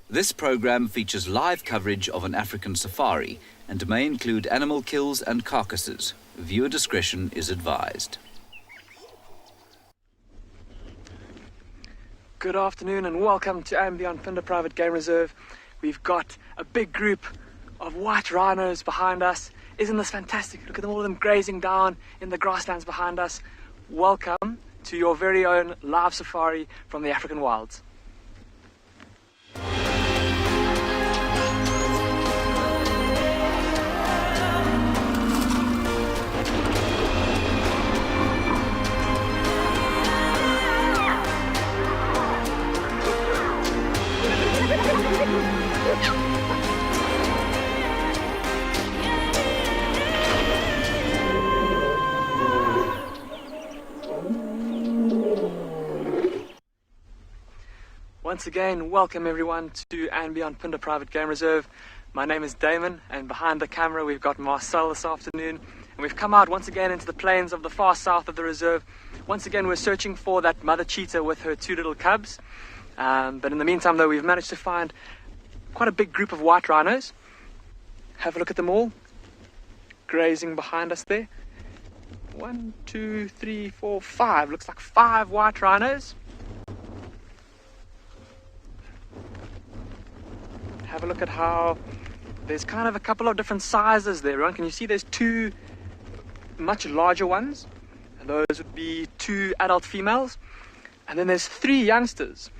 This program features live coverage of an African safari and may include animal kills and carcasses. Viewer discretion is advised. Good afternoon and welcome to Untitled Private Game Reserve. We've got a big group of white rhinos behind us. Isn't this fantastic? Look at them, all of them grazing down in the grasslands behind us. Welcome to your very own live safari from the African wilds. Once again, welcome everyone to Untitled Private Game Reserve. My name is Damon, and behind the camera we've got Marcel this afternoon. And we've come out once again into the plains of the far south of the reserve. Once again, we're searching for that mother cheetah with her two little cubs. But in the meantime, though, we've managed to find quite a big group of white rhinos. Have a look at them all, grazing behind us there. 1, 2, 3, 4, 5. Looks like 5 white rhinos. Have a look at how there's kind of a couple of different sizes there, right? Can you see there's 2 much larger ones? And those would be 2 adult females. And then there's 3 youngsters.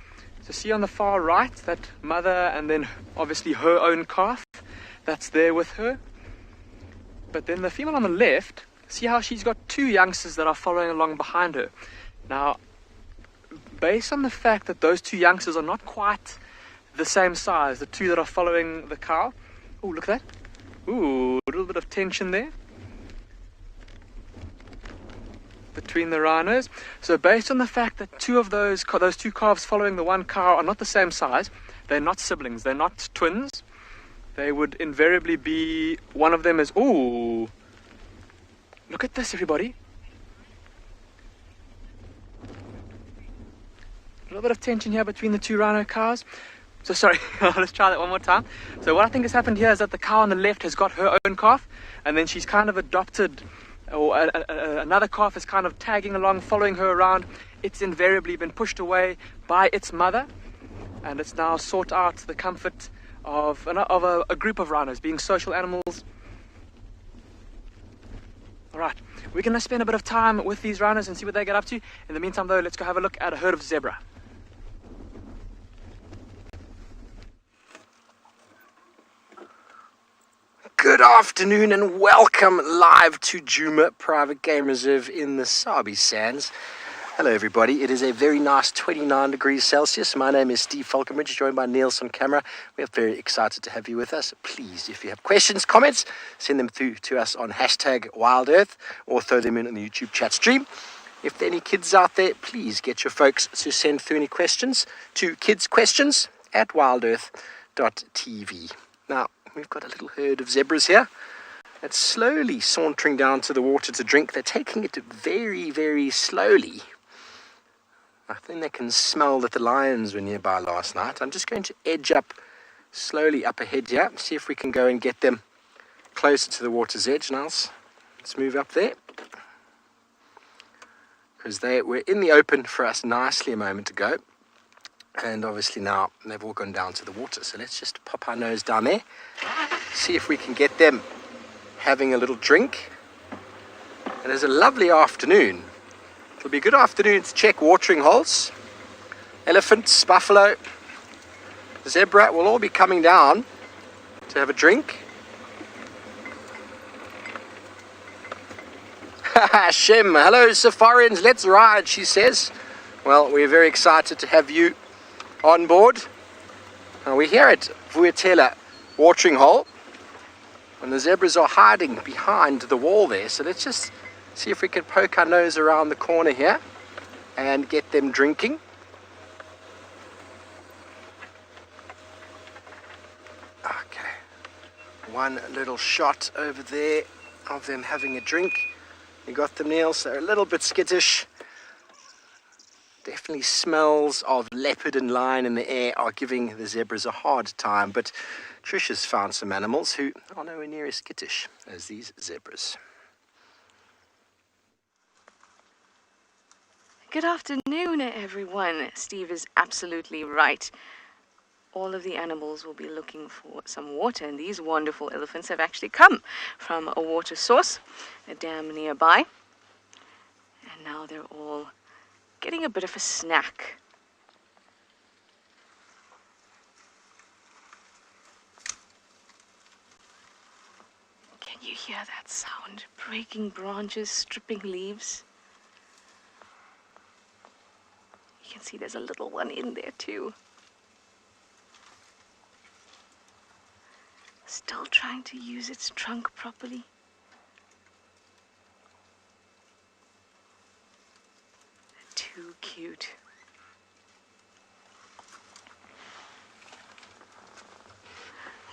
So see on the far right, that mother and then obviously her own calf that's there with her. But then the female on the left, see how she's got 2 youngsters that are following along behind her. Now, based on the fact that those 2 youngsters are not quite the same size, the 2 that are following the cow. Oh, look at that. Ooh, a little bit of tension there between the rhinos. So based on the fact that 2 of those 2 calves following the one cow are not the same size, they're not siblings, they're not twins. They would invariably be, one of them is, ooh, look at this everybody. A little bit of tension here between the 2 rhino cows. So sorry, let's try that one more time. So what I think has happened here is that the cow on the left has got her own calf, and then she's kind of adopted, or another calf is kind of tagging along, following her around. It's invariably been pushed away by its mother, and it's now sought out the comfort of a group of rhinos, being social animals. Alright, we're going to spend a bit of time with these rhinos and see what they get up to. In the meantime though, let's go have a look at a herd of zebra. Good afternoon and welcome live to Djuma Private Game Reserve in the Sabi Sands. Hello everybody, it is a very nice 29 degrees Celsius. My name is Steve FAULCONBRIDGE, joined by Niels on camera. We are very excited to have you with us. Please, if you have questions, comments, send them through to us on #WildEarth or throw them in on the YouTube chat stream. If there are any kids out there, please get your folks to send through any questions to kidsquestions@wildearth.tv. Now, we've got a little herd of zebras here that's slowly sauntering down to the water to drink. They're taking it very, very slowly. I think they can smell that the lions were nearby last night. I'm just going to edge up slowly up ahead here, see if we can go and get them closer to the water's edge. Now, let's move up there, because they were in the open for us nicely a moment ago. And obviously now they've all gone down to the water. So let's just pop our nose down there, see if we can get them having a little drink. It is a lovely afternoon. It'll be a good afternoon to check watering holes. Elephants, buffalo, zebra will all be coming down to have a drink. Shem, hello Safarians, let's ride, she says. Well, we're very excited to have you on board. We're here at Vuyatela watering hole, and the zebras are hiding behind the wall there. So let's just see if we can poke our nose around the corner here and get them drinking. Okay, one little shot over there of them having a drink. You got them, Niels. They're a little bit skittish. Definitely smells of leopard and lion in the air are giving the zebras a hard time, but Trish has found some animals who are nowhere near as skittish as these zebras. Good afternoon, everyone. Steve is absolutely right. All of the animals will be looking for some water, and these wonderful elephants have actually come from a water source, a dam nearby. And now they're all getting a bit of a snack. Can you hear that sound? Breaking branches, stripping leaves. You can see there's a little one in there too. Still trying to use its trunk properly. Too cute.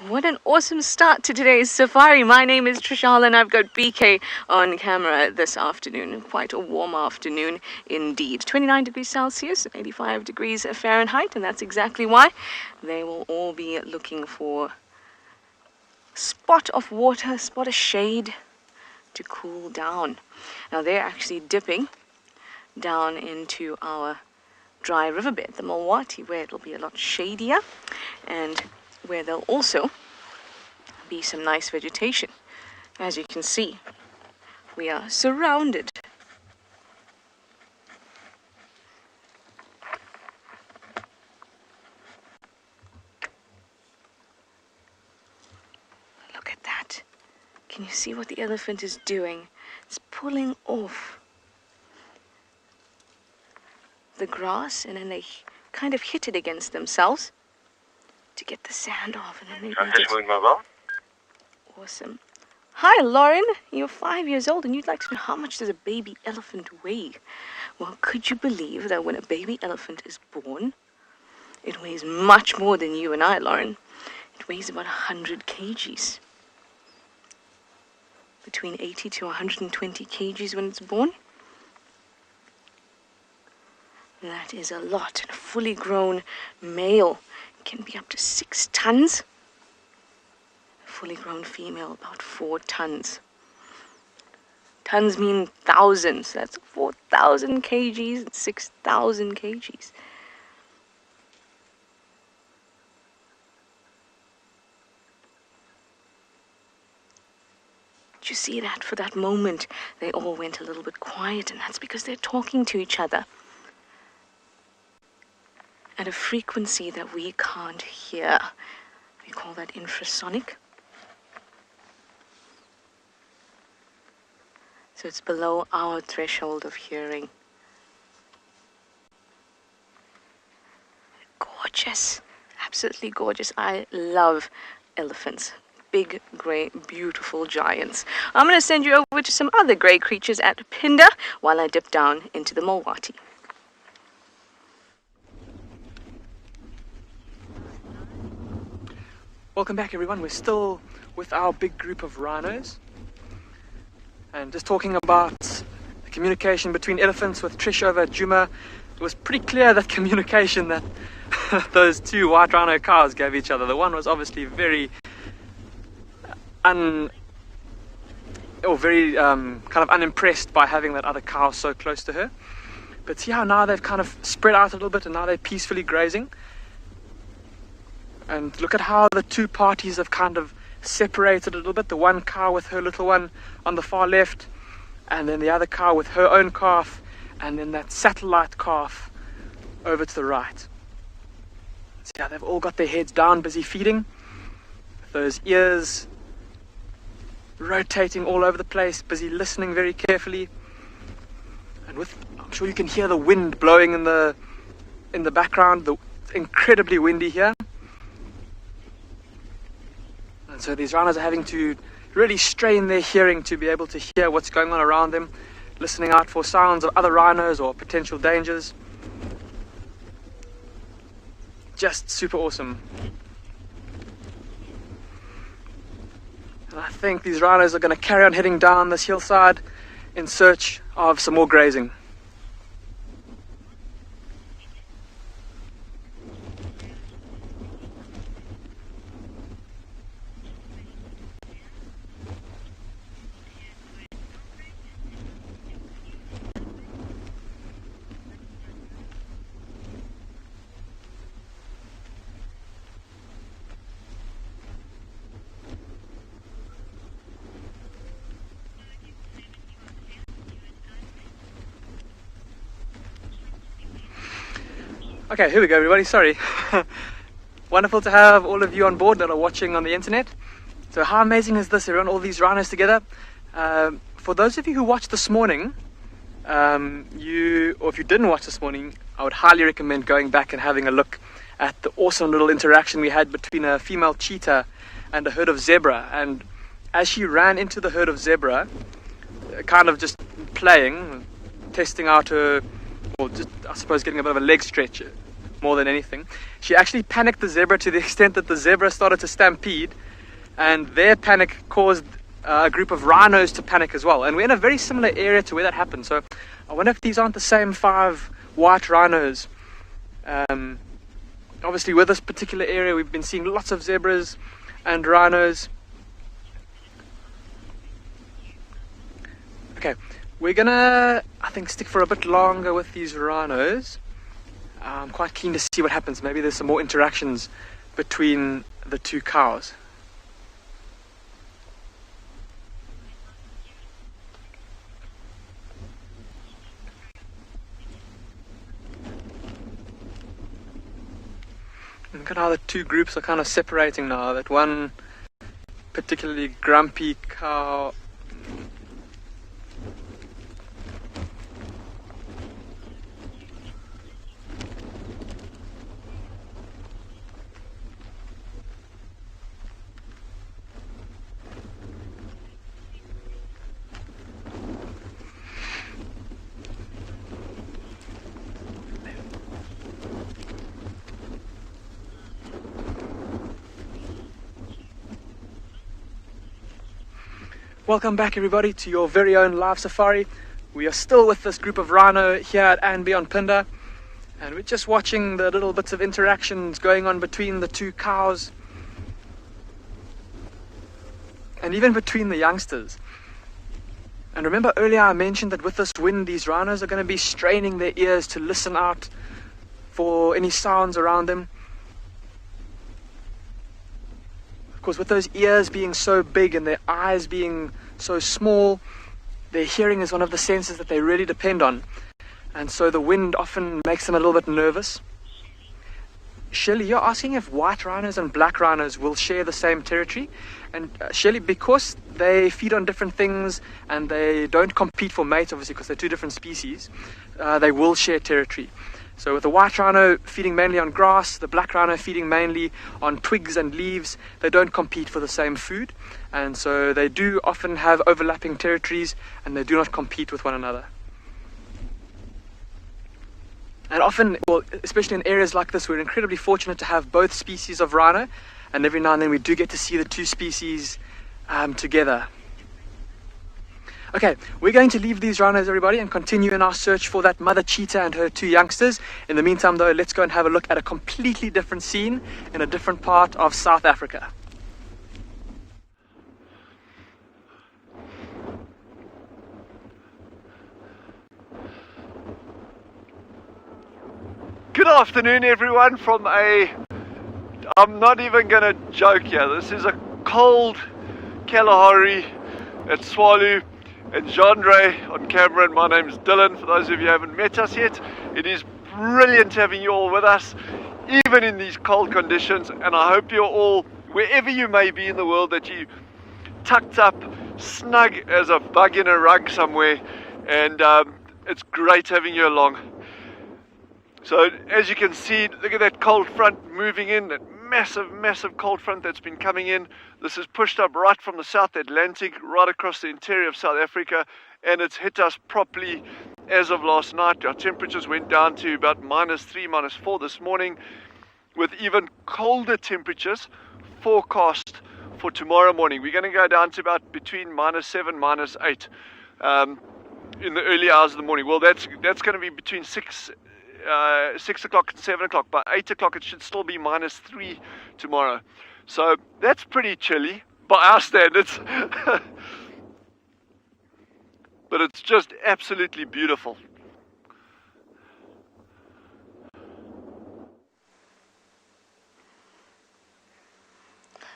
What an awesome start to today's safari. My name is TRISHALA and I've got BK on camera this afternoon. Quite a warm afternoon indeed. 29 degrees Celsius, 85 degrees Fahrenheit, and that's exactly why they will all be looking for a spot of water, a spot of shade to cool down. Now they're actually dipping down into our dry riverbed, the Mulwati, where it'll be a lot shadier and where there'll also be some nice vegetation. As you can see, we are surrounded. Look at that. Can you see what the elephant is doing? It's pulling off the grass, and then they kind of hit it against themselves to get the sand off, and then they eat it. Awesome. Hi, Lauren. You're 5 years old, and you'd like to know how much does a baby elephant weigh? Well, could you believe that when a baby elephant is born, it weighs much more than you and I, Lauren? It weighs about 100 kgs. Between 80 to 120 kgs when it's born. That is a lot. And a fully grown male can be up to 6 tons. A fully grown female, about 4 tons. Tons mean thousands. That's 4,000 kgs and 6,000 kgs. Did you see that? For that moment, they all went a little bit quiet, and that's because they're talking to each other at a frequency that we can't hear. We call that infrasonic. So it's below our threshold of hearing. Gorgeous. Absolutely gorgeous. I love elephants. Big, grey, beautiful giants. I'm going to send you over to some other grey creatures at Pinda while I dip down into the Mulwati. Welcome back, everyone. We're still with our big group of rhinos and just talking about the communication between elephants with Trish over at Djuma. It was pretty clear that communication that those two white rhino cows gave each other. The one was obviously very kind of unimpressed by having that other cow so close to her. But see how now they've kind of spread out a little bit and now they're peacefully grazing. And look at how the two parties have kind of separated a little bit. The one cow with her little one on the far left, and then the other cow with her own calf, and then that satellite calf over to the right. See how they've all got their heads down, busy feeding. Those ears rotating all over the place, busy listening very carefully. And I'm sure you can hear the wind blowing in the background. It's incredibly windy here. And so these rhinos are having to really strain their hearing to be able to hear what's going on around them, listening out for sounds of other rhinos or potential dangers. Just super awesome. And I think these rhinos are going to carry on heading down this hillside in search of some more grazing. Okay, here we go, everybody. Sorry. Wonderful to have all of you on board that are watching on the internet. So how amazing is this, everyone, all these rhinos together? For those of you who watched this morning, or if you didn't watch this morning, I would highly recommend going back and having a look at the awesome little interaction we had between a female cheetah and a herd of zebra. And as she ran into the herd of zebra, kind of just playing, testing out her, or just, I suppose, getting a bit of a leg stretch more than anything, she actually panicked the zebra to the extent that the zebra started to stampede, and their panic caused a group of rhinos to panic as well. And we're in a very similar area to where that happened, so I wonder if these aren't the same 5 white rhinos. Obviously with this particular area we've been seeing lots of zebras and rhinos. Okay, we're gonna, I think, stick for a bit longer with these rhinos. I'm quite keen to see what happens. Maybe there's some more interactions between the 2 cows. Look at how the 2 groups are kind of separating now. That one particularly grumpy cow . Welcome back, everybody, to your very own live safari. We are still with this group of rhino here at Anby on Pinda, and we're just watching the little bits of interactions going on between the 2 cows and even between the youngsters. And remember earlier I mentioned that with this wind these rhinos are going to be straining their ears to listen out for any sounds around them. Of course, with those ears being so big and their eyes being so small, their hearing is one of the senses that they really depend on. And so the wind often makes them a little bit nervous. Shirley, you're asking if white rhinos and black rhinos will share the same territory. And Shirley, because they feed on different things and they don't compete for mates, obviously, because they're 2 different species, they will share territory. So with the white rhino feeding mainly on grass, the black rhino feeding mainly on twigs and leaves, they don't compete for the same food. And so they do often have overlapping territories and they do not compete with one another. And often, well, especially in areas like this, we're incredibly fortunate to have both species of rhino. And every now and then we do get to see the 2 species together. Okay, we're going to leave these rhinos, everybody, and continue in our search for that mother cheetah and her 2 youngsters. In the meantime, though, let's go and have a look at a completely different scene in a different part of South Africa. Good afternoon, everyone, from I'm not even going to joke here. This is a cold Kalahari at Tswalu. And Jean-Ray on camera, and my name's Dylan, for those of you who haven't met us yet. It is brilliant having you all with us, even in these cold conditions, and I hope you're all, wherever you may be in the world, that you tucked up, snug as a bug in a rug somewhere, and it's great having you along. So as you can see, look at that cold front moving in, that massive cold front that's been coming in. This is pushed up right from the South Atlantic, right across the interior of South Africa, and it's hit us properly as of last night. Our temperatures went down to about -3, -4 this morning, with even colder temperatures forecast for tomorrow morning. We're going to go down to about between -7, -8 in the early hours of the morning. Well, that's going to be between 6 o'clock and 7 o'clock. By 8 o'clock it should still be -3 tomorrow. So that's pretty chilly by our standards. But it's just absolutely beautiful.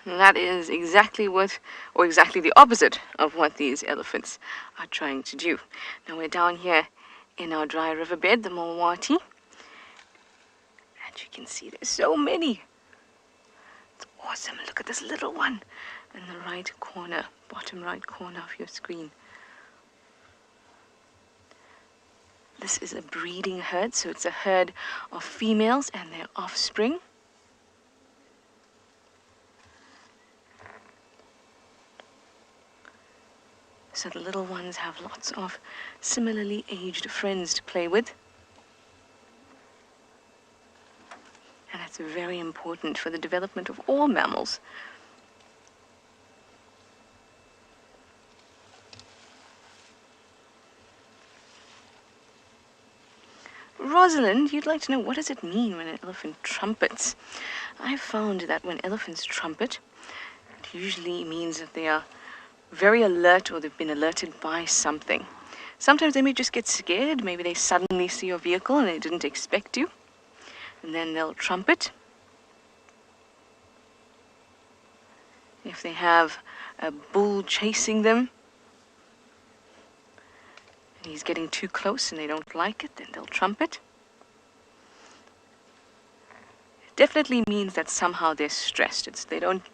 And that is exactly what, or exactly the opposite of what these elephants are trying to do. Now we're down here in our dry riverbed, the Mulwati. But you can see there's so many. It's awesome. Look at this little one in the right corner, bottom right corner of your screen. This is a breeding herd, so it's a herd of females and their offspring. So the little ones have lots of similarly aged friends to play with. And that's very important for the development of all mammals. Rosalind, you'd like to know, what does it mean when an elephant trumpets? I've found that when elephants trumpet, it usually means that they are very alert, or they've been alerted by something. Sometimes they may just get scared. Maybe they suddenly see your vehicle and they didn't expect you. And then they'll trumpet. If they have a bull chasing them, and he's getting too close and they don't like it, then they'll trumpet. It definitely means that somehow they're stressed. They don't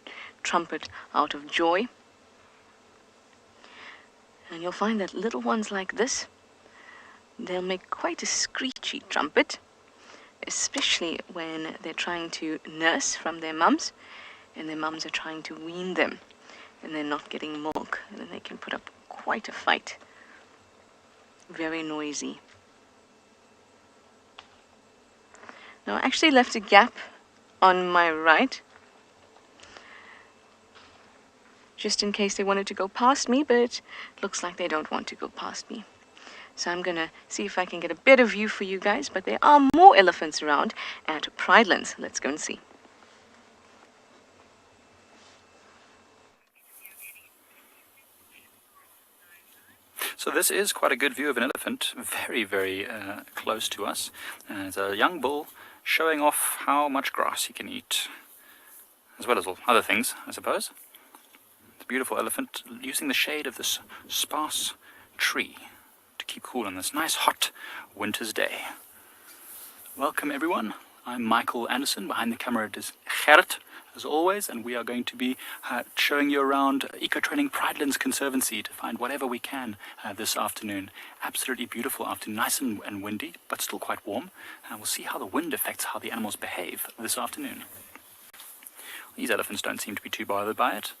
trumpet out of joy. And you'll find that little ones like this, they'll make quite a screechy trumpet, especially when they're trying to nurse from their mums, and their mums are trying to wean them, and they're not getting milk, and then they can put up quite a fight. Very noisy. Now, I actually left a gap on my right, just in case they wanted to go past me, but it looks like they don't want to go past me. So I'm going to see if I can get a better view for you guys, but there are more elephants around at Pridelands. Let's go and see. So this is quite a good view of an elephant, very, very close to us. It's a young bull showing off how much grass he can eat, as well as all other things, I suppose. Beautiful elephant using the shade of this sparse tree to keep cool on this nice hot winter's day. Welcome everyone, I'm Michael Anderson. Behind the camera is Gerrit as always, and we are going to be showing you around Eco-Training Pridelands Conservancy to find whatever we can this afternoon. Absolutely beautiful afternoon, nice and windy but still quite warm, and we'll see how the wind affects how the animals behave this afternoon. These elephants don't seem to be too bothered by it.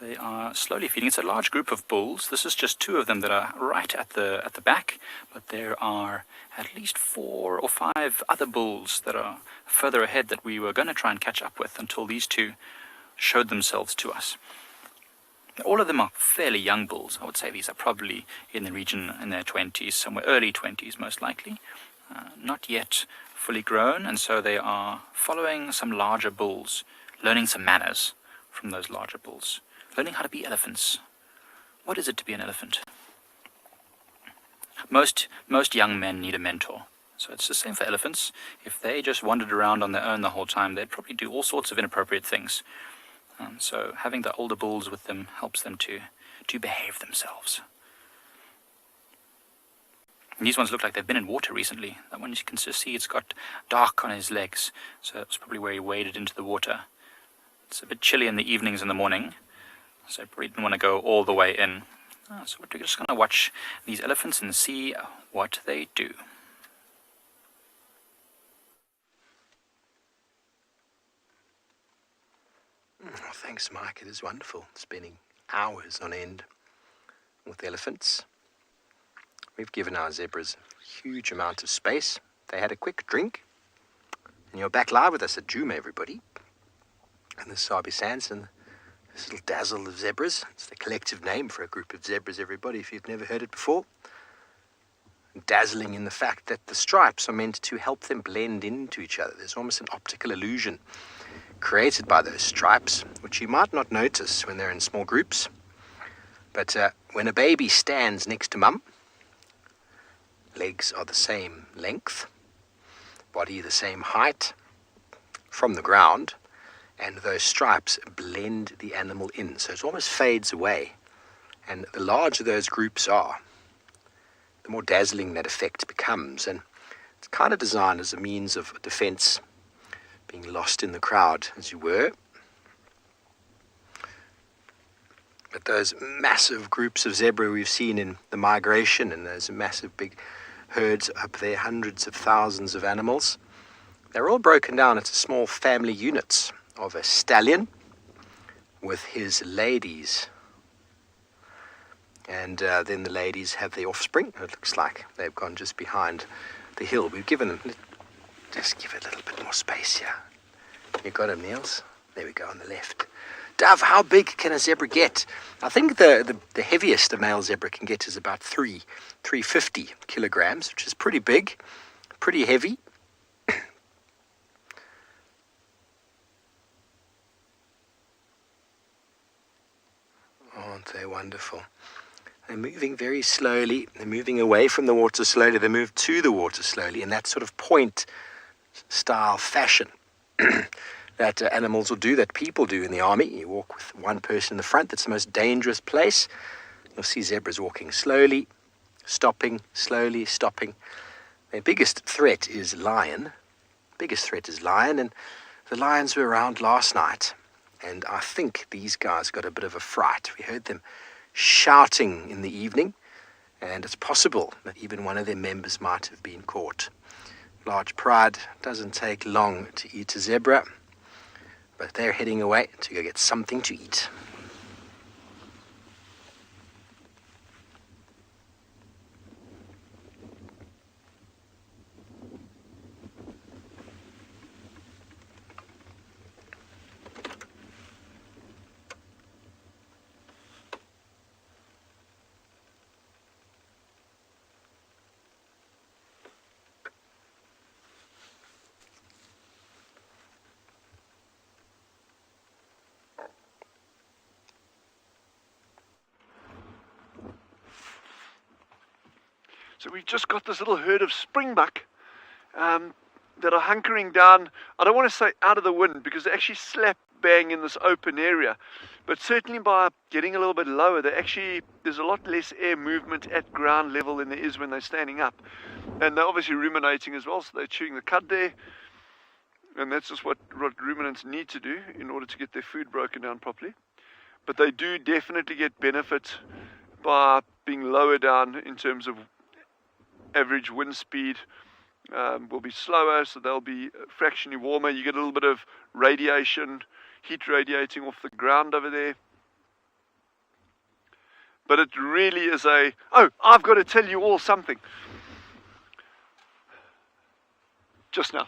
They are slowly feeding. It's a large group of bulls. This is just two of them that are right at the back, but there are at least 4 or 5 other bulls that are further ahead that we were going to try and catch up with until these two showed themselves to us. All of them are fairly young bulls. I would say these are probably in the region in their 20s, somewhere early 20s most likely. Not yet fully grown, and so they are following some larger bulls, learning some manners from those larger bulls. Learning how to be elephants. What is it to be an elephant? Most young men need a mentor. So it's the same for elephants. If they just wandered around on their own the whole time, they'd probably do all sorts of inappropriate things. So having the older bulls with them helps them to behave themselves. And these ones look like they've been in water recently. That one you can just see it's got dark on his legs. So that's probably where he waded into the water. It's a bit chilly in the evenings and the morning, so I probably didn't want to go all the way in. So we're just going to watch these elephants and see what they do. Oh, thanks, Mike. It is wonderful spending hours on end with elephants. We've given our zebras a huge amount of space. They had a quick drink. And you're back live with us at Djuma, everybody. And this is Sabi Sanson, this little dazzle of zebras. It's the collective name for a group of zebras, everybody, if you've never heard it before. Dazzling in the fact that the stripes are meant to help them blend into each other. There's almost an optical illusion created by those stripes, which you might not notice when they're in small groups. But when a baby stands next to mum, legs are the same length, body the same height from the ground, and those stripes blend the animal in, so it almost fades away. And the larger those groups are, the more dazzling that effect becomes. And it's kind of designed as a means of defense being lost in the crowd as you were. But those massive groups of zebra we've seen in the migration, and those massive big herds up there, hundreds of thousands of animals, they're all broken down into small family units of a stallion with his ladies. And then the ladies have their offspring. It looks like they've gone just behind the hill. We've given them, just give it a little bit more space here. You got him, Niels? There we go, on the left. Dove, how big can a zebra get? I think the heaviest a male zebra can get is about 350 kilograms, which is pretty big, pretty heavy. Aren't they wonderful? They're moving very slowly. They're moving away from the water slowly. They move to the water slowly in that sort of point-style fashion that animals will do, that people do in the army. You walk with one person in the front. That's the most dangerous place. You'll see zebras walking slowly, stopping, slowly, stopping. Their biggest threat is lion. And the lions were around last night. And I think these guys got a bit of a fright. We heard them shouting in the evening, and it's possible that even one of their members might have been caught. Large pride doesn't take long to eat a zebra, but they're heading away to go get something to eat. So we've just got this little herd of springbuck that are hunkering down. I don't want to say out of the wind, because they actually slap bang in this open area, but certainly by getting a little bit lower, there's a lot less air movement at ground level than there is when they're standing up. And they're obviously ruminating as well, so they're chewing the cud there, and that's just what ruminants need to do in order to get their food broken down properly. But they do definitely get benefit by being lower down in terms of average wind speed. Will be slower, so they'll be fractionally warmer. You get a little bit of radiation, heat radiating off the ground over there. But it really is I've got to tell you all something. Just now.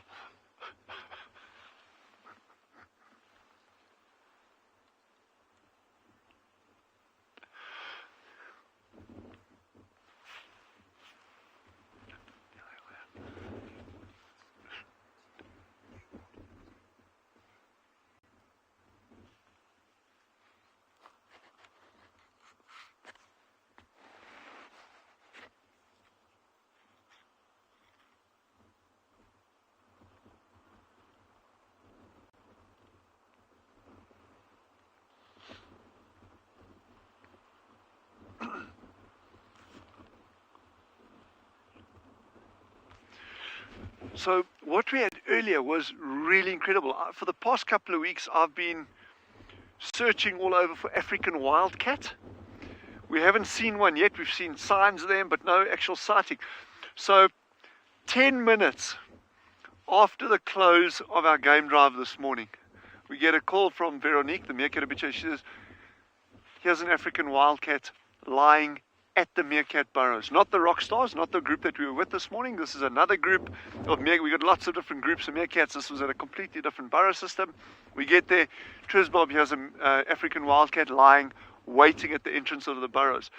So what we had earlier was really incredible. For the past couple of weeks, I've been searching all over for African wildcat. We haven't seen one yet. We've seen signs of them, but no actual sighting. So 10 minutes after the close of our game drive this morning, we get a call from Veronique, the meerkat habitué. She says, here's an African wildcat lying at the meerkat burrows. Not the rock stars, not the group that we were with this morning. This is another group of meerkat. We got lots of different groups of meerkats. This was at a completely different burrow system. We get there. Trisbob, here's an African wildcat lying, waiting at the entrance of the burrows.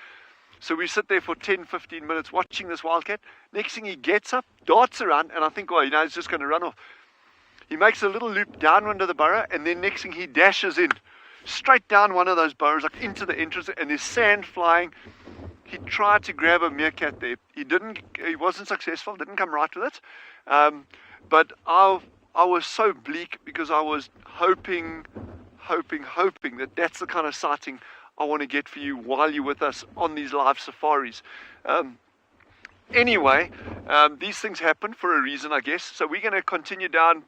So we sit there for 10, 15 minutes watching this wildcat. Next thing, he gets up, darts around, and I think, well, he's just going to run off. He makes a little loop down under the burrow, and then next thing, he dashes in, straight down one of those burrows, like into the entrance, and there's sand flying. He tried to grab a meerkat there. He wasn't successful, didn't come right with it. But I was so bleak because I was hoping that that's the kind of sighting I want to get for you while you're with us on these live safaris. Anyway, these things happen for a reason, I guess. So we're going to continue down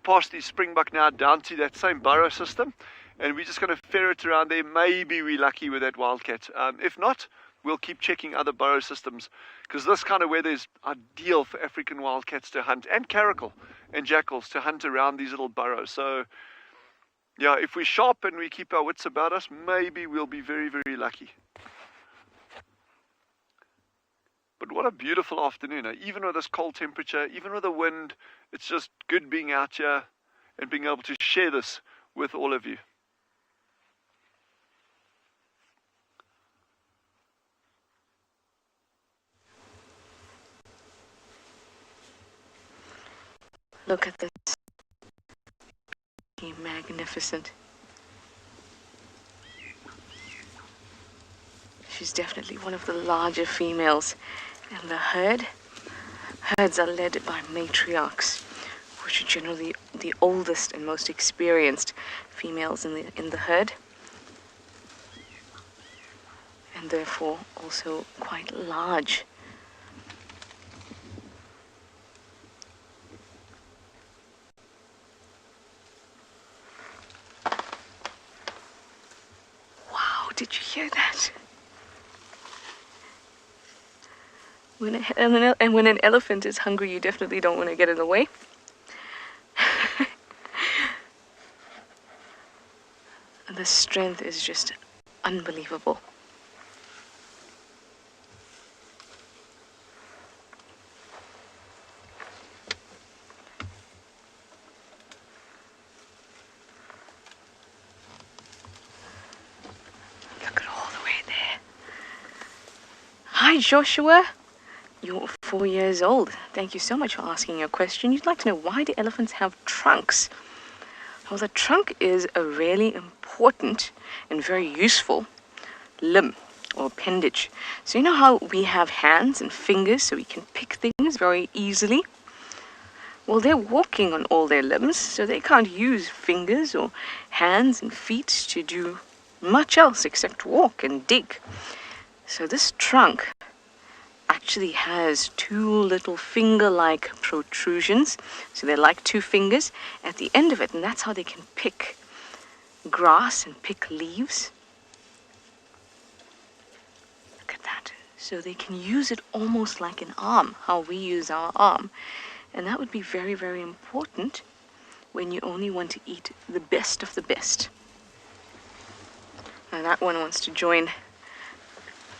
past the springbuck now down to that same burrow system, and we're just going to ferret around there. Maybe we're lucky with that wildcat. If not, we'll keep checking other burrow systems, because this kind of weather is ideal for African wildcats to hunt, and caracal and jackals to hunt around these little burrows. So yeah, if we're sharp and we keep our wits about us, maybe we'll be very, very lucky. But what a beautiful afternoon, even with this cold temperature, even with the wind. It's just good being out here and being able to share this with all of you. Look at this. Magnificent. She's definitely one of the larger females in the herd. Herds are led by matriarchs, which are generally the oldest and most experienced females in the herd, and therefore also quite large. Wow, did you hear that? When an elephant is hungry, you definitely don't want to get in the way. And the strength is just unbelievable. Look at all the way there. Hi, Joshua. You're 4 years old. Thank you so much for asking your question. You'd like to know, why do elephants have trunks? Well, the trunk is a really important and very useful limb or appendage. So you know how we have hands and fingers so we can pick things very easily? Well, they're walking on all their limbs, so they can't use fingers or hands and feet to do much else except walk and dig. So this trunk actually has two little finger-like protrusions, so they're like two fingers at the end of it, and that's how they can pick grass and pick leaves. Look at that. So they can use it almost like an arm, how we use our arm, and that would be very, very important when you only want to eat the best of the best. Now that one wants to join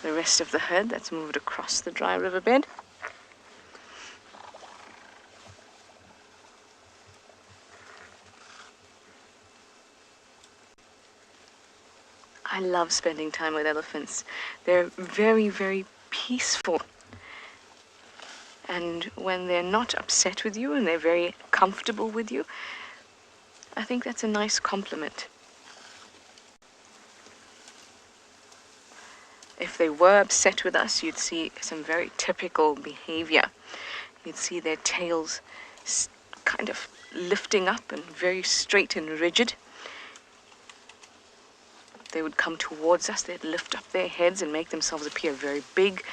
the rest of the herd that's moved across the dry riverbed. I love spending time with elephants. They're very, very peaceful. And when they're not upset with you and they're very comfortable with you, I think that's a nice compliment. If they were upset with us, you'd see some very typical behavior. You'd see their tails kind of lifting up and very straight and rigid. They would come towards us, they'd lift up their heads and make themselves appear very big.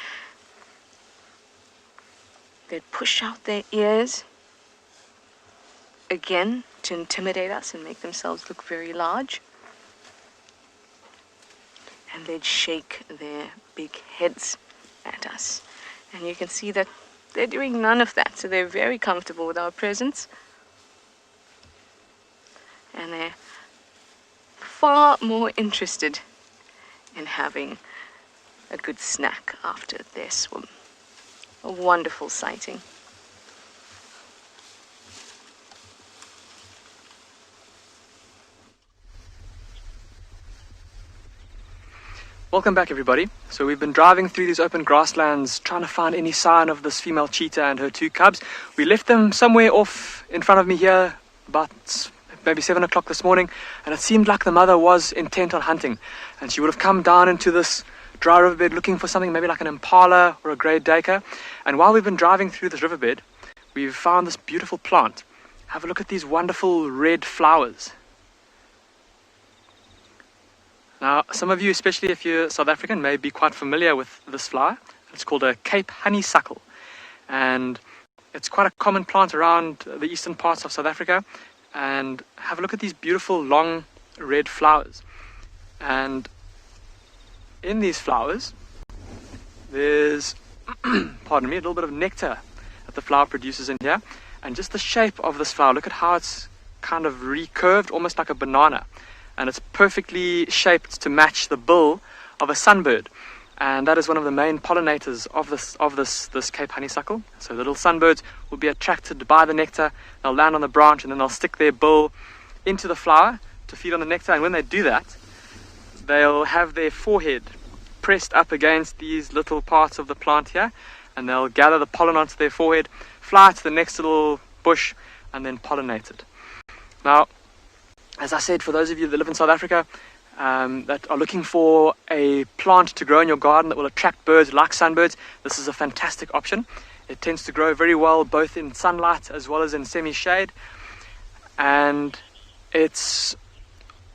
They'd push out their ears, again, to intimidate us and make themselves look very large. And they'd shake their big heads at us. And you can see that they're doing none of that, so they're very comfortable with our presence. And they're far more interested in having a good snack after their swim. A wonderful sighting. Welcome back, everybody. So we've been driving through these open grasslands trying to find any sign of this female cheetah and her two cubs. We left them somewhere off in front of me here about maybe 7 o'clock this morning, and it seemed like the mother was intent on hunting, and she would have come down into this dry riverbed looking for something maybe like an impala or a grey duiker. And while we've been driving through this riverbed, we've found this beautiful plant. Have a look at these wonderful red flowers. Now, some of you, especially if you're South African, may be quite familiar with this flower. It's called a Cape honeysuckle. And It's quite a common plant around the eastern parts of South Africa. And have a look at these beautiful long red flowers. And in these flowers, there's, pardon me, a little bit of nectar that the flower produces in here. And just the shape of this flower, look at how it's kind of recurved, almost like a banana. And it's perfectly shaped to match the bill of a sunbird. And that is one of the main pollinators of this Cape honeysuckle. So the little sunbirds will be attracted by the nectar. They'll land on the branch and then they'll stick their bill into the flower to feed on the nectar. And when they do that, they'll have their forehead pressed up against these little parts of the plant here. And they'll gather the pollen onto their forehead, fly to the next little bush, and then pollinate it. Now, as I said, for those of you that live in South Africa, that are looking for a plant to grow in your garden that will attract birds like sunbirds, this is a fantastic option. It tends to grow very well both in sunlight as well as in semi-shade, and it's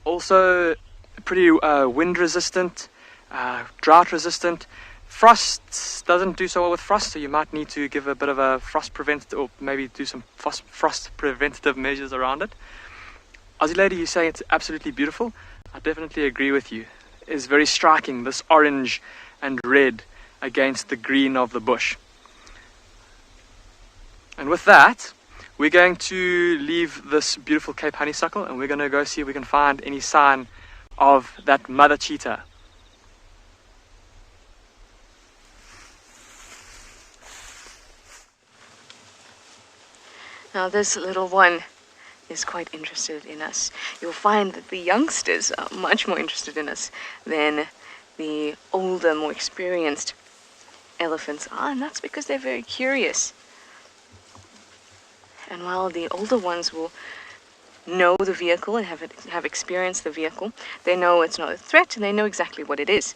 also pretty wind resistant, drought resistant. Frost doesn't do so well with frost, so you might need to give a bit of a frost preventative, or maybe do some frost preventative measures around it. Aussie lady, you say it's absolutely beautiful. I definitely agree with you. It's very striking, this orange and red against the green of the bush. And with that, we're going to leave this beautiful Cape honeysuckle and we're going to go see if we can find any sign of that mother cheetah. Now this little one is quite interested in us. You'll find that the youngsters are much more interested in us than the older, more experienced elephants are, and that's because they're very curious. And while the older ones will know the vehicle and have experienced the vehicle, they know it's not a threat and they know exactly what it is.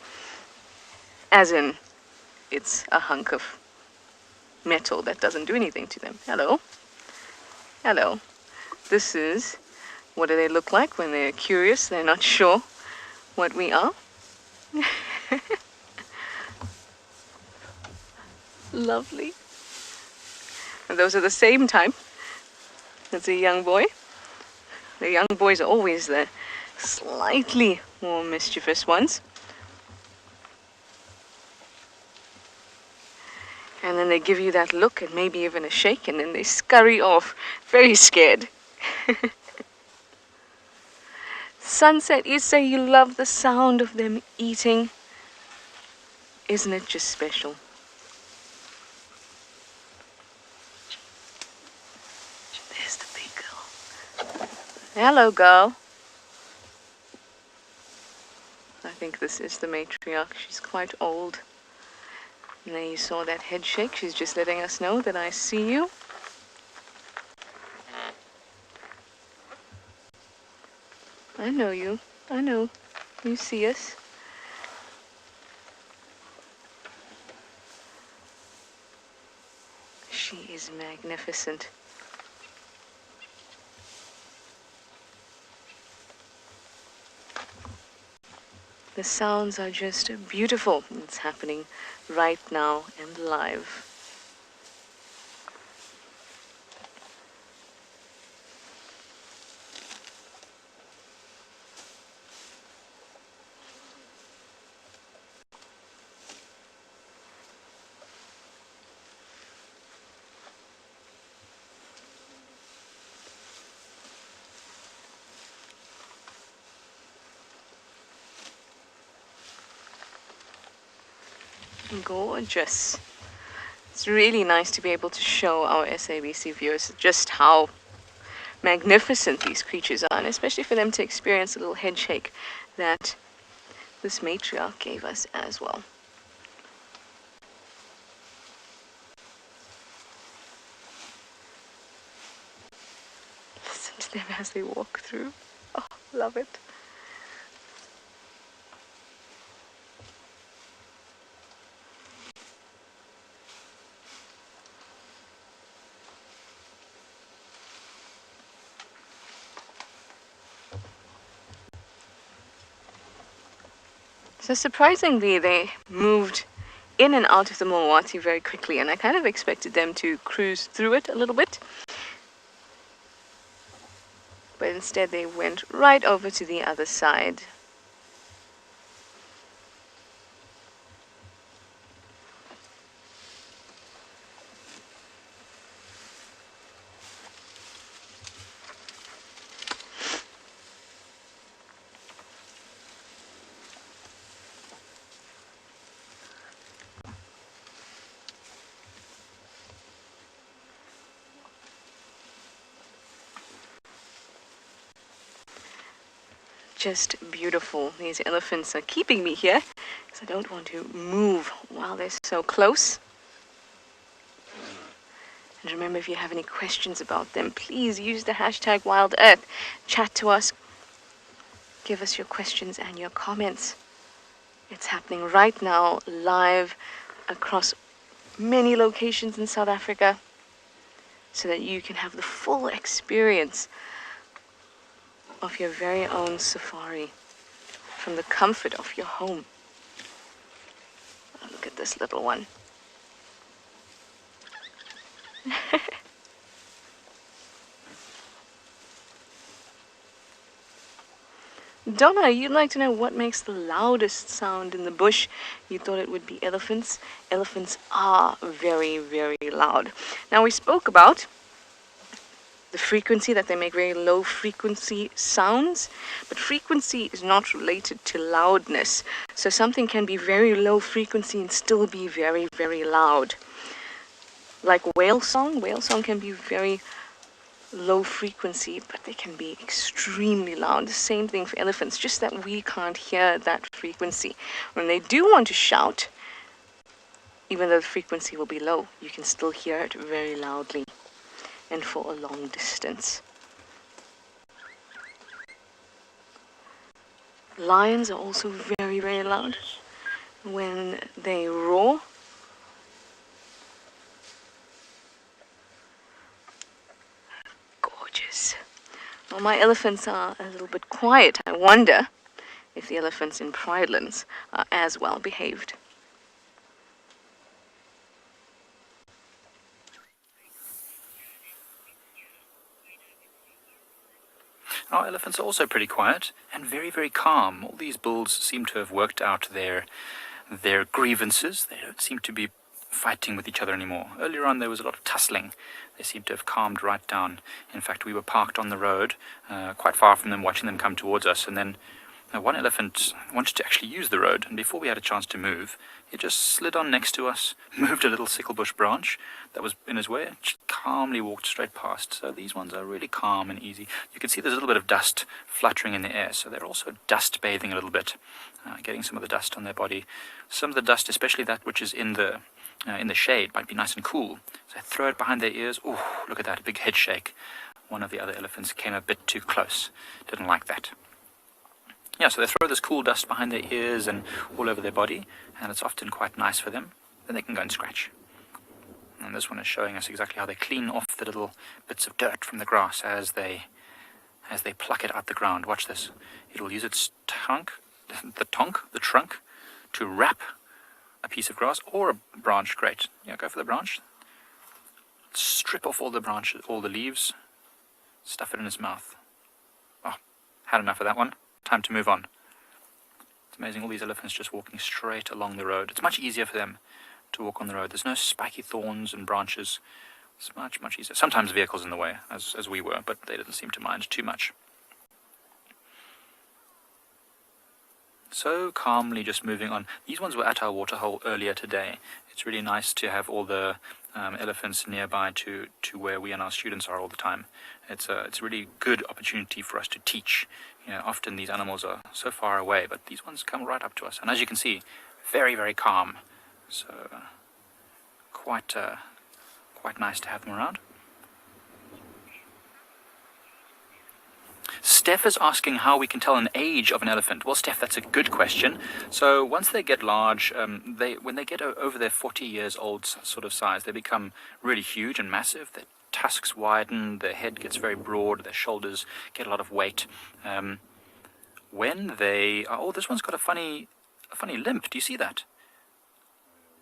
As in, it's a hunk of metal that doesn't do anything to them. Hello? Hello. This is what do they look like when they're curious, they're not sure what we are. Lovely. And those are the same type. That's a young boy. The young boys are always the slightly more mischievous ones. And then they give you that look and maybe even a shake, and then they scurry off, very scared. Sunset, you say you love the sound of them eating. Isn't it just special? There's the big girl. Hello, girl. I think this is the matriarch. She's quite old. And there you saw that head shake. She's just letting us know that I see you. I know you. I know. You see us. She is magnificent. The sounds are just beautiful. It's happening right now and live. Gorgeous. It's really nice to be able to show our SABC viewers just how magnificent these creatures are, and especially for them to experience a little head shake that this matriarch gave us as well. Listen to them as they walk through. Oh, love it. So surprisingly, they moved in and out of the Mawati very quickly, and I kind of expected them to cruise through it a little bit. But instead they went right over to the other side. Just beautiful. These elephants are keeping me here because I don't want to move while they're so close. And remember, if you have any questions about them, please use the hashtag WildEarth. Chat to us. Give us your questions and your comments. It's happening right now, live across many locations in South Africa, so that you can have the full experience of your very own safari from the comfort of your home. Oh, look at this little one. Donna, you'd like to know what makes the loudest sound in the bush. You thought it would be elephants. Elephants are very, very loud. Now, we spoke about the frequency, that they make very low frequency sounds, but frequency is not related to loudness. So something can be very low frequency and still be very, very loud. Like whale song can be very low frequency, but they can be extremely loud. The same thing for elephants, just that we can't hear that frequency. When they do want to shout, even though the frequency will be low, you can still hear it very loudly and for a long distance. Lions are also very, very loud when they roar. Gorgeous. Well, my elephants are a little bit quiet. I wonder if the elephants in Pridelands are as well behaved. Our elephants are also pretty quiet and very, very calm. All these bulls seem to have worked out their grievances. They don't seem to be fighting with each other anymore. Earlier on there was a lot of tussling. They seem to have calmed right down. In fact, we were parked on the road, quite far from them, watching them come towards us, and then one elephant wanted to actually use the road, and before we had a chance to move, he just slid on next to us, moved a little sicklebush branch that was in his way, and just calmly walked straight past. So these ones are really calm and easy. You can see there's a little bit of dust fluttering in the air, so they're also dust bathing a little bit, getting some of the dust on their body. Some of the dust, especially that which is in the shade, might be nice and cool. So I throw it behind their ears. Oh, look at that, a big head shake. One of the other elephants came a bit too close. Didn't like that. Yeah, so they throw this cool dust behind their ears and all over their body, and it's often quite nice for them. Then they can go and scratch. And this one is showing us exactly how they clean off the little bits of dirt from the grass as they pluck it out the ground. Watch this. It'll use its trunk, to wrap a piece of grass or a branch. Great. Yeah, go for the branch. Strip off all the branches, all the leaves, stuff it in its mouth. Oh, had enough of that one. Time to move on. It's amazing, all these elephants just walking straight along the road. It's much easier for them to walk on the road. There's no spiky thorns and branches. It's much, much easier. Sometimes vehicles in the way, as we were, but they didn't seem to mind too much. So calmly just moving on. These ones were at our waterhole earlier today. It's really nice to have all the elephants nearby to where we and our students are all the time. It's a really good opportunity for us to teach. You know, often these animals are so far away, but these ones come right up to us. And as you can see, very, very calm. So quite nice to have them around. Steph is asking how we can tell an age of an elephant. Well, Steph, that's a good question. So once they get large, when they get over their 40 years old sort of size, they become really huge and massive. Their tusks widen, their head gets very broad, their shoulders get a lot of weight. When they... Oh, this one's got a funny limp. Do you see that?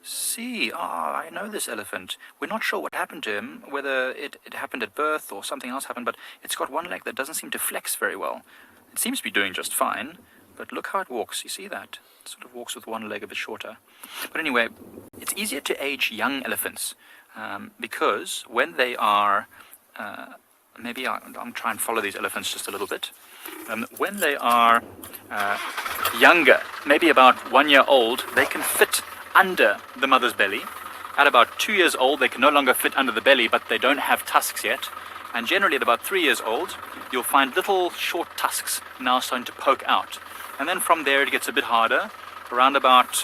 See, I know this elephant. We're not sure what happened to him, whether it happened at birth or something else happened, but it's got one leg that doesn't seem to flex very well. It seems to be doing just fine, but look how it walks. You see that? It sort of walks with one leg a bit shorter. But anyway, it's easier to age young elephants because when they are, maybe I'm trying to follow these elephants just a little bit. When they are younger, maybe about 1 year old, they can fit under the mother's belly. At about 2 years old, they can no longer fit under the belly, but they don't have tusks yet. And generally at about 3 years old, you'll find little short tusks now starting to poke out. And then from there it gets a bit harder. Around about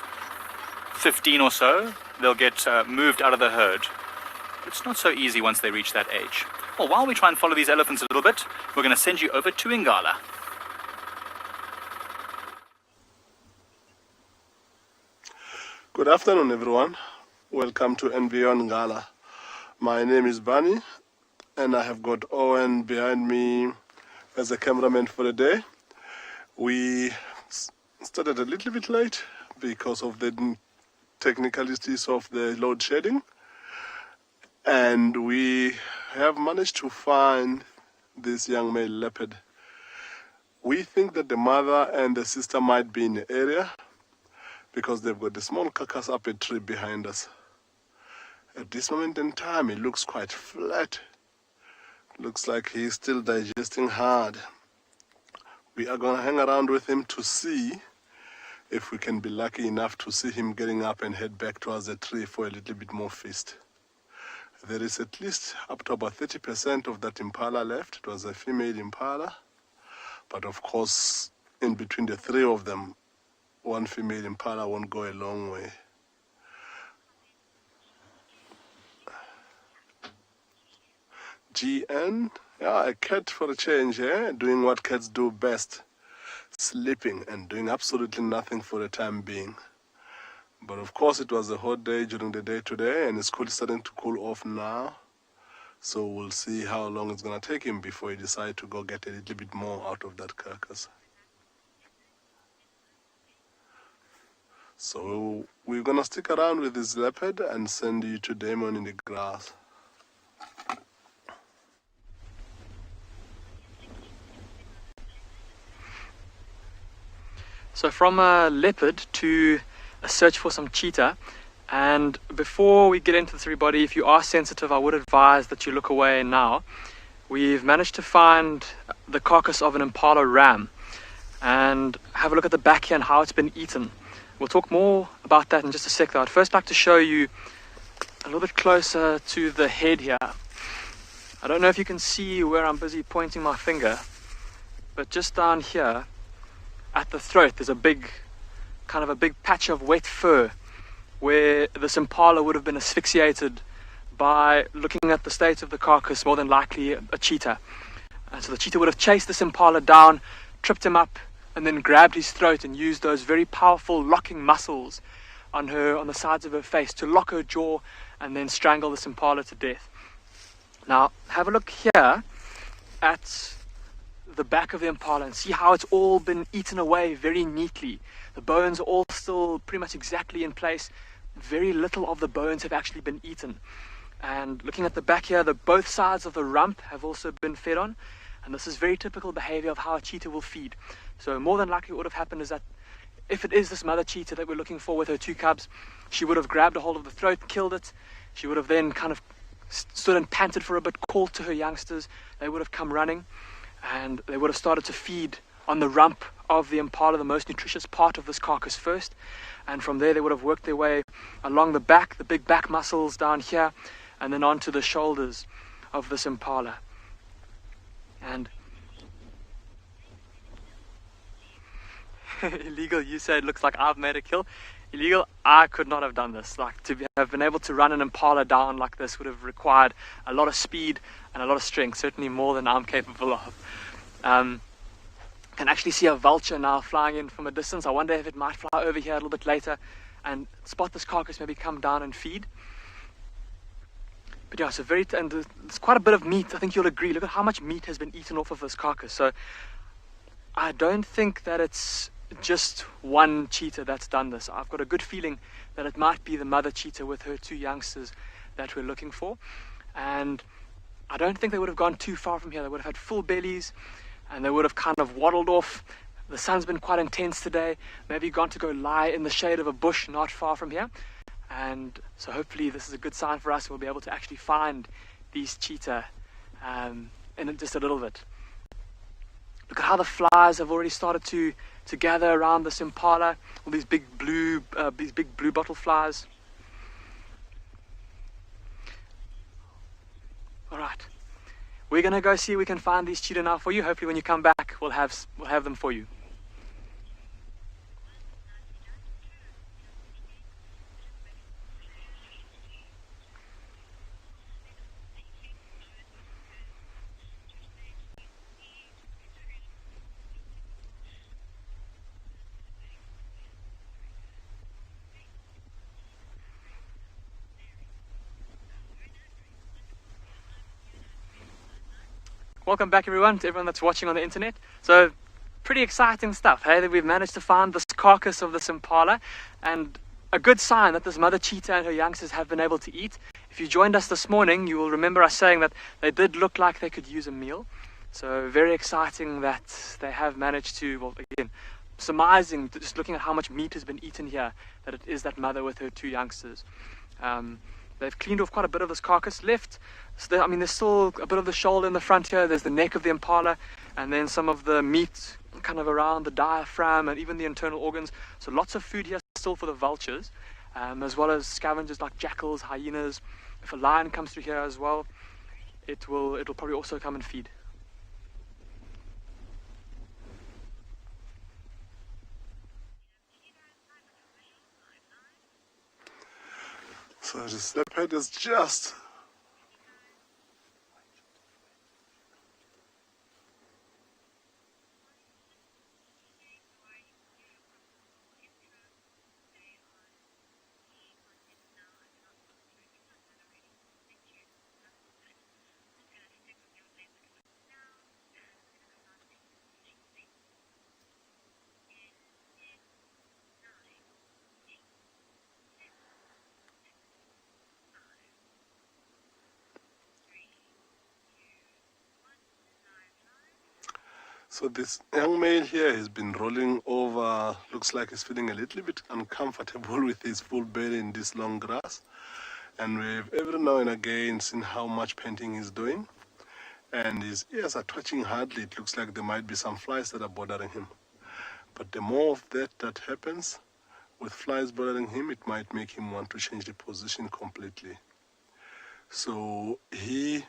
15 or so, they'll get moved out of the herd. It's not so easy once they reach that age. Well, while we try and follow these elephants a little bit, we're going to send you over to Ngala. Good afternoon, everyone. Welcome to NBO Ngala. My name is Bunny, and I have got Owen behind me as a cameraman for the day. We started a little bit late because of the technicalities of the load shedding, and we have managed to find this young male leopard. We think that the mother and the sister might be in the area because they've got the small carcass up a tree behind us. At this moment in time, it looks quite flat. Looks like he's still digesting hard. We are going to hang around with him to see if we can be lucky enough to see him getting up and head back towards the tree for a little bit more feast. There is at least up to about 30% of that impala left. It was a female impala, but of course, in between the three of them, one female impala won't go a long way. GN, yeah, a cat for a change, eh? Doing what cats do best, sleeping and doing absolutely nothing for the time being. But of course it was a hot day during the day today, and it's starting to cool off now. So we'll see how long it's going to take him before he decides to go get a little bit more out of that carcass. So we're going to stick around with this leopard and send you to Damon in the grass. So from a leopard to a search for some cheetah, and before we get into this, everybody, if you are sensitive, I would advise that you look away now. We've managed to find the carcass of an impala ram, and have a look at the back here and how it's been eaten. We'll talk more about that in just a sec, though. I'd first like to show you a little bit closer to the head here. I don't know if you can see where I'm busy pointing my finger, but just down here at the throat, there's a big patch of wet fur where this impala would have been asphyxiated by looking at the state of the carcass, more than likely a cheetah. And so the cheetah would have chased this impala down, tripped him up, and then grabbed his throat and used those very powerful locking muscles on the sides of her face to lock her jaw and then strangle this impala to death. Now, have a look here at the back of the impala and see how it's all been eaten away very neatly. The bones are all still pretty much exactly in place. Very little of the bones have actually been eaten. And looking at the back here, both sides of the rump have also been fed on. And this is very typical behavior of how a cheetah will feed. So more than likely what would have happened is that if it is this mother cheetah that we're looking for with her two cubs, she would have grabbed a hold of the throat, killed it. She would have then kind of stood and panted for a bit, called to her youngsters. They would have come running, and they would have started to feed on the rump of the impala, the most nutritious part of this carcass first. And from there they would have worked their way along the back, the big back muscles down here, and then onto the shoulders of this impala. And illegal, you say it looks like I've made a kill. Illegal, I could not have done this. Like, to have been able to run an impala down like this would have required a lot of speed and a lot of strength, certainly more than I'm capable of. Can actually see a vulture now flying in from a distance. I wonder if it might fly over here a little bit later and spot this carcass, maybe come down and feed. But yeah, so it's quite a bit of meat. I think you'll agree. Look at how much meat has been eaten off of this carcass. So I don't think that it's just one cheetah that's done this. I've got a good feeling that it might be the mother cheetah with her 2 youngsters that we're looking for. And I don't think they would have gone too far from here. They would have had full bellies and they would have kind of waddled off. The sun's been quite intense today. Maybe gone to go lie in the shade of a bush not far from here. And so hopefully this is a good sign for us. We'll be able to actually find these cheetah in just a little bit. Look at how the flies have already started to gather around this impala. All these big blue bottle flies. All right, we're gonna go see if we can find these cheetah now for you. Hopefully, when you come back, we'll have them for you. Welcome back everyone, to everyone that's watching on the internet. So pretty exciting stuff, hey, that we've managed to find this carcass of this impala, and a good sign that this mother cheetah and her youngsters have been able to eat. If you joined us this morning, you will remember us saying that they did look like they could use a meal. So very exciting that they have managed to, well, again, surmising, just looking at how much meat has been eaten here, that it is that mother with her 2 youngsters. They've cleaned off quite a bit of this carcass left. So I mean, there's still a bit of the shoulder in the front here. There's the neck of the impala, and then some of the meat kind of around the diaphragm and even the internal organs. So lots of food here still for the vultures, as well as scavengers like jackals, hyenas. If a lion comes through here as well, it'll probably also come and feed. So the leopard is just so this young male here has been rolling over, looks like he's feeling a little bit uncomfortable with his full belly in this long grass. And we've every now and again seen how much panting he's doing. And his ears are twitching hardly. It looks like there might be some flies that are bothering him. But the more of that happens, with flies bothering him, it might make him want to change the position completely. So he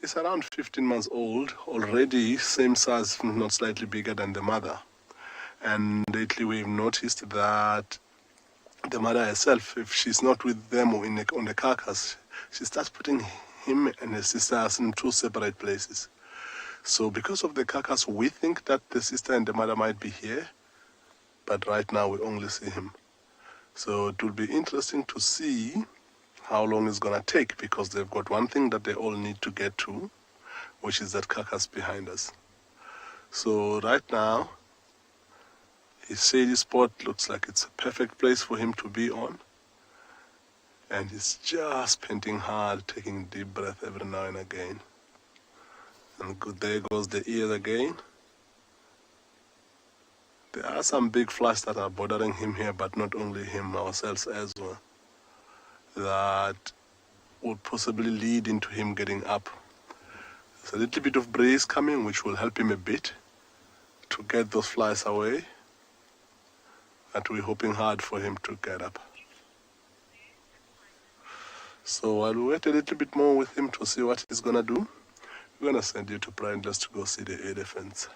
is around 15 months old, already same size, not slightly bigger than the mother. And lately we've noticed that the mother herself, if she's not with them or on the carcass, she starts putting him and his sisters in 2 separate places. So because of the carcass, we think that the sister and the mother might be here, but right now we only see him. So it will be interesting to see how long it's gonna take, because they've got one thing that they all need to get to, which is that carcass behind us. So right now, his shady spot looks like it's a perfect place for him to be on. And he's just panting hard, taking deep breath every now and again. And good, there goes the ears again. There are some big flies that are bothering him here, but not only him, ourselves as well, that would possibly lead into him getting up. There's a little bit of breeze coming, which will help him a bit to get those flies away. And we're hoping hard for him to get up. So while we wait a little bit more with him to see what he's gonna do, we're gonna send you to Brindless to go see the elephants.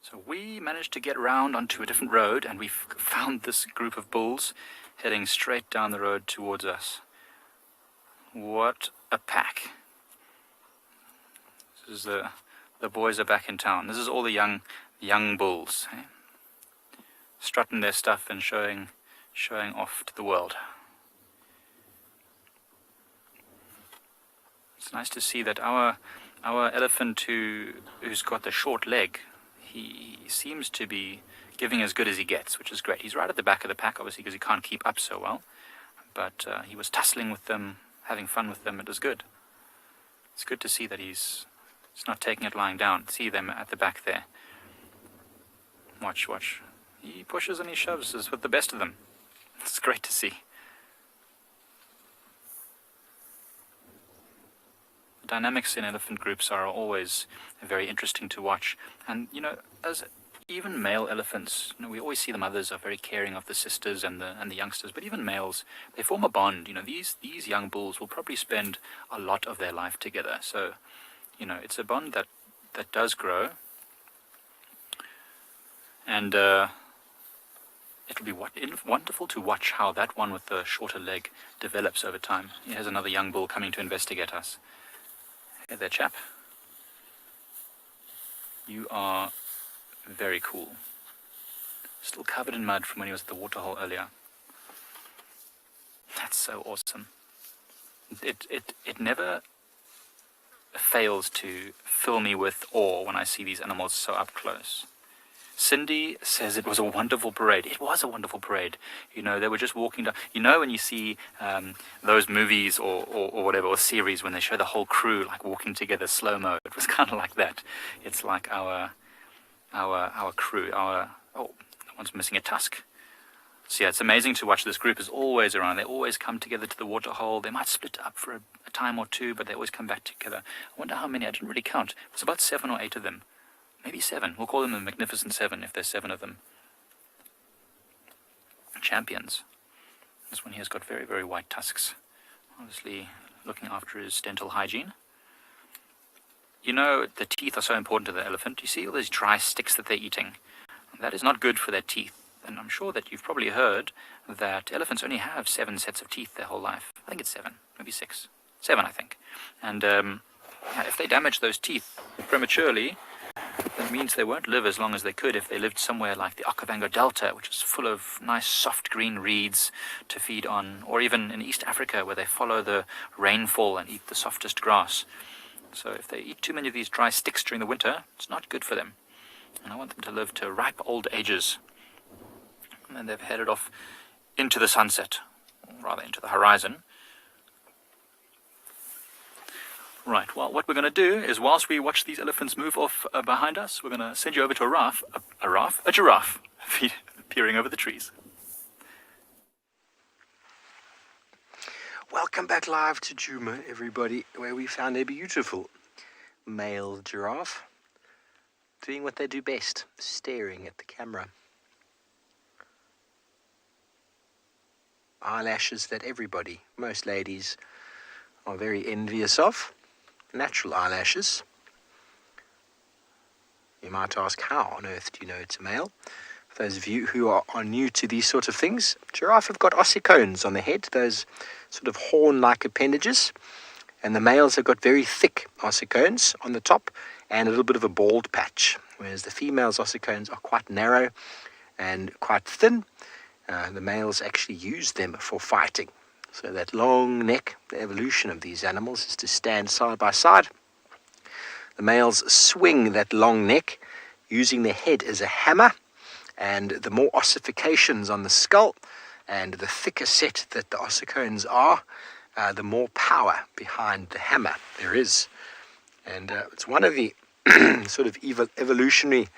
So we managed to get around onto a different road, and we found this group of bulls heading straight down the road towards us. What a pack. This is the boys are back in town. This is all the young bulls, eh? Strutting their stuff and showing off to the world. It's nice to see that our Our elephant who's got the short leg, he seems to be giving as good as he gets, which is great. He's right at the back of the pack, obviously, because he can't keep up so well. But he was tussling with them, having fun with them. It was good. It's good to see that he's not taking it lying down. See them at the back there. Watch, watch. He pushes and he shoves with the best of them. It's great to see. The dynamics in elephant groups are always very interesting to watch. And, you know, as even male elephants, you know, we always see the mothers are very caring of the sisters and the youngsters, but even males, they form a bond. You know, these young bulls will probably spend a lot of their life together. So, you know, it's a bond that does grow. And it'll be wonderful to watch how that one with the shorter leg develops over time. Here's another young bull coming to investigate us. Hey there, chap. You are very cool. Still covered in mud from when he was at the waterhole earlier. That's so awesome. It never fails to fill me with awe when I see these animals so up close. Cindy says it was a wonderful parade. It was a wonderful parade. You know, they were just walking down. You know, when you see those movies or whatever, or series, when they show the whole crew like walking together slow-mo, it was kind of like that. It's like our crew. Oh, that one's missing a tusk. So yeah, it's amazing to watch. This group is always around. They always come together to the waterhole. They might split up for a time or two, but they always come back together. I wonder how many. I didn't really count. It was about 7 or 8 of them. Maybe 7. We'll call them the Magnificent 7 if there's 7 of them. Champions. This one here has got very, very white tusks. Obviously looking after his dental hygiene. You know, the teeth are so important to the elephant. You see all those dry sticks that they're eating. That is not good for their teeth. And I'm sure that you've probably heard that elephants only have 7 sets of teeth their whole life. I think it's 7, maybe 6. 7, I think. And if they damage those teeth prematurely, that means they won't live as long as they could if they lived somewhere like the Okavango Delta, which is full of nice soft green reeds to feed on, or even in East Africa where they follow the rainfall and eat the softest grass. So if they eat too many of these dry sticks during the winter, it's not good for them. And I want them to live to ripe old ages. And then they've headed off into the sunset, or rather into the horizon. Right, well, what we're going to do is, whilst we watch these elephants move off behind us, we're going to send you over to a giraffe, peering over the trees. Welcome back live to Djuma, everybody, where we found a beautiful male giraffe doing what they do best, staring at the camera. Eyelashes that everybody, most ladies, are very envious of. Natural eyelashes. You might ask, how on earth do you know it's a male? For those of you who are new to these sort of things, giraffe have got ossicones on the head, those sort of horn-like appendages, and the males have got very thick ossicones on the top and a little bit of a bald patch, whereas the females' ossicones are quite narrow and quite thin. The males actually use them for fighting. So that long neck, the evolution of these animals is to stand side by side. The males swing that long neck using their head as a hammer, and the more ossifications on the skull and the thicker set that the ossicones are, the more power behind the hammer there is. And it's one of the sort of evolutionary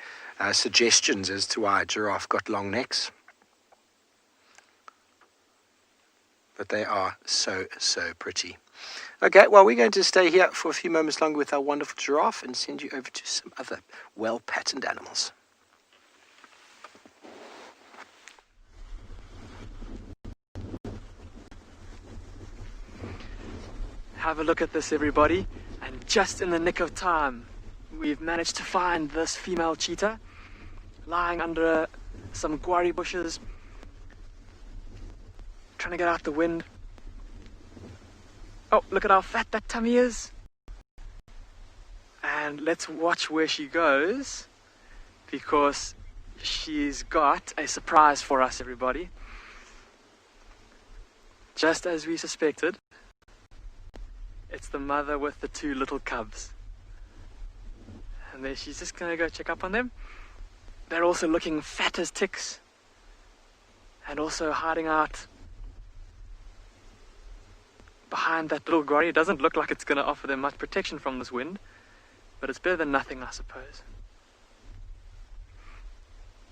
suggestions as to why a giraffe got long necks. But they are so, so pretty. Okay, well, we're going to stay here for a few moments longer with our wonderful giraffe and send you over to some other well-patterned animals. Have a look at this, everybody. And just in the nick of time, we've managed to find this female cheetah lying under some guarri bushes, trying to get out the wind. Oh, look at how fat that tummy is. And let's watch where she goes, because she's got a surprise for us, everybody. Just as we suspected, it's the mother with the 2 little cubs. And then she's just gonna go check up on them. They're also looking fat as ticks and also hiding out behind that little quarry. It doesn't look like it's gonna offer them much protection from this wind, but it's better than nothing, I suppose.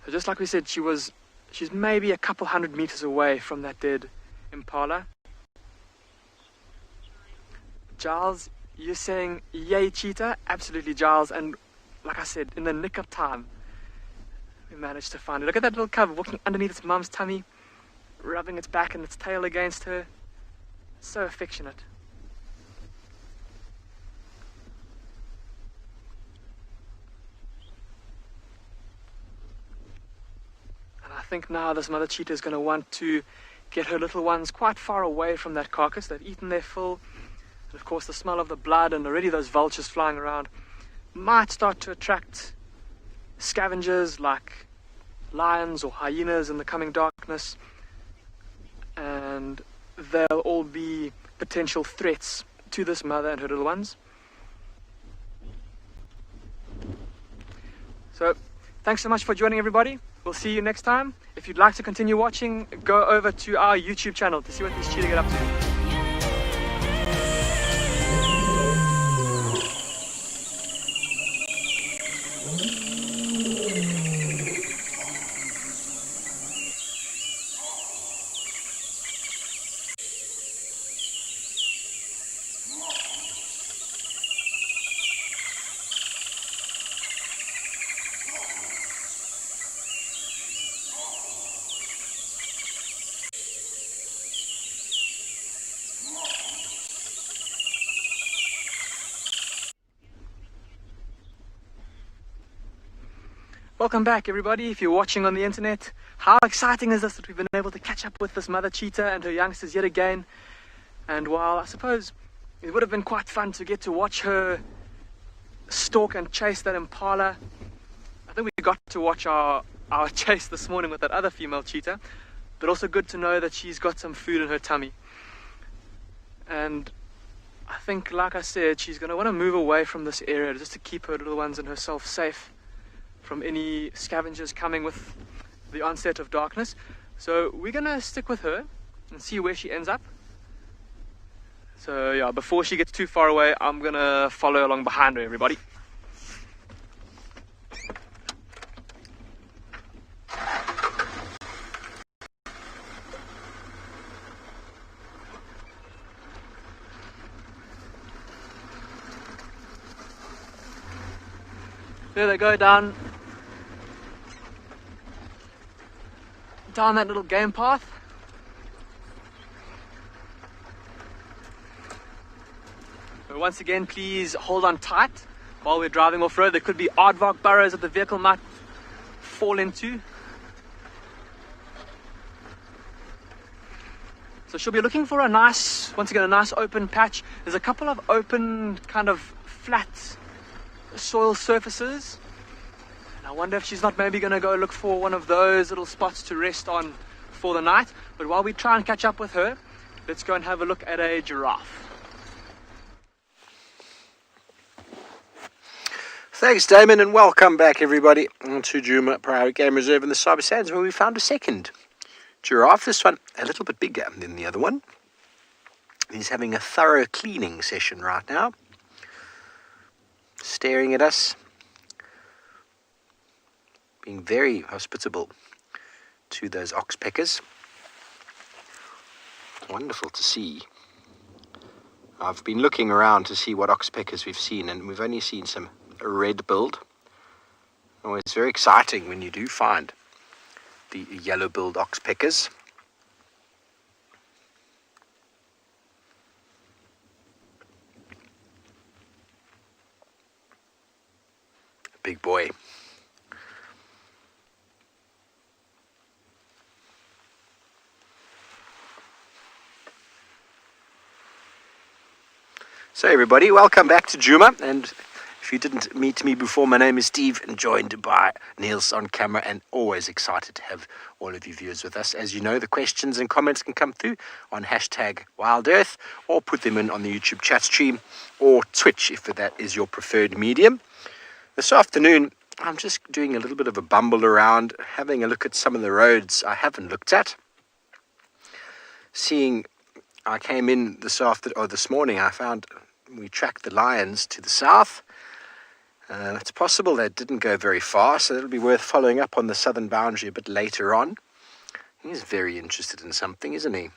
So just like we said, she's maybe a couple 100 meters away from that dead impala. Giles, you're saying yay cheetah? Absolutely, Giles. And like I said, in the nick of time, we managed to find it. Look at that little cub walking underneath its mum's tummy, rubbing its back and its tail against her. So affectionate. And I think now this mother cheetah is going to want to get her little ones quite far away from that carcass. They've eaten their fill. And of course the smell of the blood and already those vultures flying around might start to attract scavengers like lions or hyenas in the coming darkness. And they'll all be potential threats to this mother and her little ones. So thanks so much for joining, everybody. We'll see you next time. If you'd like to continue watching, go over to our YouTube channel to see what these cheetah get up to. Welcome back, everybody. If you're watching on the internet, how exciting is this that we've been able to catch up with this mother cheetah and her youngsters yet again. And while I suppose it would have been quite fun to get to watch her stalk and chase that impala, I think we got to watch our chase this morning with that other female cheetah, but also good to know that she's got some food in her tummy. And I think, like I said, she's going to want to move away from this area just to keep her little ones and herself safe from any scavengers coming with the onset of darkness. So we're gonna stick with her and see where she ends up. So yeah, before she gets too far away, I'm gonna follow along behind her, everybody. There they go, down that little game path. So once again, please hold on tight while we're driving off-road. There could be aardvark burrows that the vehicle might fall into. So she'll be looking for a nice, once again, a nice open patch. There's a couple of open, kind of flat soil surfaces. I wonder if she's not maybe going to go look for one of those little spots to rest on for the night. But while we try and catch up with her, let's go and have a look at a giraffe. Thanks, Damon, and welcome back, everybody, to Tswalu Kalahari Game Reserve in the Sabi Sands, where we found a second giraffe. This one a little bit bigger than the other one. He's having a thorough cleaning session right now, staring at us, being very hospitable to those oxpeckers. Wonderful to see. I've been looking around to see what oxpeckers we've seen, and we've only seen some red-billed. Oh, it's very exciting when you do find the yellow-billed oxpeckers. Big boy. So everybody, welcome back to Djuma, and if you didn't meet me before, my name is Steve and joined by Niels on camera, and always excited to have all of you viewers with us. As you know, the questions and comments can come through on #WildEarth, or put them in on the YouTube chat stream or Twitch if that is your preferred medium. This afternoon, I'm just doing a little bit of a bumble around, having a look at some of the roads I haven't looked at. I came in this morning, I found we tracked the lions to the south. It's possible they didn't go very far, so it'll be worth following up on the southern boundary a bit later on. He's very interested in something, isn't he?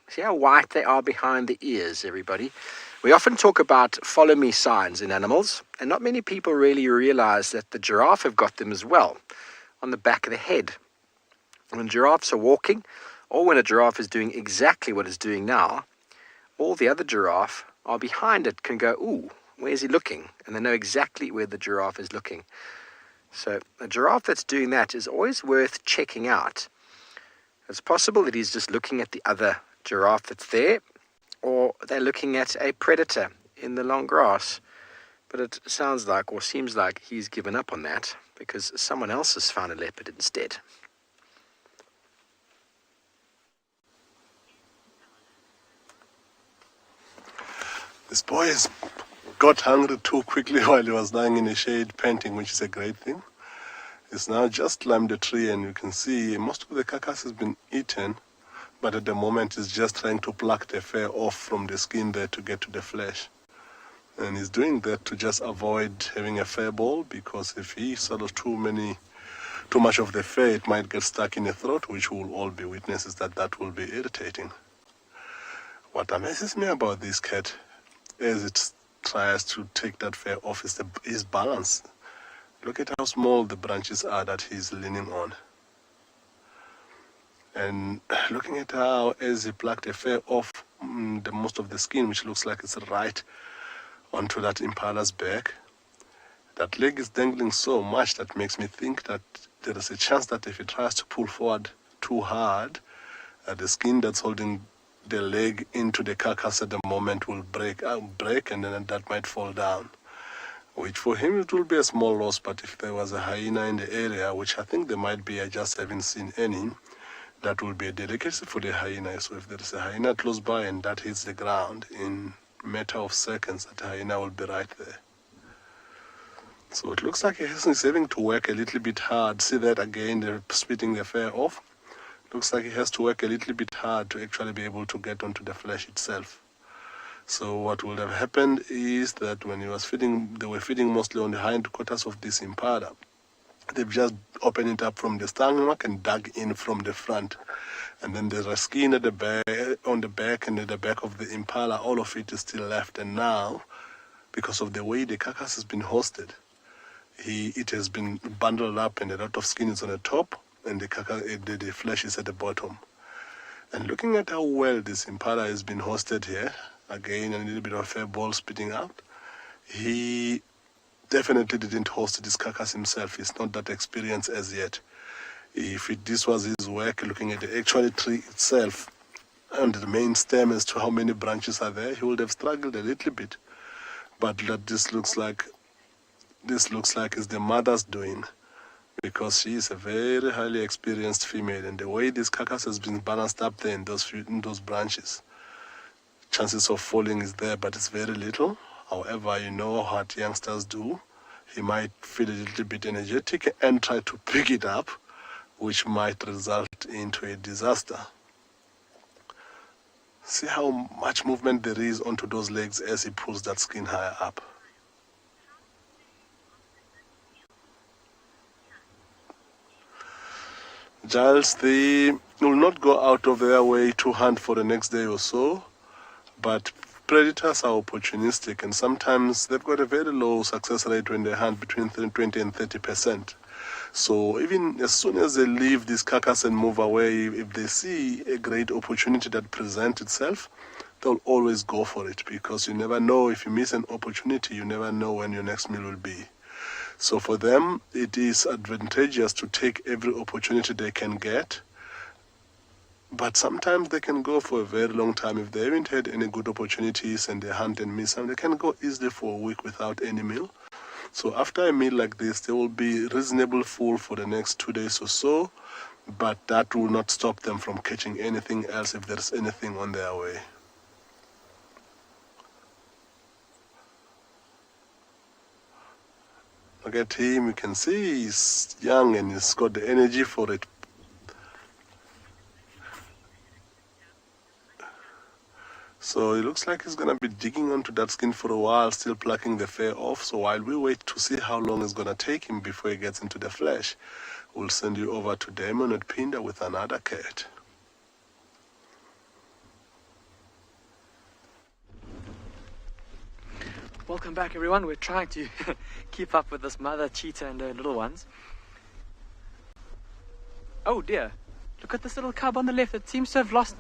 See how white they are behind the ears, everybody? We often talk about follow me signs in animals, and not many people really realize that the giraffe have got them as well, on the back of the head. When giraffes are walking, or when a giraffe is doing exactly what it's doing now, all the other giraffe are behind it, can go, ooh, where's he looking? And they know exactly where the giraffe is looking. So a giraffe that's doing that is always worth checking out. It's possible that he's just looking at the other giraffe that's there, or they're looking at a predator in the long grass. But it sounds like, or seems like, he's given up on that because someone else has found a leopard instead. This boy has got hungry too quickly while he was lying in the shade panting, which is a great thing. He's now just climbed a tree, and you can see most of the carcass has been eaten, but at the moment he's just trying to pluck the fur off from the skin there to get to the flesh. And he's doing that to just avoid having a fur ball, because if he swallows too much of the fur, it might get stuck in the throat, which we'll all be witnesses that will be irritating. What amazes me about this cat, as it tries to take that fur off, is his balance. Look at how small the branches are that he's leaning on. And looking at how, as he plucked the fur off the most of the skin, which looks like it's right onto that impala's back, that leg is dangling so much that makes me think that there is a chance that if he tries to pull forward too hard, the skin that's holding the leg into the carcass at the moment will break, and then that might fall down. Which for him it will be a small loss, but if there was a hyena in the area, which I think there might be, I just haven't seen any, that will be a delicacy for the hyena. So if there is a hyena close by and that hits the ground, in a matter of seconds, that hyena will be right there. So it looks like he's having to work a little bit hard. See that again, they're spitting the fur off. Looks like he has to work a little bit hard to actually be able to get onto the flesh itself. So what would have happened is that when he was feeding, they were feeding mostly on the hindquarters of this impala. They've just opened it up from the stomach and dug in from the front. And then there's a skin at the back, on the back, and at the back of the impala, all of it is still left. And now, because of the way the carcass has been hosted, it has been bundled up, and a lot of skin is on the top, and the flesh is at the bottom. And looking at how well this impala has been hosted here, again a little bit of fur ball spitting out, he definitely didn't host this carcass himself. He's not that experienced as yet. If this was his work, looking at the actual tree itself and the main stem as to how many branches are there, he would have struggled a little bit. But this looks like is the mother's doing, because she is a very highly experienced female, and the way this carcass has been balanced up there in those branches, chances of falling is there, but it's very little. However, you know what youngsters do. He might feel a little bit energetic and try to pick it up, which might result into a disaster. See how much movement there is onto those legs as he pulls that skin higher up. Giles, they will not go out of their way to hunt for the next day or so, but predators are opportunistic, and sometimes they've got a very low success rate when they hunt, between 20 and 30%. So even as soon as they leave this carcass and move away, if they see a great opportunity that presents itself, they'll always go for it, because you never know. If you miss an opportunity, you never know when your next meal will be. So for them, it is advantageous to take every opportunity they can get. But sometimes they can go for a very long time. If they haven't had any good opportunities and they hunt and miss them, they can go easily for a week without any meal. So after a meal like this, they will be reasonably full for the next 2 days or so, but that will not stop them from catching anything else if there's anything on their way. Look at him, you can see he's young and he's got the energy for it. So it looks like he's going to be digging onto that skin for a while, still plucking the fur off. So while we wait to see how long it's going to take him before he gets into the flesh, we'll send you over to Damon at Pinda with another cat. Welcome back, everyone. We're trying to keep up with this mother cheetah and her little ones. Oh dear, look at this little cub on the left. It seems to have lost.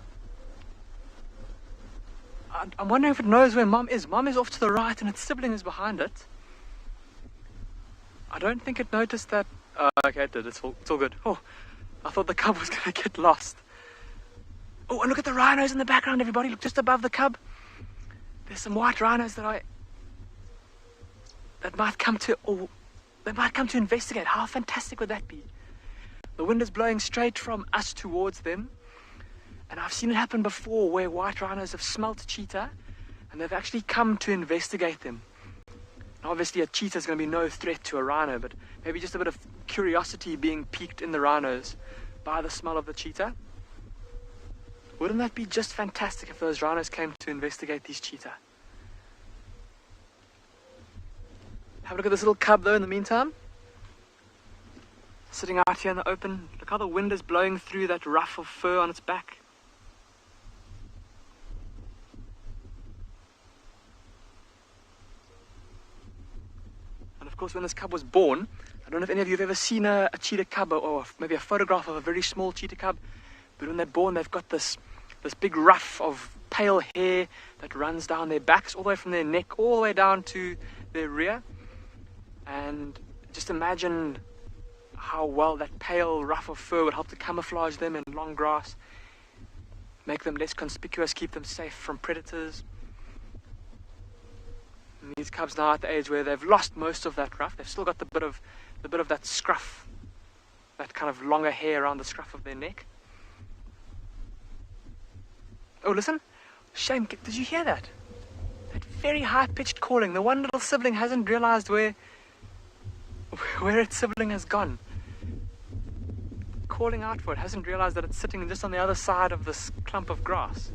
I'm wondering if it knows where Mom is. Mom is off to the right and its sibling is behind it. I don't think it noticed that. Okay, it did. It's all good. Oh, I thought the cub was going to get lost. Oh, and look at the rhinos in the background, everybody. Look just above the cub. There's some white rhinos that might come to, or they might come to investigate. How fantastic would that be? The wind is blowing straight from us towards them. And I've seen it happen before where white rhinos have smelt a cheetah and they've actually come to investigate them. Now, obviously a cheetah is going to be no threat to a rhino, but maybe just a bit of curiosity being piqued in the rhinos by the smell of the cheetah. Wouldn't that be just fantastic if those rhinos came to investigate these cheetah? Have a look at this little cub though in the meantime. Sitting out here in the open. Look how the wind is blowing through that ruff of fur on its back. And of course when this cub was born, I don't know if any of you have ever seen a cheetah cub or maybe a photograph of a very small cheetah cub, but when they're born they've got this big ruff of pale hair that runs down their backs all the way from their neck all the way down to their rear. And just imagine how well that pale ruff of fur would help to camouflage them in long grass, make them less conspicuous, keep them safe from predators. And these cubs now at the age where they've lost most of that ruff, they've still got the bit of that scruff, that kind of longer hair around the scruff of their neck. Oh, listen, Shame, did you hear that? That very high-pitched calling. The one little sibling hasn't realized where its sibling has gone. Calling out for it, hasn't realized that it's sitting just on the other side of this clump of grass.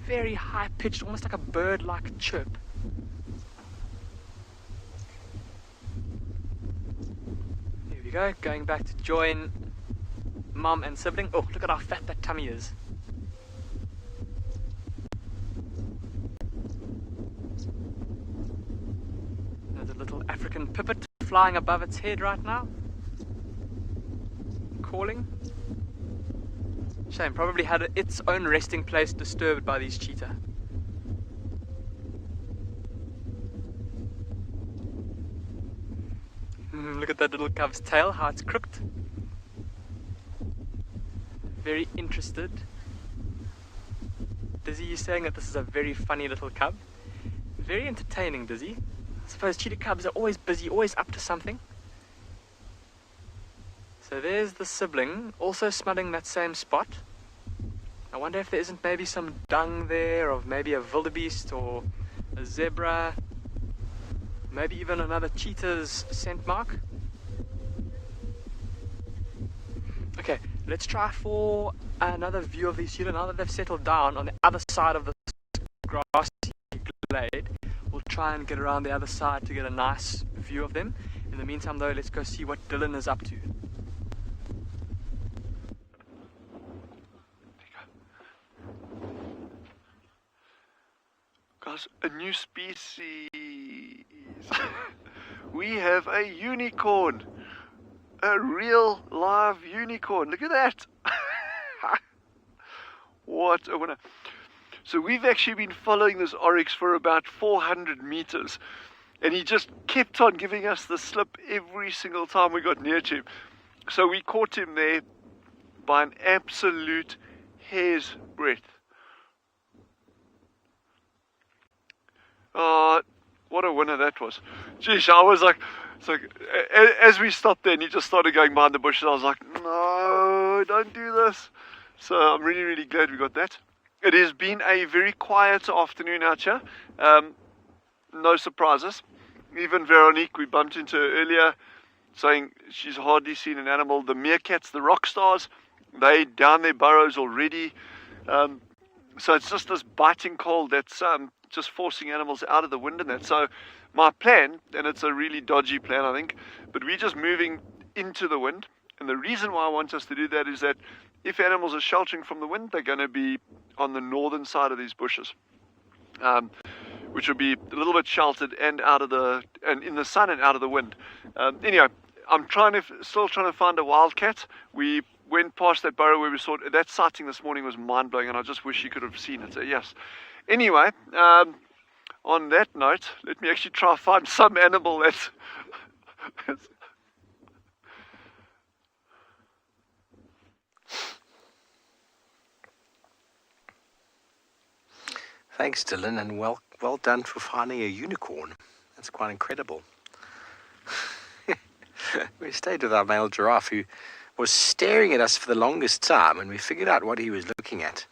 Very high-pitched, almost like a bird-like chirp. Here we go, going back to join mum and sibling. Oh, look at how fat that tummy is. There's a little African pipit flying above its head right now. Calling. Shame, probably had its own resting place disturbed by these cheetah. Look at that little cub's tail, how it's crooked. Very interested. Dizzy is saying that this is a very funny little cub. Very entertaining, Dizzy. I suppose cheetah cubs are always busy, always up to something. So there's the sibling, also smelling that same spot. I wonder if there isn't maybe some dung there, or maybe a wildebeest or a zebra. Maybe even another cheetah's scent mark. Okay, let's try for another view of these cheetah. Now that they've settled down on the other side of this grassy glade, we'll try and get around the other side to get a nice view of them. In the meantime though, let's go see what Dylan is up to. Guys, a new species. We have a unicorn. A real live unicorn. Look at that. What a winner. So we've actually been following this oryx for about 400 meters. And he just kept on giving us the slip every single time we got near to him. So we caught him there by an absolute hair's breadth. What a winner that was. Jeez, I was like, as we stopped there and he just started going behind the bushes, I was like, no, don't do this. So I'm really, really glad we got that. It has been a very quiet afternoon out here. no surprises. Even Veronique, we bumped into her earlier, saying she's hardly seen an animal. The meerkats, the rock stars, they down their burrows already. So it's just this biting cold that's just forcing animals out of the wind and that. So my plan, and it's a really dodgy plan I think, but we're just moving into the wind. And the reason why I want us to do that is that if animals are sheltering from the wind, they're going to be on the northern side of these bushes, which will be a little bit sheltered and in the sun and out of the wind. Anyway, I'm still trying to find a wildcat. We went past that burrow where we saw it. That sighting this morning was mind-blowing, and I just wish you could have seen it. So yes. Anyway, on that note, let me actually try to find some animal that's Thanks, Dylan, and well done for finding a unicorn. That's quite incredible. We stayed with our male giraffe, who was staring at us for the longest time, and we figured out what he was looking at.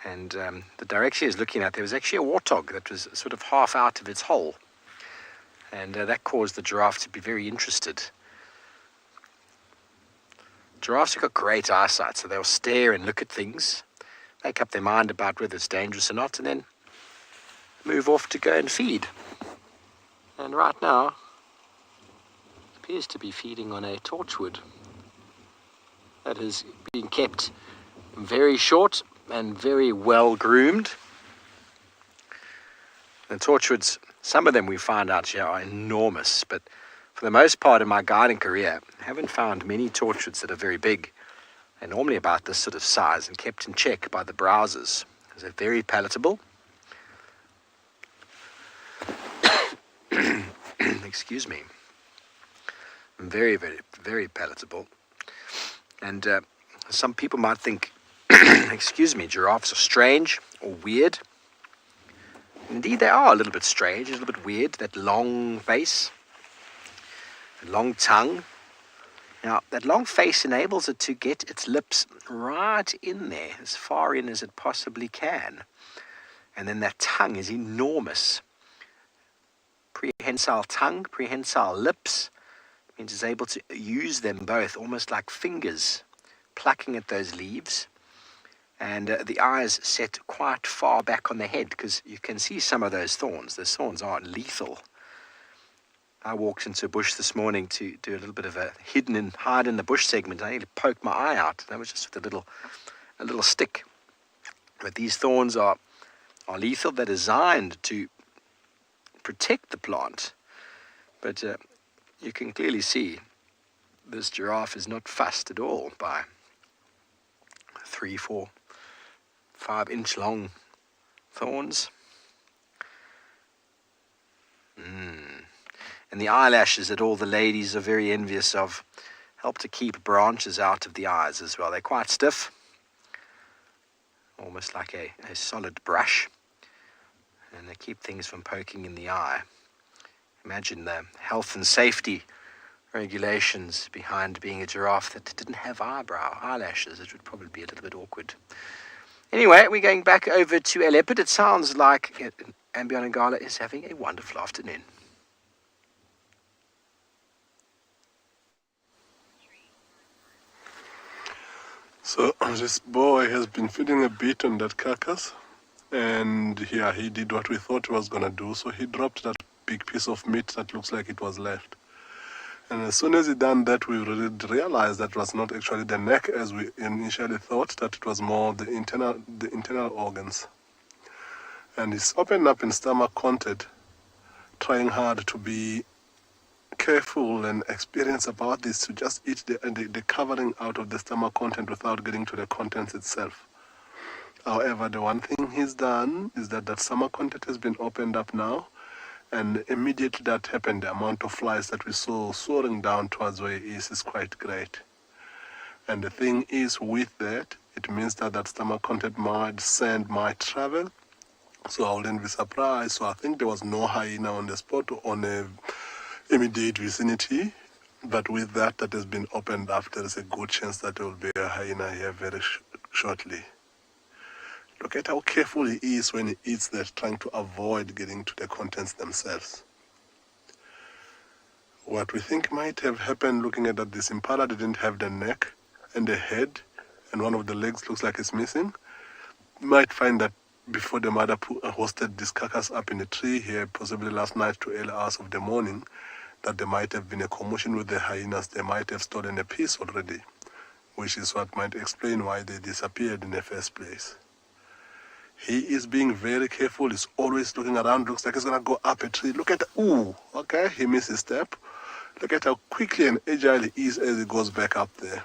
And the direction he was looking at, there was actually a warthog that was sort of half out of its hole. And that caused the giraffe to be very interested. Giraffes have got great eyesight, so they'll stare and look at things, make up their mind about whether it's dangerous or not, and then move off to go and feed. And right now, it appears to be feeding on a torchwood that is being kept very short and very well groomed. The torchwoods, some of them we find out here are enormous, but for the most part in my guiding career, I haven't found many torchwoods that are very big. They're normally about this sort of size and kept in check by the browsers. They're very palatable. Excuse me. Very, very, very palatable. And some people might think, excuse me, giraffes are strange or weird. Indeed, they are a little bit strange, a little bit weird. That long face, the long tongue. Now, that long face enables it to get its lips right in there, as far in as it possibly can. And then that tongue is enormous. Prehensile tongue, prehensile lips, means it's able to use them both almost like fingers, plucking at those leaves. And the eyes set quite far back on the head, because you can see some of those thorns. Those thorns are lethal. I walked into a bush this morning to do a little bit of a hide in the bush segment. I nearly poked my eye out. That was just with a little stick. But these thorns are lethal. They're designed to protect the plant. But you can clearly see this giraffe is not fussed at all by 3, 4, 5 inch long thorns. And the eyelashes that all the ladies are very envious of help to keep branches out of the eyes as well. They're quite stiff, almost like a solid brush, and they keep things from poking in the eye. Imagine the health and safety regulations behind being a giraffe that didn't have eyelashes. It would probably be a little bit awkward. Anyway, we're going back over to a leopard. It sounds like Ambion Ngala is having a wonderful afternoon. So this boy has been feeding a bit on that carcass, and yeah, he did what we thought he was going to do. So he dropped that big piece of meat that looks like it was left. And as soon as he done that, we realized that was not actually the neck as we initially thought, that it was more the internal organs. And he's opened up in stomach content, trying hard to be careful and experienced about this, to just eat the covering out of the stomach content without getting to the contents itself. However, the one thing he's done is that stomach content has been opened up now, and immediately that happened, the amount of flies that we saw soaring down towards where he is quite great. And the thing is, with that, it means that stomach content might travel, so I wouldn't be surprised. So I think there was no hyena on the spot or on a immediate vicinity, but with that has been opened up, there is a good chance that there will be a hyena here very shortly. Look at how careful he is when he eats that, trying to avoid getting to the contents themselves. What we think might have happened, looking at that, this impala didn't have the neck and the head, and one of the legs looks like it's missing. You might find that before the mother hosted this carcass up in a tree here, possibly last night to early hours of the morning, that there might have been a commotion with the hyenas. They might have stolen a piece already, which is what might explain why they disappeared in the first place. He is being very careful. He's always looking around. Looks like he's going to go up a tree. Look at that. Ooh, okay, he missed his step. Look at how quickly and agile he is as he goes back up there.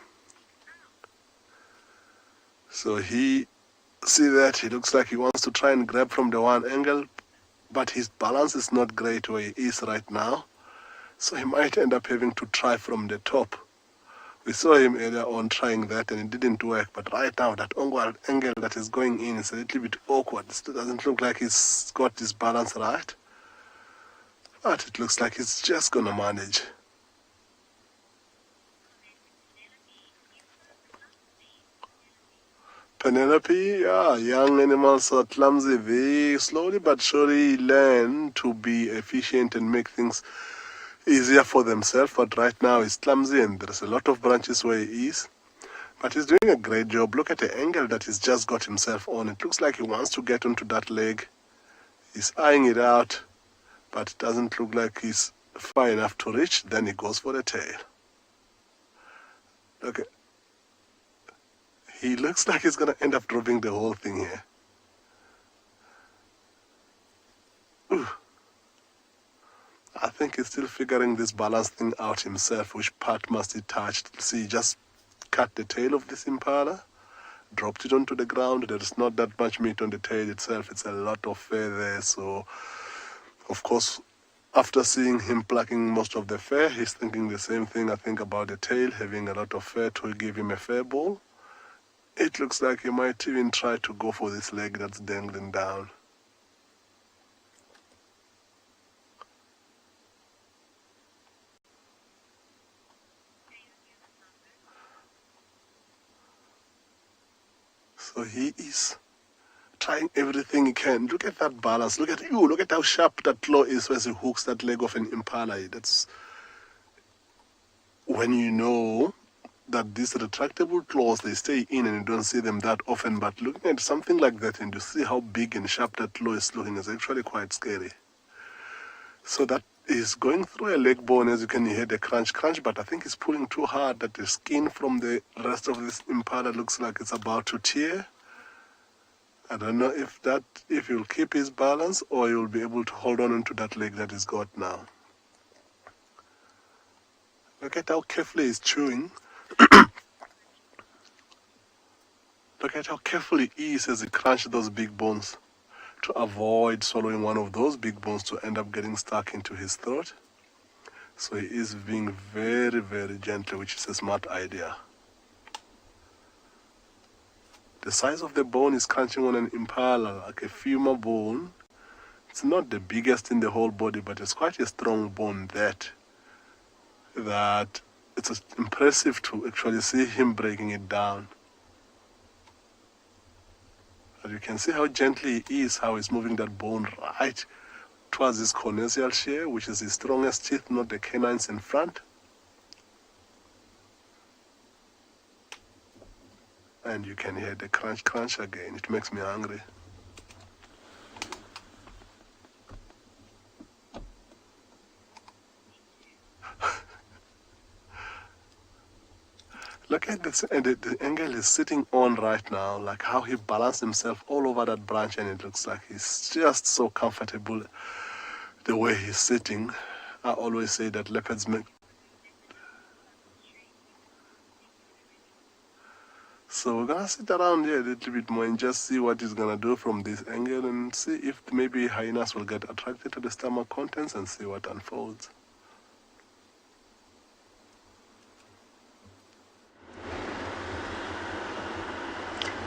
So see that he looks like he wants to try and grab from the one angle, but his balance is not great where he is right now. So he might end up having to try from the top. We saw him earlier on trying that and it didn't work, but right now that angle that is going in is a little bit awkward. It doesn't look like he's got his balance right, but it looks like he's just gonna manage. Penelope, yeah, young animals are clumsy. They slowly but surely learn to be efficient and make things easier for themselves, but right now he's clumsy and there's a lot of branches where he is. But he's doing a great job. Look at the angle that he's just got himself on. It looks like he wants to get onto that leg. He's eyeing it out, but it doesn't look like he's far enough to reach. Then he goes for the tail. Look, he looks like he's going to end up dropping the whole thing here. Ooh. I think he's still figuring this balance thing out himself, which part must he touch. See, just cut the tail of this impala, dropped it onto the ground. There's not that much meat on the tail itself. It's a lot of fur there. So, of course, after seeing him plucking most of the fur, he's thinking the same thing, I think, about the tail, having a lot of fur to give him a fur ball. It looks like he might even try to go for this leg that's dangling down. So he is trying everything he can. Look at that balance. Look at how sharp that claw is as he hooks that leg of an impala. That's when you know that these retractable claws, they stay in and you don't see them that often. But looking at something like that and you see how big and sharp that claw is looking, is actually quite scary. So that is going through a leg bone. As you can hear the crunch, but I think he's pulling too hard that the skin from the rest of this impala looks like it's about to tear. I don't know if he'll keep his balance or he'll be able to hold on to that leg that he's got now. Look at how carefully he's chewing. Look at how careful he is as he crunches those big bones to avoid swallowing one of those big bones to end up getting stuck into his throat. So he is being very, very gentle, which is a smart idea. The size of the bone is crunching on an impala, like a femur bone. It's not the biggest in the whole body, but it's quite a strong bone that it's impressive to actually see him breaking it down. But you can see how gently he is, how he's moving that bone right towards his cornicial shear, which is his strongest teeth, not the canines in front. And you can hear the crunch again. It makes me hungry. Look at this, and the angle he's sitting on right now, like how he balanced himself all over that branch, and it looks like he's just so comfortable the way he's sitting. I always say that leopards make... So we're gonna sit around here a little bit more and just see what he's gonna do from this angle and see if maybe hyenas will get attracted to the stomach contents and see what unfolds.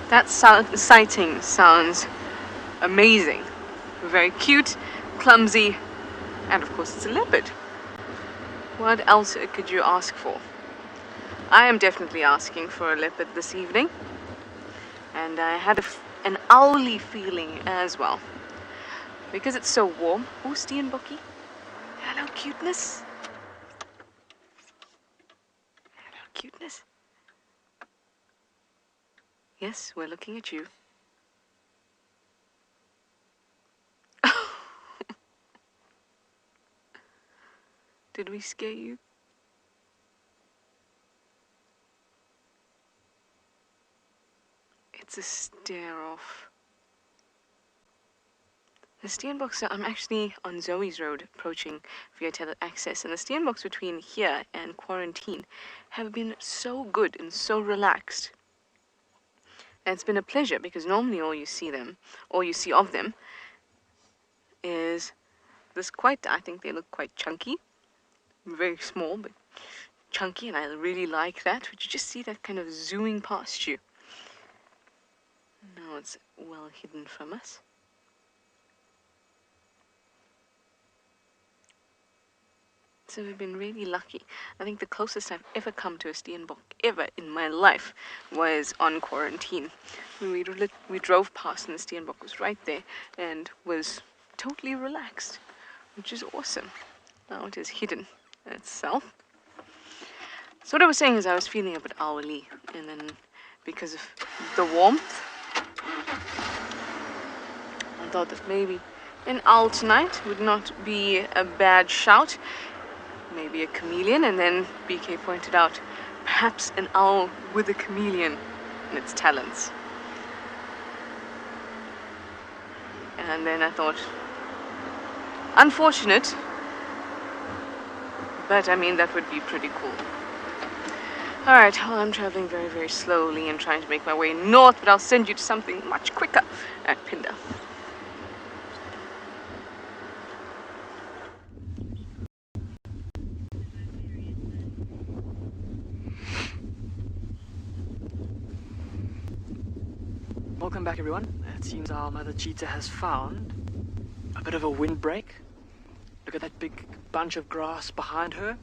That sighting sounds amazing. Very cute, clumsy, and of course it's a leopard. What else could you ask for? I am definitely asking for a leopard this evening. And I had an owly feeling as well. Because it's so warm. Oh, Steenbokkie. Hello, cuteness. Hello, cuteness. Yes, we're looking at you. Did we scare you? It's a stare off. The Steenboks, I'm actually on Zoe's Road approaching via tele-access, and the Steenboks between here and quarantine have been so good and so relaxed. And it's been a pleasure because normally all you see of them is this I think they look quite chunky. Very small, but chunky, and I really like that. Would you just see that kind of zooming past you? Now it's well hidden from us. So we've been really lucky. I think the closest I've ever come to a Steenbok ever in my life was on quarantine. When we drove past and the Steenbok was right there and was totally relaxed, which is awesome. Now it is hidden itself. So what I was saying is I was feeling a bit owly, and then because of the warmth, I thought that maybe an owl tonight would not be a bad shout. Maybe a chameleon, and then BK pointed out perhaps an owl with a chameleon in its talons. And then I thought, unfortunate, but I mean that would be pretty cool. Alright, well, I'm traveling very, very slowly and trying to make my way north, but I'll send you to something much quicker at Pinda. Welcome back, everyone. It seems our mother cheetah has found a bit of a windbreak. Look at that big bunch of grass behind her.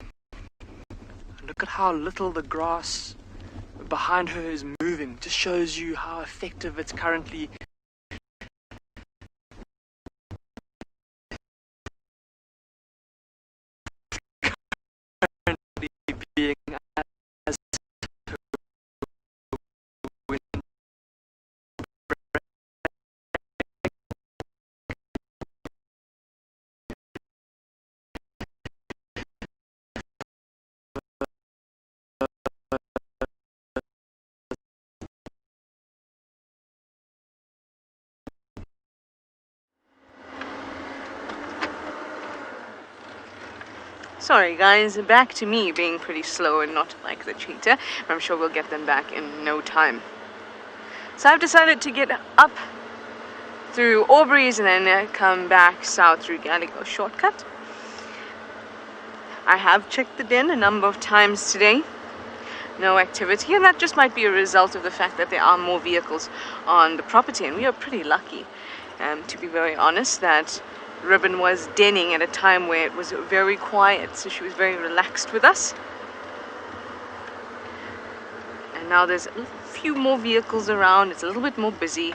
And look at how little the grass behind her is moving. Just shows you how effective it's currently being as Sorry guys, back to me being pretty slow and not like the cheetah. I'm sure we'll get them back in no time. So I've decided to get up through Aubrey's and then come back south through Gallego shortcut. I have checked the den a number of times today. No activity, and that just might be a result of the fact that there are more vehicles on the property, and we are pretty lucky, to be very honest, that Ribbon was denning at a time where it was very quiet, so she was very relaxed with us. And now there's a few more vehicles around, it's a little bit more busy,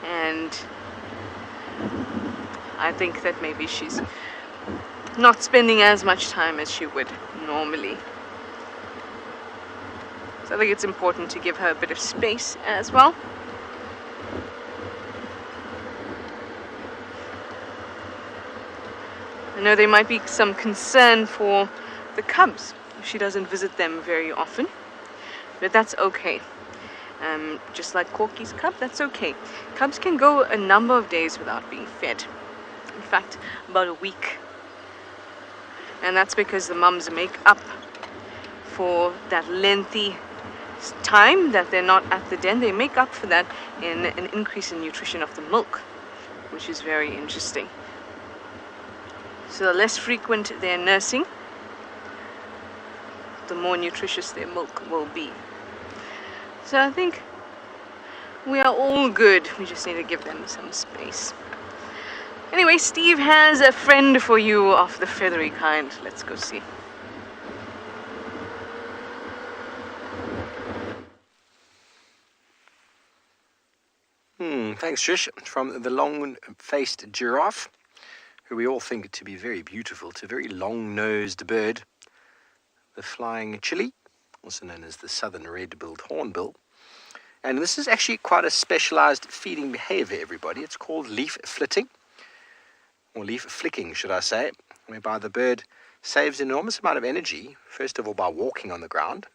and I think that maybe she's not spending as much time as she would normally. So I think it's important to give her a bit of space as well. I know there might be some concern for the cubs. She doesn't visit them very often, but that's okay. Just like Corky's cub, that's okay. Cubs can go a number of days without being fed. In fact, about a week. And that's because the mums make up for that lengthy time that they're not at the den. They make up for that in an increase in nutrition of the milk, which is very interesting. So the less frequent their nursing, the more nutritious their milk will be. So I think we are all good. We just need to give them some space. Anyway, Steve has a friend for you of the feathery kind. Let's go see. Thanks, Trish. From the long-faced giraffe, who we all think to be very beautiful, to a very long-nosed bird, the flying chili, also known as the southern red-billed hornbill. And this is actually quite a specialized feeding behavior, everybody. It's called leaf flitting, or leaf flicking, should I say, whereby the bird saves an enormous amount of energy, first of all by walking on the ground.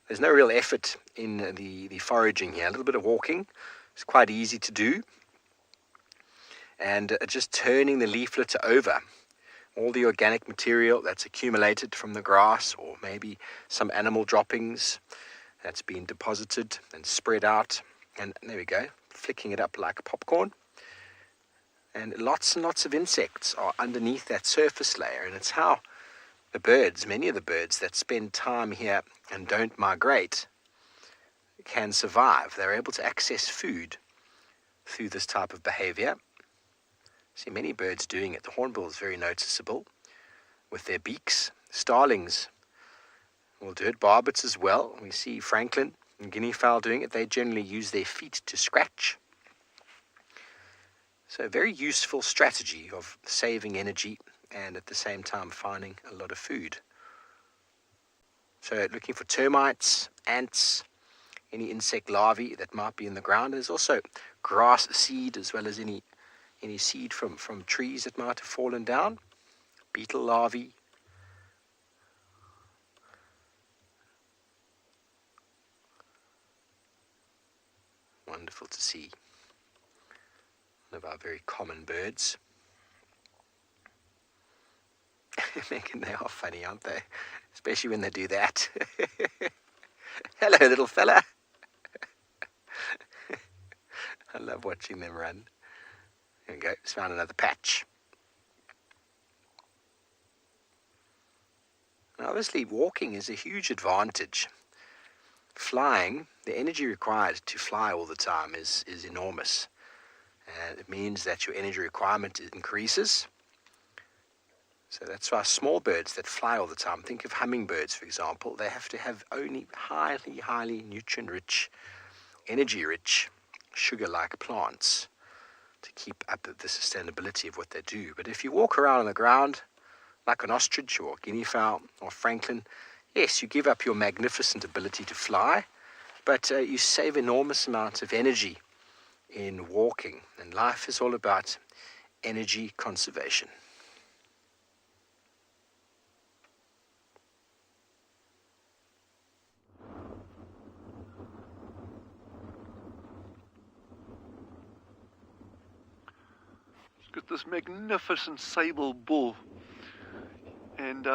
There's no real effort in the foraging here. A little bit of walking is quite easy to do. And just turning the leaflet over. All the organic material that's accumulated from the grass, or maybe some animal droppings that's been deposited and spread out. And there we go, flicking it up like popcorn. And lots of insects are underneath that surface layer. And it's how the birds, many of the birds that spend time here and don't migrate, can survive. They're able to access food through this type of behavior. See many birds doing it. The hornbill is very noticeable with their beaks. Starlings will do it. Barbets as well. We see francolin and guinea fowl doing it. They generally use their feet to scratch. So a very useful strategy of saving energy and at the same time finding a lot of food. So looking for termites, ants, any insect larvae that might be in the ground. There's also grass seed as well as any seed from trees that might have fallen down. Beetle larvae. Wonderful to see. One of our very common birds. Megan, they are funny, aren't they? Especially when they do that. Hello, little fella. I love watching them run. There we go, just found another patch. Now, obviously, walking is a huge advantage. Flying, the energy required to fly all the time is enormous. And it means that your energy requirement increases. So that's why small birds that fly all the time, think of hummingbirds, for example, they have to have only highly nutrient-rich, energy-rich, sugar-like plants to keep up the sustainability of what they do. But if you walk around on the ground, like an ostrich or guinea fowl or francolin, yes, you give up your magnificent ability to fly, but you save enormous amounts of energy in walking. And life is all about energy conservation. Got this magnificent sable bull, and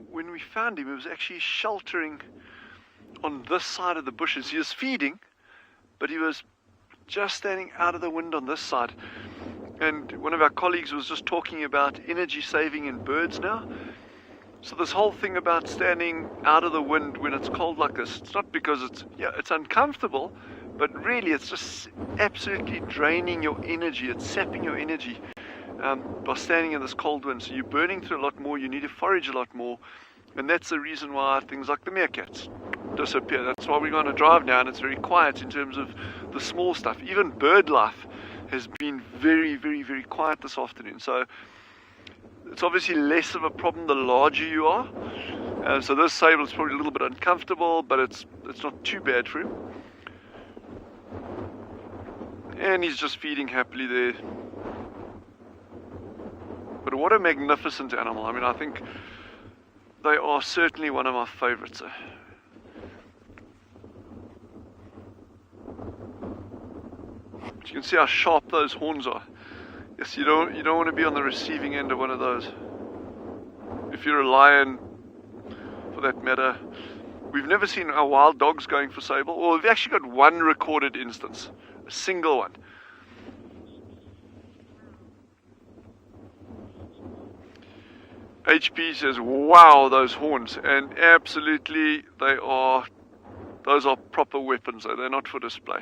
when we found him, he was actually sheltering on this side of the bushes. He was feeding, but he was just standing out of the wind on this side. And one of our colleagues was just talking about energy saving in birds now. So this whole thing about standing out of the wind when it's cold like this, it's not because it's uncomfortable, but really it's just absolutely draining your energy. It's sapping your energy by standing in this cold wind. So you're burning through a lot more, you need to forage a lot more, and that's the reason why things like the meerkats disappear. That's why we're going to drive now and it's very quiet in terms of the small stuff. Even bird life has been very quiet this afternoon. So it's obviously less of a problem the larger you are. So this sable is probably a little bit uncomfortable, but it's not too bad for him. And he's just feeding happily there. But what a magnificent animal. I mean, I think they are certainly one of my favorites. You can see how sharp those horns are. Yes, you don't want to be on the receiving end of one of those. If you're a lion, for that matter. We've never seen our wild dogs going for sable. Well, we've actually got one recorded instance, a single one. HP says, wow, those horns, and absolutely those are proper weapons, though. They're not for display.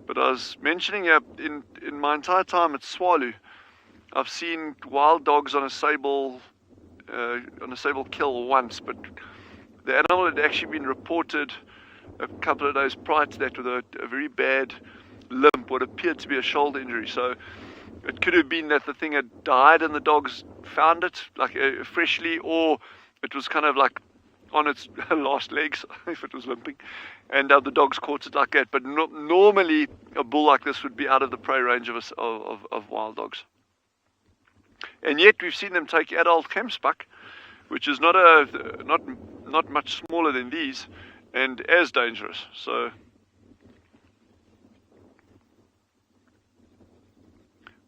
But I was mentioning in my entire time at Tswalu, I've seen wild dogs on a sable kill once, but the animal had actually been reported a couple of days prior to that with a very bad limp, what appeared to be a shoulder injury. So it could have been that the thing had died and the dogs found it like freshly, or it was kind of like on its last legs if it was limping, and the dogs caught it like that. But normally a bull like this would be out of the prey range of wild dogs. And yet we've seen them take adult gemsbuck, which is not much smaller than these, and as dangerous. So,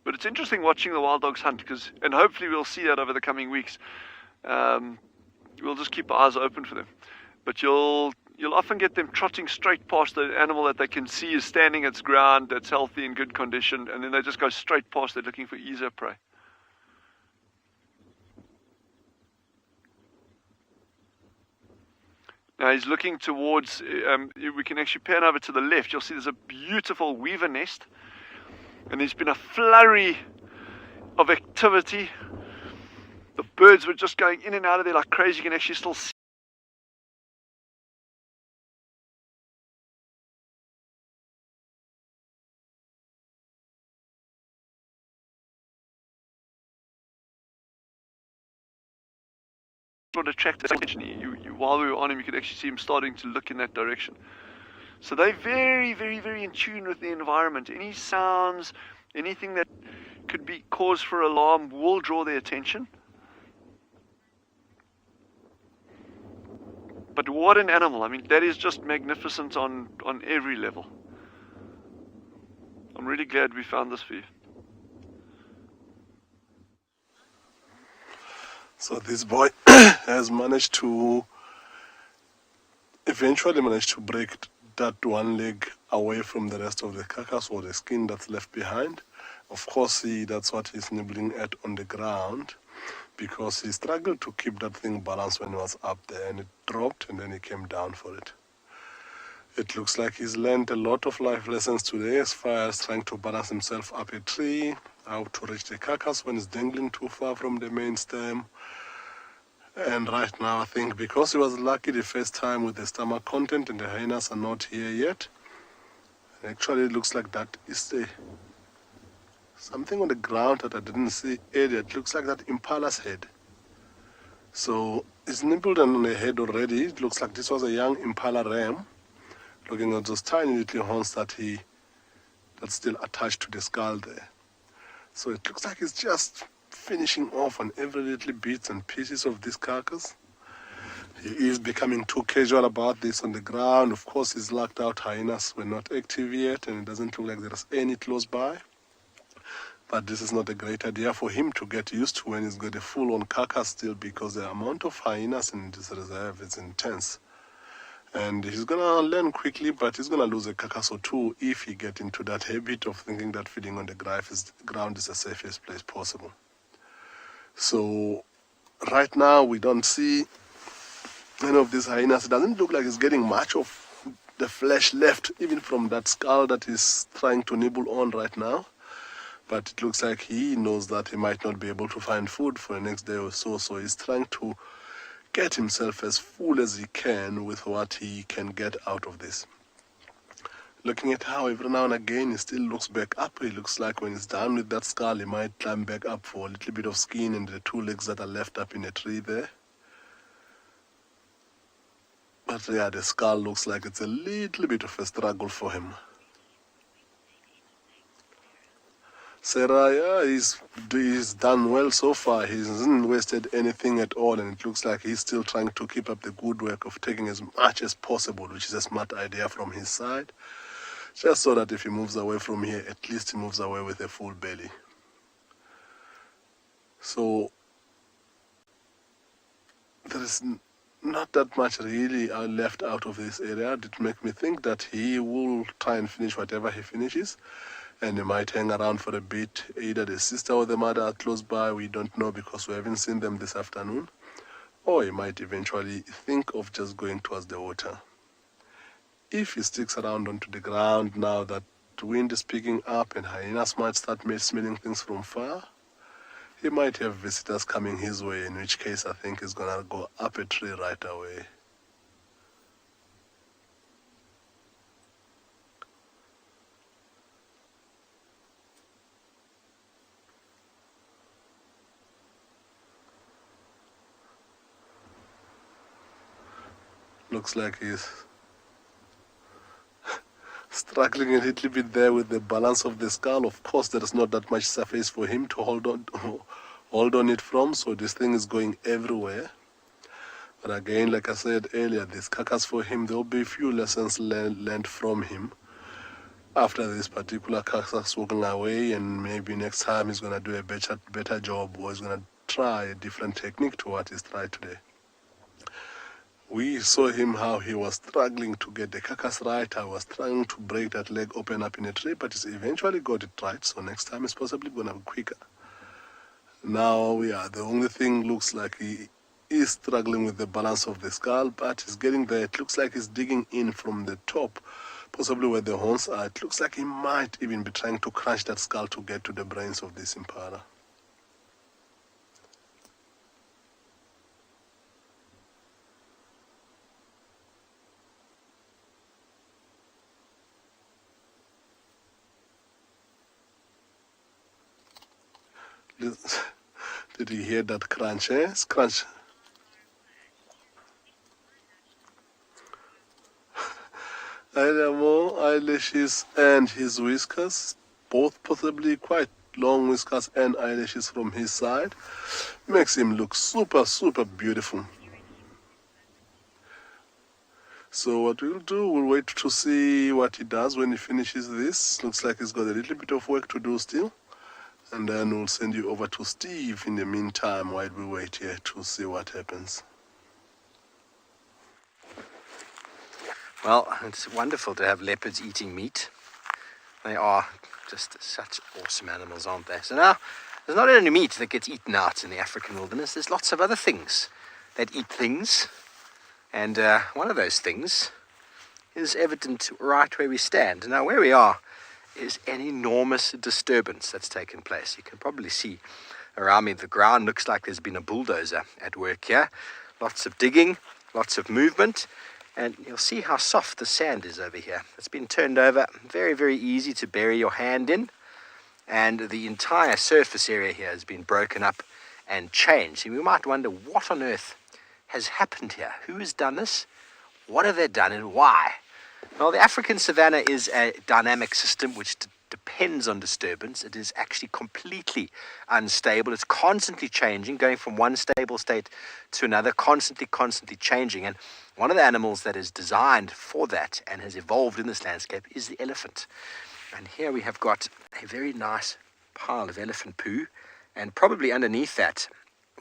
but it's interesting watching the wild dogs hunt, and hopefully we'll see that over the coming weeks. We'll just keep our eyes open for them. But you'll often get them trotting straight past the animal that they can see is standing its ground, that's healthy, in good condition, and then they just go straight past it looking for easier prey. Now he's looking towards, we can actually pan over to the left. You'll see there's a beautiful weaver nest. And there's been a flurry of activity. The birds were just going in and out of there like crazy. You can actually still see what attracted attention. While we were on him, you could actually see him starting to look in that direction. So they're very, very, very in tune with the environment. Any sounds, anything that could be cause for alarm will draw their attention. But what an animal. I mean, that is just magnificent on every level. I'm really glad we found this for you. So this boy has eventually managed to break that one leg away from the rest of the carcass, or the skin that's left behind. Of course, that's what he's nibbling at on the ground, because he struggled to keep that thing balanced when he was up there, and it dropped, and then he came down for it. It looks like he's learned a lot of life lessons today, as far as trying to balance himself up a tree, how to reach the carcass when it's dangling too far from the main stem. And right now, I think because he was lucky the first time with the stomach content and the hyenas are not here yet, actually it looks like that is something on the ground that I didn't see earlier. It looks like that impala's head. So it's nibbled on the head already. It looks like this was a young impala ram, looking at those tiny little horns that's still attached to the skull there. So it looks like it's just finishing off on every little bits and pieces of this carcass. He is becoming too casual about this on the ground. Of course, his locked out hyenas were not active yet, and it doesn't look like there's any close by. But this is not a great idea for him to get used to when he's got a full-on carcass still, because the amount of hyenas in this reserve is intense. And he's going to learn quickly, but he's going to lose a carcass or two if he gets into that habit of thinking that feeding on the ground is the safest place possible. So right now we don't see any of these hyenas. It doesn't look like it's getting much of the flesh left, even from that skull that he's trying to nibble on right now. But it looks like he knows that he might not be able to find food for the next day or so, so he's trying to get himself as full as he can with what he can get out of this. Looking at how every now and again he still looks back up. It looks like when he's done with that skull, he might climb back up for a little bit of skin and the two legs that are left up in a tree there. But yeah, the skull looks like it's a little bit of a struggle for him. Sarah, yeah, he's done well so far. He hasn't wasted anything at all, and it looks like he's still trying to keep up the good work of taking as much as possible, which is a smart idea from his side. Just so that if he moves away from here, at least he moves away with a full belly. So there is not that much really left out of this area. It makes me think that he will try and finish whatever he finishes, and he might hang around for a bit. Either the sister or the mother are close by, we don't know because we haven't seen them this afternoon. Or he might eventually think of just going towards the water. If he sticks around onto the ground now that the wind is picking up and hyenas might start smelling things from far, he might have visitors coming his way, in which case I think he's going to go up a tree right away. looks like he's struggling a little bit there with the balance of the skull. Of course, there is not that much surface for him to hold on it from, so this thing is going everywhere. But again, like I said earlier, this carcass for him, there will be a few lessons learned from him after this particular carcass walking away, and maybe next time he's going to do a better job, or he's going to try a different technique to what he's tried today. We saw him how he was struggling to get the carcass right. I was trying to break that leg open up in a tree, but he eventually got it right, so next time it's possibly going to be quicker. Now, yeah, the only thing looks like he is struggling with the balance of the skull, but he's getting there. It looks like he's digging in from the top, possibly where the horns are. It looks like he might even be trying to crunch that skull to get to the brains of this impala. Did you hear that crunch, eh? Crunch. Animal eyelashes and his whiskers, both possibly quite long whiskers and eyelashes from his side, makes him look super, super beautiful. So what we'll do, we'll wait to see what he does when he finishes this. Looks like he's got a little bit of work to do still. And then we'll send you over to Steve in the meantime while we wait here to see what happens. Well, it's wonderful to have leopards eating meat. They are just such awesome animals, aren't they? So now, there's not only meat that gets eaten out in the African wilderness, there's lots of other things that eat things. And one of those things is evident right where we stand. Now, where we are is an enormous disturbance that's taken place. You can probably see around me the ground looks like there's been a bulldozer at work here. Lots of digging, lots of movement, and you'll see how soft the sand is over here. It's been turned over, very, very easy to bury your hand in, and the entire surface area here has been broken up and changed. And we might wonder what on earth has happened here. Who has done this? What have they done and why? Well, the African savanna is a dynamic system which depends on disturbance. It is actually completely unstable. It's constantly changing, going from one stable state to another, constantly changing. And one of the animals that is designed for that and has evolved in this landscape is the elephant. And here we have got a very nice pile of elephant poo, and probably underneath that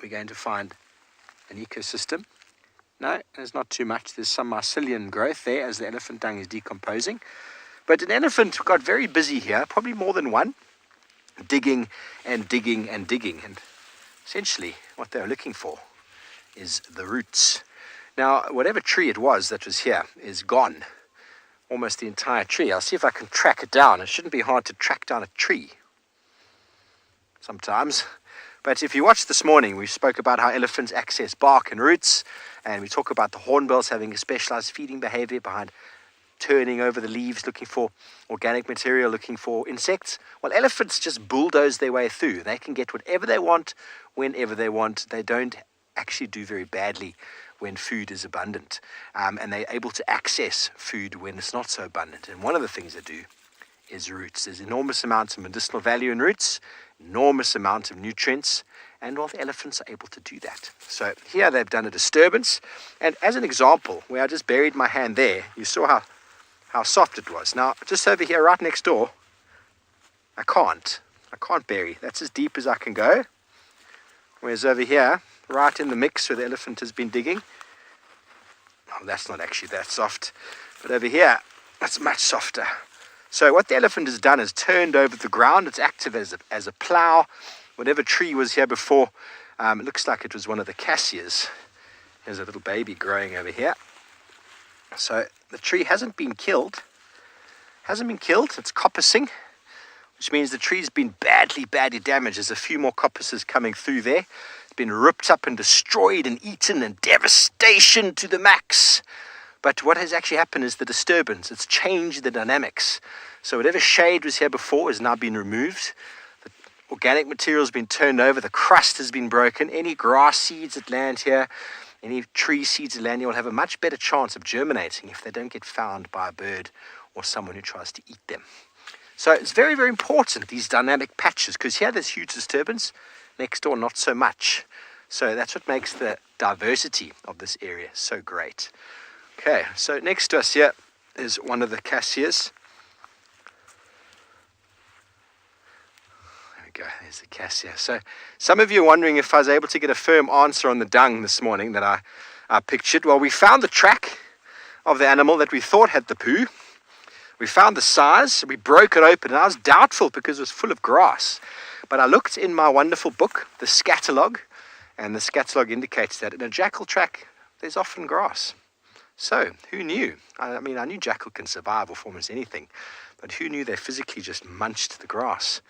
we're going to find an ecosystem. No, there's not too much. There's some mycelium growth there as the elephant dung is decomposing. But an elephant got very busy here, probably more than one, digging and digging and digging. And essentially what they're looking for is the roots. Now, whatever tree it was that was here is gone. Almost the entire tree. I'll see if I can track it down. It shouldn't be hard to track down a tree sometimes. But if you watched this morning, we spoke about how elephants access bark and roots, and we talk about the hornbills having a specialized feeding behavior behind turning over the leaves, looking for organic material, looking for insects. Well, elephants just bulldoze their way through. They can get whatever they want, whenever they want. They don't actually do very badly when food is abundant, and they're able to access food when it's not so abundant. And one of the things they do is roots. There's enormous amounts of medicinal value in roots, enormous amounts of nutrients, and well, the elephants are able to do that. So here they've done a disturbance, and as an example, where I just buried my hand there, you saw how soft it was. Now, just over here, right next door, I can't bury. That's as deep as I can go. Whereas over here, right in the mix where the elephant has been digging, oh, that's not actually that soft, but over here, that's much softer. So what the elephant has done is turned over the ground. It's active as a plow. Whatever tree was here before, it looks like it was one of the cassias. There's a little baby growing over here. So the tree hasn't been killed. It's coppicing, which means the tree's been badly damaged. There's a few more coppices coming through there. It's been ripped up and destroyed and eaten, and devastation to the max. But what has actually happened is the disturbance. It's changed the dynamics. So whatever shade was here before has now been removed. The organic material has been turned over. The crust has been broken. Any grass seeds that land here Any tree seeds of land will have a much better chance of germinating if they don't get found by a bird or someone who tries to eat them. So it's very, very important, these dynamic patches, because here there's huge disturbance, next door not so much. So that's what makes the diversity of this area so great. Okay, so next to us here is one of the cassias. There we go, there's the cassia. So some of you are wondering if I was able to get a firm answer on the dung this morning that I pictured. Well, we found the track of the animal that we thought had the poo. We found the size, we broke it open, and I was doubtful because it was full of grass. But I looked in my wonderful book, the scatologue, and the scatologue indicates that in a jackal track, there's often grass. So, who knew? I mean, I knew jackal can survive or form as anything, but who knew they physically just munched the grass?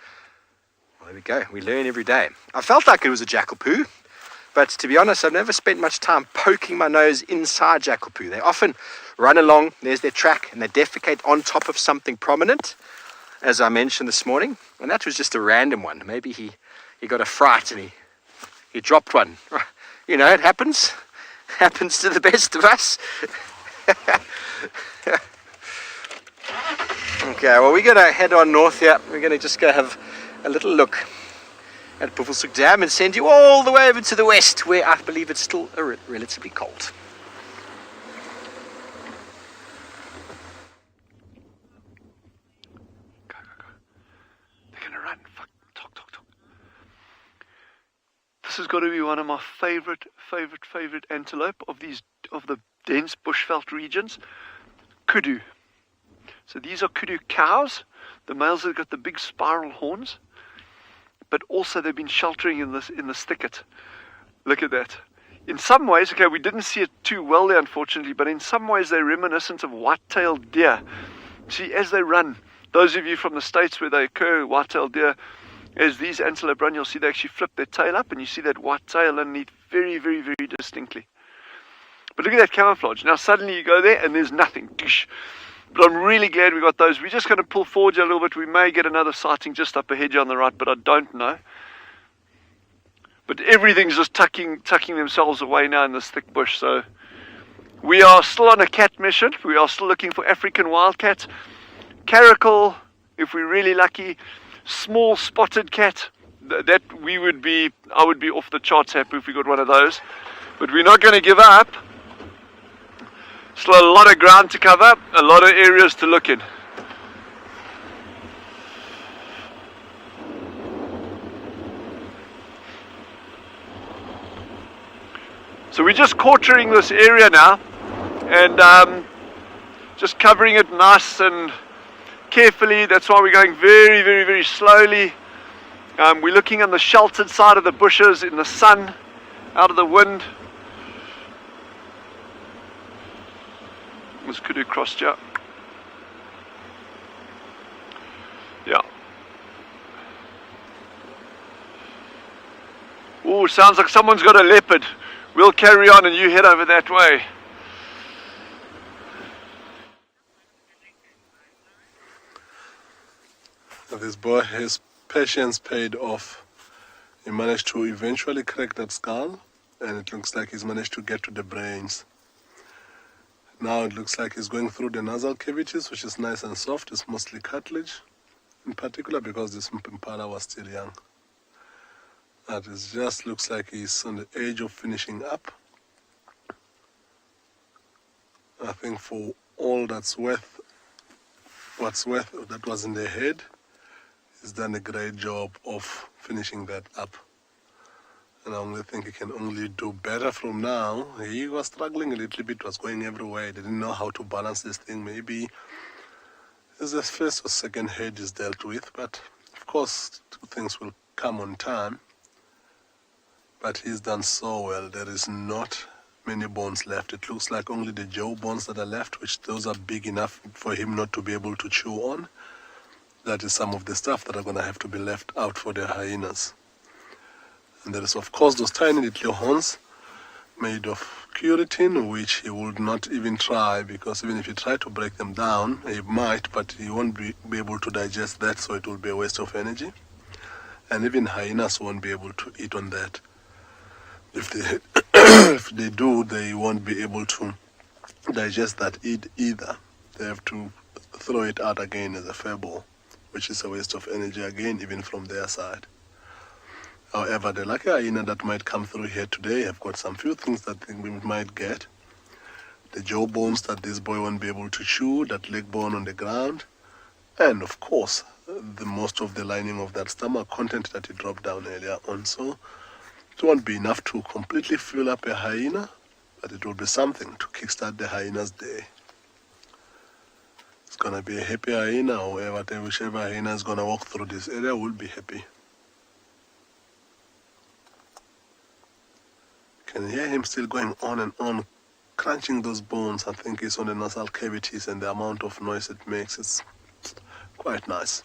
Well, there we go. We learn every day. I felt like it was a jackal poo, but to be honest, I've never spent much time poking my nose inside jackal poo. They often run along, there's their track, and they defecate on top of something prominent, as I mentioned this morning. And that was just a random one. Maybe he got a fright and he dropped one. You know, it happens. Happens to the best of us. Okay, well, we're going to head on north here. We're going to just go have a little look at Buffelshoek Dam and send you all the way over to the west, where I believe it's still relatively cold. This has got to be one of my favorite antelope of the dense bushveld regions. Kudu. So these are kudu cows. The males have got the big spiral horns, but also they've been sheltering in this thicket. Look at that. In some ways, okay, we didn't see it too well there, unfortunately, but in some ways they're reminiscent of white-tailed deer. See, as they run, those of you from the States where they occur, white-tailed deer, as these antelope run, you'll see they actually flip their tail up, and you see that white tail underneath very, very, very distinctly. But look at that camouflage. Now suddenly you go there and there's nothing. But I'm really glad we got those. We're just going to pull forward a little bit. We may get another sighting just up ahead on the right, but I don't know. But everything's just tucking themselves away now in this thick bush. So we are still on a cat mission. We are still looking for African wildcats. Caracal, if we're really lucky. Small spotted cat, that I would be off the charts happy if we got one of those. But we're not going to give up. Still a lot of ground to cover, a lot of areas to look in. So we're just quartering this area now, and just covering it nice and carefully. That's why we're going very, very, very slowly. We're looking on the sheltered side of the bushes in the sun, out of the wind. This could have crossed you. Yeah. Oh, sounds like someone's got a leopard. We'll carry on and you head over that way. This boy, his patience paid off. He managed to eventually crack that skull, and it looks like he's managed to get to the brains. Now it looks like he's going through the nasal cavities, which is nice and soft. It's mostly cartilage, in particular because this impala was still young. And it just looks like he's on the edge of finishing up. I think for all that was in the head, he's done a great job of finishing that up. And I only think he can only do better from now. He was struggling a little bit, was going everywhere. He didn't know how to balance this thing. Maybe it's the first or second head is dealt with, but of course things will come on time. But he's done so well. There is not many bones left. It looks like only the jaw bones that are left, which those are big enough for him not to be able to chew on. That is some of the stuff that are going to have to be left out for the hyenas. And there is of course those tiny little horns made of keratin, which he would not even try, because even if he tried to break them down, he might, but he won't be able to digest that, so it will be a waste of energy. And even hyenas won't be able to eat on that. If they if they do, they won't be able to digest that either. They have to throw it out again as a furball, which is a waste of energy again, even from their side. However, the lucky hyena that might come through here today have got some few things that we might get. The jaw bones that this boy won't be able to chew, that leg bone on the ground, and of course, the most of the lining of that stomach content that he dropped down earlier on. So it won't be enough to completely fill up a hyena, but it will be something to kickstart the hyena's day. It's gonna be a happy hyena, or whichever hyena is gonna walk through this area will be happy. Can hear him still going on and on, crunching those bones. I think it's on the nasal cavities, and the amount of noise it makes, it's quite nice.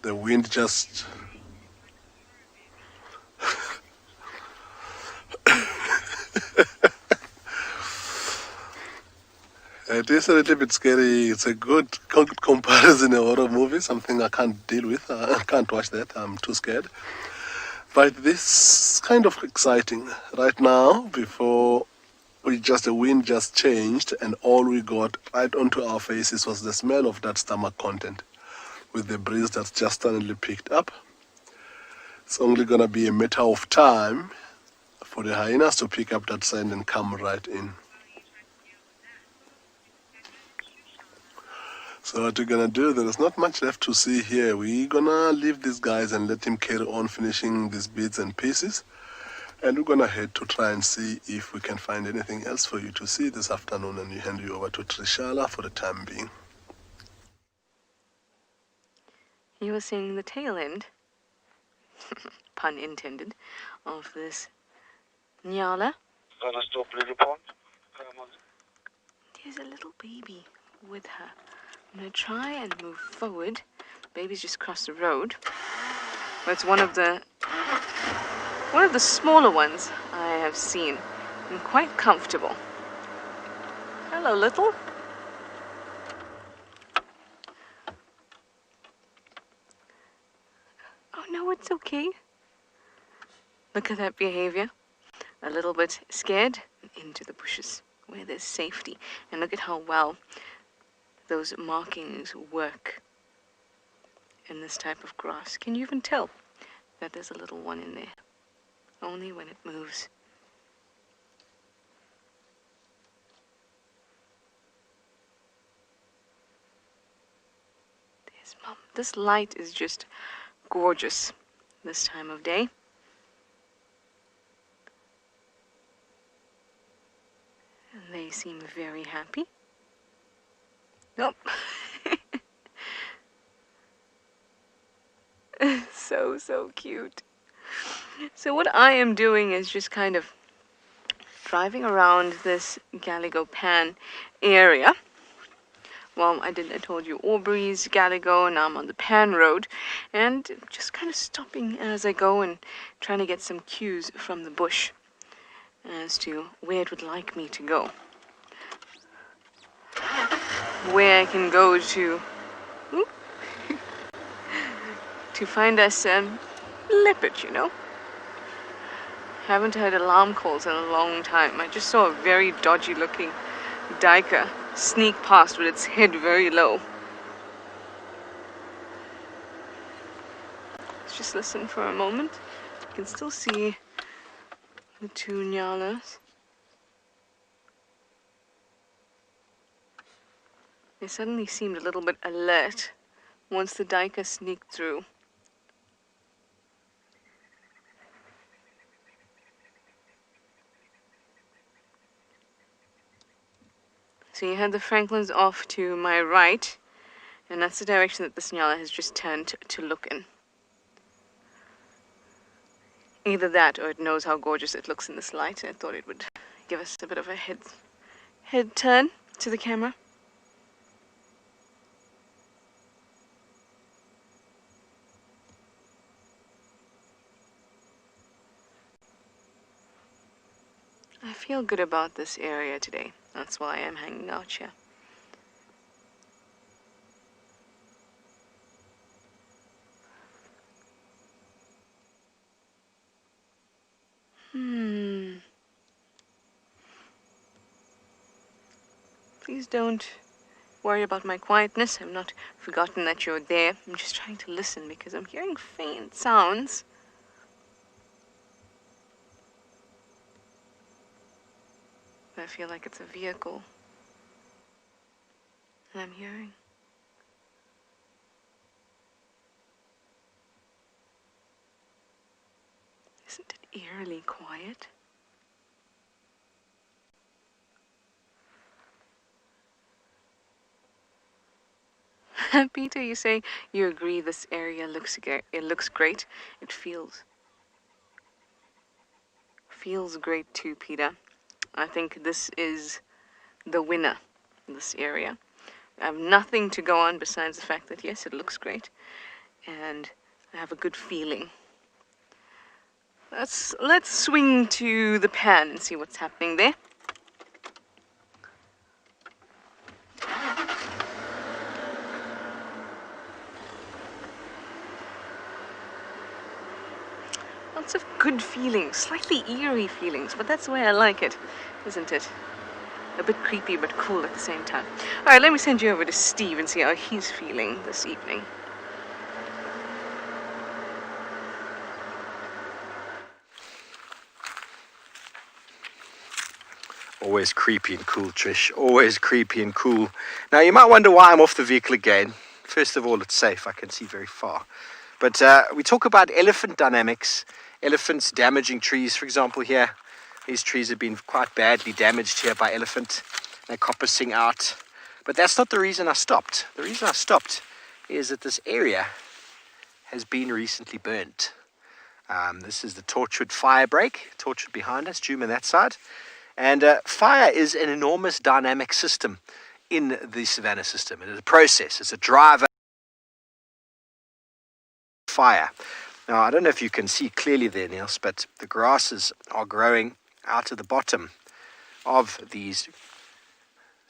The wind just it is a little bit scary. It's a good comparison, a horror movie, something I can't deal with. I can't watch that, I'm too scared. But this is kind of exciting. Right now, before the wind just changed, and all we got right onto our faces was the smell of that stomach content, with the breeze that's just suddenly picked up. It's only gonna be a matter of time for the hyenas to pick up that scent and come right in. So what we're gonna do, there is not much left to see here. We're gonna leave these guys and let him carry on finishing these bits and pieces. And we're gonna head to try and see if we can find anything else for you to see this afternoon, and we hand you over to Trishala for the time being. You were seeing the tail end, pun intended, of this nyala. There's a little baby with her. I'm going to try and move forward. Baby's just crossed the road. But it's one of the smaller ones I have seen. And quite comfortable. Hello, little. Oh, no, it's okay. Look at that behavior. A little bit scared, into the bushes where there's safety. And look at how well those markings work in this type of grass. Can you even tell that there's a little one in there? Only when it moves. There's Mom. This light is just gorgeous this time of day. And they seem very happy. Nope. So cute. So what I am doing is just kind of driving around this Gallego Pan area. Well, I told you Aubrey's Gallego, and now I'm on the Pan Road, and just kind of stopping as I go and trying to get some cues from the bush as to where it would like me to go. Where I can go to to find us leopard, you know. Haven't heard alarm calls in a long time. I just saw a very dodgy looking duiker sneak past with its head very low. Let's just listen for a moment. You can still see the two nyalas. They suddenly seemed a little bit alert once the duiker sneaked through. So you had the Franklins off to my right, and that's the direction that this nyala has just turned to look in. Either that, or it knows how gorgeous it looks in this light, and I thought it would give us a bit of a head turn to the camera. I feel good about this area today. That's why I'm hanging out here. Please don't worry about my quietness. I've not forgotten that you're there. I'm just trying to listen because I'm hearing faint sounds. I feel like it's a vehicle. And I'm hearing. Isn't it eerily quiet? Peter, you say you agree this area looks great. It feels great too, Peter. I think this is the winner in this area. I have nothing to go on besides the fact that yes, it looks great, and I have a good feeling. Let's swing to the pan and see what's happening there. Lots of good feelings, slightly eerie feelings, but that's the way I like it, isn't it? A bit creepy but cool at the same time. All right, let me send you over to Steve and see how he's feeling this evening. Always creepy and cool, Trish. Always creepy and cool. Now, you might wonder why I'm off the vehicle again. First of all, it's safe. I can see very far. But we talk about elephant dynamics. Elephants damaging trees, for example, here. These trees have been quite badly damaged here by elephant. They're coppicing out. But that's not the reason I stopped. The reason I stopped is that this area has been recently burnt. This is the Torchwood fire break. Torchwood behind us, Doom on that side. And fire is an enormous dynamic system in the savanna system. It is a process. It's a driver. Fire. Now, I don't know if you can see clearly there, Niels, but the grasses are growing out of the bottom of these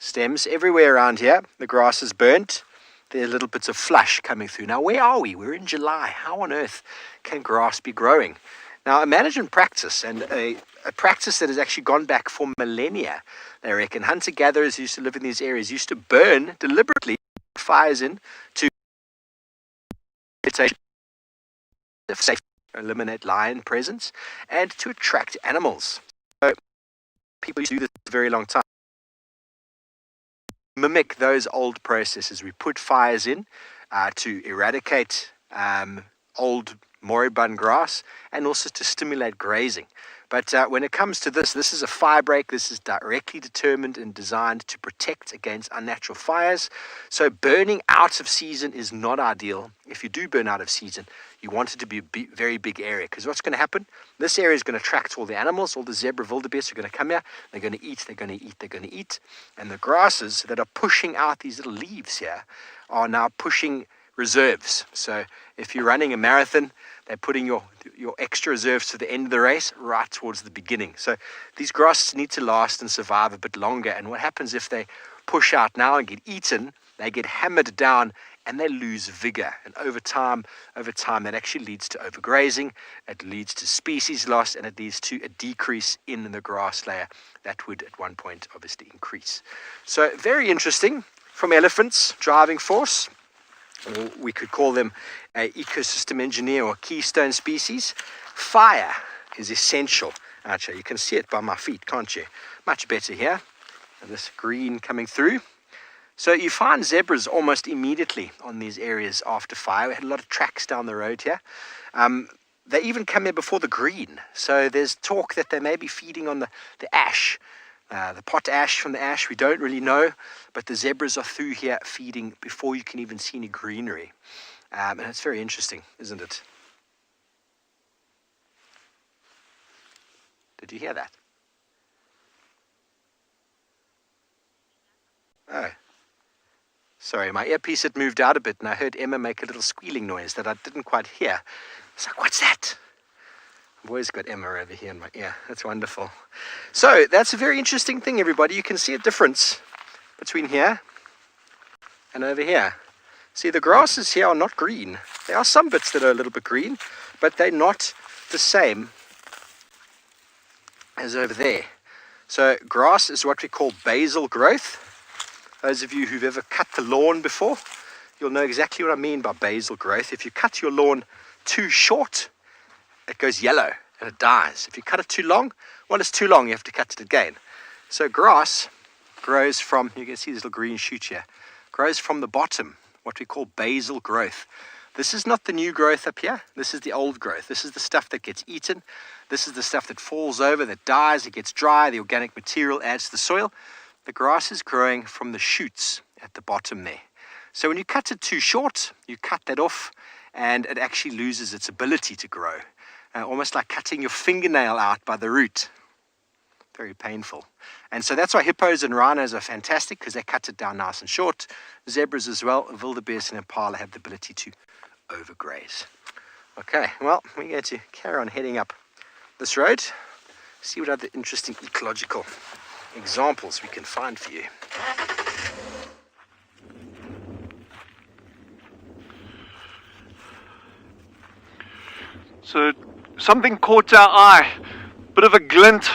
stems. Everywhere around here, the grass is burnt. There are little bits of flush coming through. Now, where are we? We're in July. How on earth can grass be growing? Now, a management practice, and a practice that has actually gone back for millennia, they reckon. Hunter-gatherers who used to live in these areas used to burn deliberately fires in to safe, eliminate lion presence, and to attract animals. So people used to do this for a very long time. Mimic those old processes. We put fires in to eradicate old moribund grass and also to stimulate grazing. But when it comes to this is a fire break. This is directly determined and designed to protect against unnatural fires. So burning out of season is not ideal. If you do burn out of season, you want it to be a very big area, because what's going to happen? This area is going to attract all the animals. All the zebra wildebeest are going to come here. They're going to eat, they're going to eat, they're going to eat. And the grasses that are pushing out these little leaves here are now pushing reserves. So if you're running a marathon, they're putting your extra reserves to the end of the race right towards the beginning. So these grasses need to last and survive a bit longer. And what happens if they push out now and get eaten? They get hammered down and they lose vigor. And over time, that actually leads to overgrazing. It leads to species loss, and it leads to a decrease in the grass layer that would at one point obviously increase. So very interesting from elephants, driving force. Or we could call them an ecosystem engineer or keystone species. Fire is essential. Actually, you can see it by my feet, can't you? Much better here. And this green coming through. So you find zebras almost immediately on these areas after fire. We had a lot of tracks down the road here. They even come here before the green. So there's talk that they may be feeding on the ash. The pot ash from the ash, we don't really know, but the zebras are through here feeding before you can even see any greenery. And it's very interesting, isn't it? Did you hear that? Oh. Sorry, my earpiece had moved out a bit and I heard Emma make a little squealing noise that I didn't quite hear. It's like, what's that? I've always got Emma over here in my ear. That's wonderful. So that's a very interesting thing, everybody. You can see a difference between here and over here. See, the grasses here are not green. There are some bits that are a little bit green, but they're not the same as over there. So grass is what we call basal growth. Those of you who've ever cut the lawn before, you'll know exactly what I mean by basal growth. If you cut your lawn too short, it goes yellow and it dies. If you cut it too long, well, it's too long, you have to cut it again. So grass grows from, you can see this little green shoot here, grows from the bottom, what we call basal growth. This is not the new growth up here. This is the old growth. This is the stuff that gets eaten. This is the stuff that falls over, that dies, it gets dry, the organic material adds to the soil. The grass is growing from the shoots at the bottom there. So when you cut it too short, you cut that off and it actually loses its ability to grow. Almost like cutting your fingernail out by the root. Very painful. And so that's why hippos and rhinos are fantastic, because they cut it down nice and short. Zebras as well, wildebeest and impala have the ability to overgraze. Okay, well, we're going to carry on heading up this road, see what other interesting ecological examples we can find for you. So something caught our eye, bit of a glint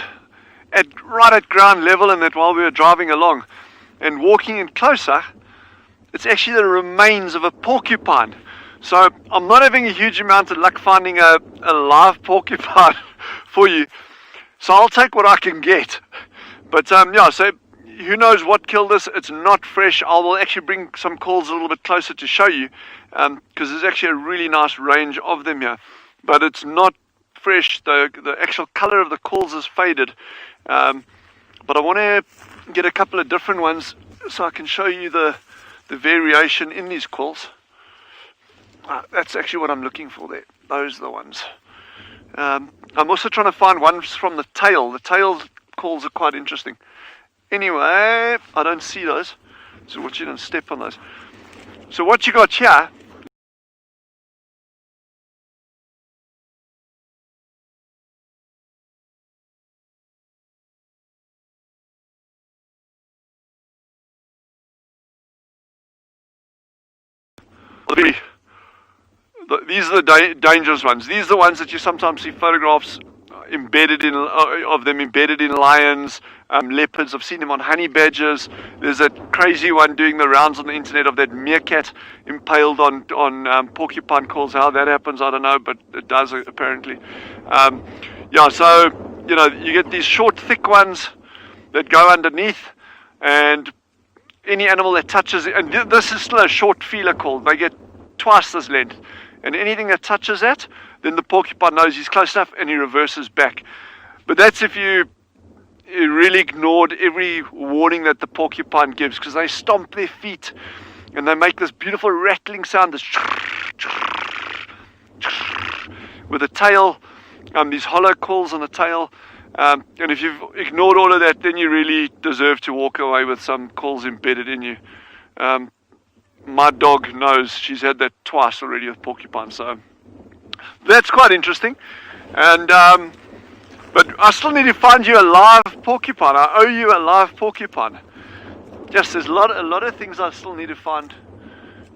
right at ground level, and that while we were driving along and walking in closer, it's actually the remains of a porcupine. So I'm not having a huge amount of luck finding a live porcupine for you, so I'll take what I can get. But yeah, so who knows what killed us? It's not fresh. I will actually bring some calls a little bit closer to show you, because there's actually a really nice range of them here. But it's not fresh. The actual color of the calls is faded. But I want to get a couple of different ones so I can show you the variation in these calls. That's actually what I'm looking for there. Those are the ones. I'm also trying to find ones from the tail. The tail calls are quite interesting. Anyway, I don't see those. So watch you don't step on those. So what you got here, these are the dangerous ones. These are the ones that you sometimes see photographs embedded in of them embedded in lions, leopards. I've seen them on honey badgers. There's that crazy one doing the rounds on the internet of that meerkat impaled on porcupine calls. How that happens, I don't know, but it does apparently. Yeah, so you know, you get these short, thick ones that go underneath, and any animal that touches it, and this is still a short feeler call, they get twice this length, and anything that touches that, then the porcupine knows he's close enough and he reverses back. But that's if you really ignored every warning that the porcupine gives, because they stomp their feet and they make this beautiful rattling sound, this with the tail, these hollow calls on the tail. And if you've ignored all of that, then you really deserve to walk away with some calls embedded in you. My dog knows, she's had that twice already with porcupine, so that's quite interesting. And but I still need to find you a live porcupine. I owe you a live porcupine. Yes, there's a lot of things I still need to find.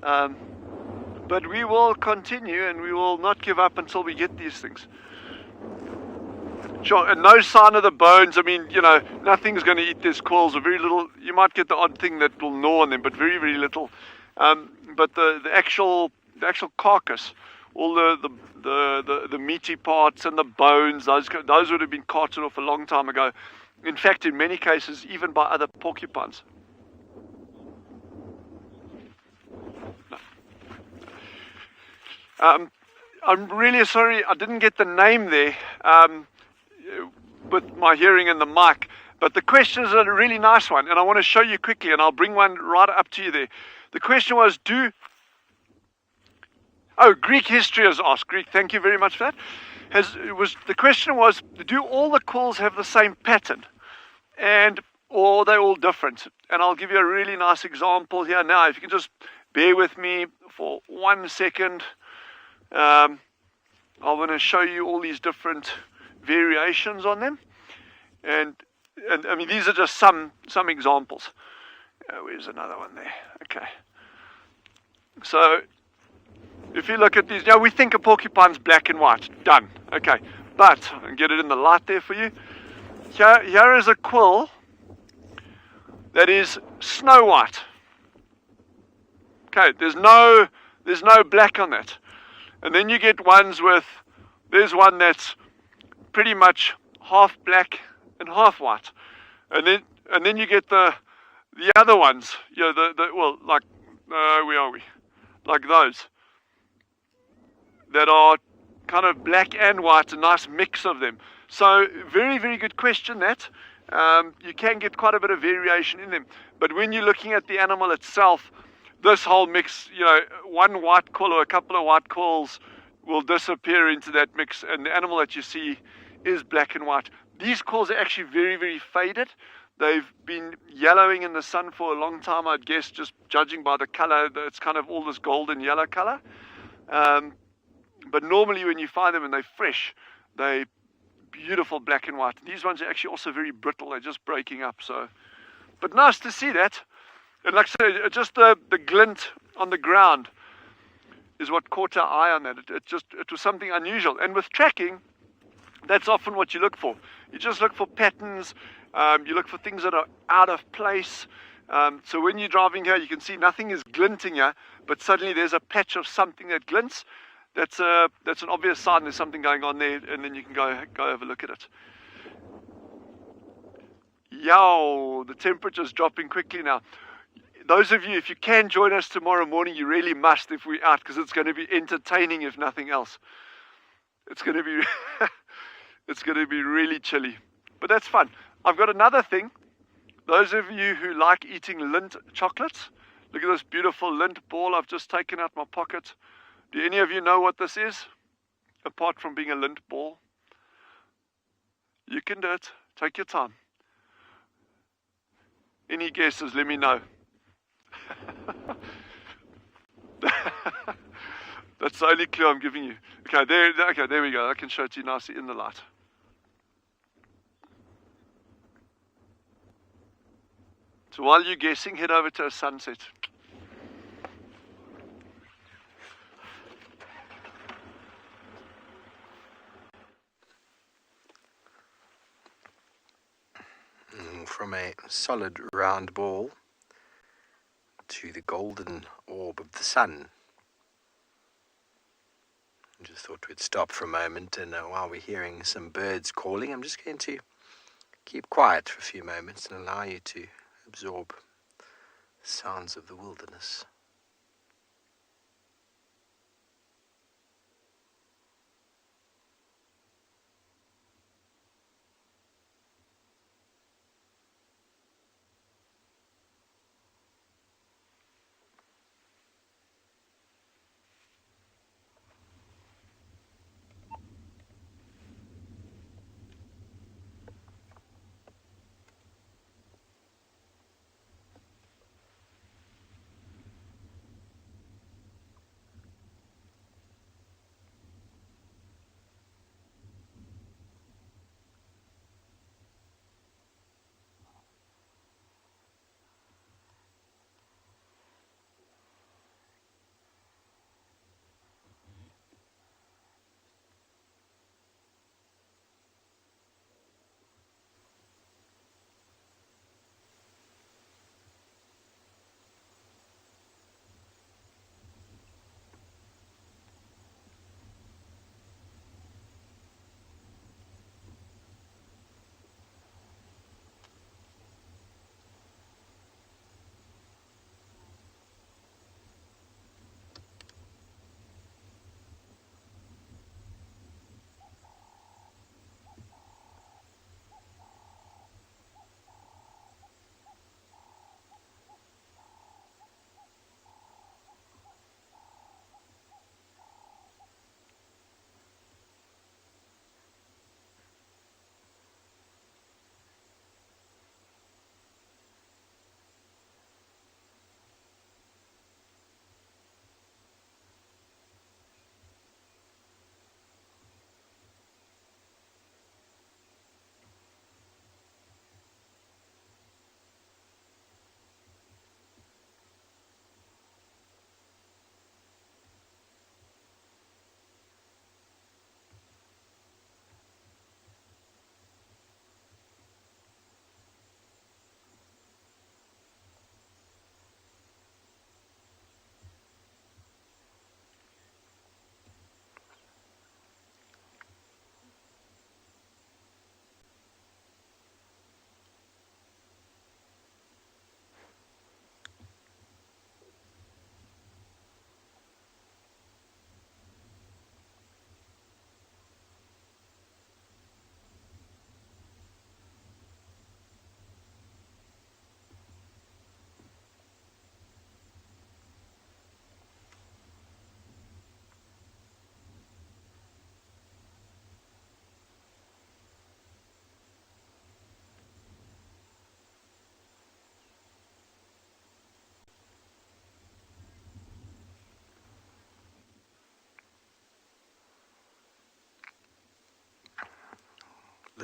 But we will continue, and we will not give up until we get these things. Sure, and no sign of the bones. I mean, you know, nothing's going to eat these calls, or very little. You might get the odd thing that will gnaw on them, but very, very little. But the actual carcass, all the meaty parts and the bones, those would have been carted off a long time ago. In fact, in many cases, even by other porcupines. No. I'm really sorry I didn't get the name there with my hearing in the mic, but the question is a really nice one, and I want to show you quickly, and I'll bring one right up to you there. The question was, Greek history has asked. Greek, thank you very much for that. The question was, do all the calls have the same pattern, or are they all different? And I'll give you a really nice example here now. If you can just bear with me for 1 second. I want to show you all these different variations on them, and I mean these are just some examples. Where's another one there? Okay. So if you look at these, we think a porcupine's black and white. Done. Okay. But I'll get it in the light there for you. Here is a quill that is snow white. Okay, there's no black on that. And then you get ones with, there's one that's pretty much half black and half white. And then you get the other ones, where are we? Like those that are kind of black and white, a nice mix of them. So very, very good question that. You can get quite a bit of variation in them. But when you're looking at the animal itself, this whole mix, one white quill or a couple of white quills will disappear into that mix, and the animal that you see is black and white. These quills are actually very, very faded. They've been yellowing in the sun for a long time, I'd guess, just judging by the color. It's kind of all this golden yellow color. But normally when you find them and they're fresh, they're beautiful black and white. These ones are actually also very brittle. They're just breaking up. But nice to see that. And like I say, just the glint on the ground is what caught our eye on that. It was something unusual. And with tracking, that's often what you look for. You just look for patterns. You look for things that are out of place. So when you're driving here, you can see nothing is glinting here, but suddenly there's a patch of something that glints. That's an obvious sign there's something going on there, and then you can go have a look at it. Yow, the temperature's dropping quickly now. Those of you, if you can join us tomorrow morning, you really must if we're out, because it's going to be entertaining if nothing else. It's going to be it's going to be really chilly, but that's fun. I've got another thing. Those of you who like eating Lindt chocolates, look at this beautiful Lindt ball I've just taken out my pocket. Do any of you know what this is? Apart from being a Lindt ball. You can do it. Take your time. Any guesses? Let me know. That's the only clue I'm giving you. Okay, there we go. I can show it to you nicely in the light. So while you're guessing, head over to a sunset. From a solid round ball to the golden orb of the sun. I just thought we'd stop for a moment, and while we're hearing some birds calling, I'm just going to keep quiet for a few moments and allow you to absorb the sounds of the wilderness.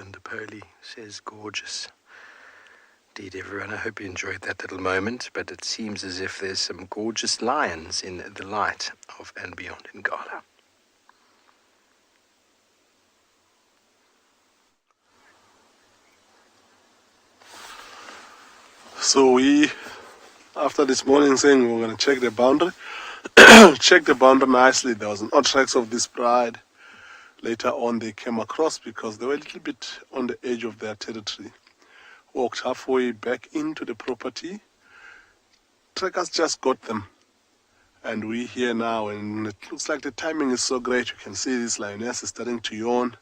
Linda Poley says gorgeous. Indeed, everyone, I hope you enjoyed that little moment, but it seems as if there's some gorgeous lions in the light of and beyond Ngala. So after this morning saying we're going to check the boundary, check the boundary nicely. There was no tracks of this pride. Later on they came across because they were a little bit on the edge of their territory. Walked halfway back into the property. Trackers just got them. And we're here now, and it looks like the timing is so great. You can see this lioness is starting to yawn.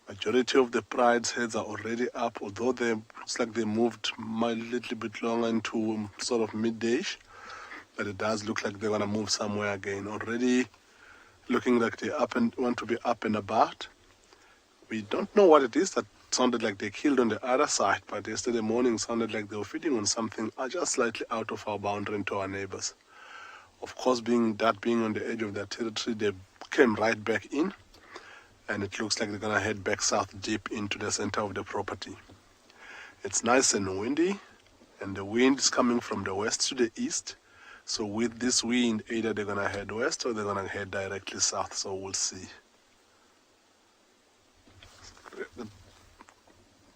Majority of the pride's heads are already up, although they looks like they moved a little bit longer into sort of midday-ish. But it does look like they're going to move somewhere again. Already looking like they want to be up and about. We don't know what it is. That sounded like they killed on the other side, but yesterday morning sounded like they were feeding on something just slightly out of our boundary into our neighbors. Of course, being on the edge of their territory, they came right back in, and it looks like they're going to head back south deep into the center of the property. It's nice and windy, and the wind is coming from the west to the east. So with this wind, either they're going to head west or they're going to head directly south, so we'll see.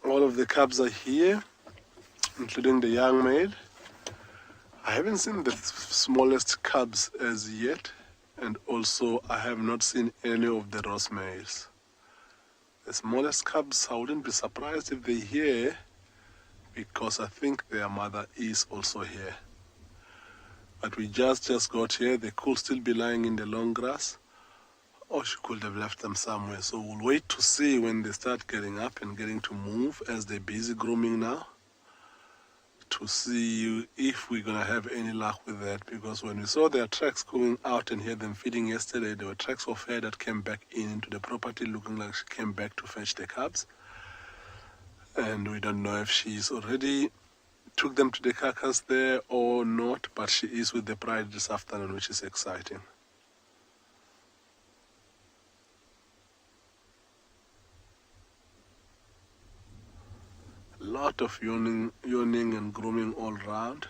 All of the cubs are here, including the young maid. I haven't seen the smallest cubs as yet, and also I have not seen any of the Ross males. The smallest cubs, I wouldn't be surprised if they're here, because I think their mother is also here. But we just got here. They could still be lying in the long grass, or she could have left them somewhere. So we'll wait to see when they start getting up and getting to move, as they're busy grooming now, to see if we're going to have any luck with that. Because when we saw their tracks going out and heard them feeding yesterday, there were tracks of her that came back into the property, looking like she came back to fetch the cubs. And we don't know if she's already took them to the carcass there or not, but she is with the pride this afternoon, which is exciting. A lot of yawning and grooming all round.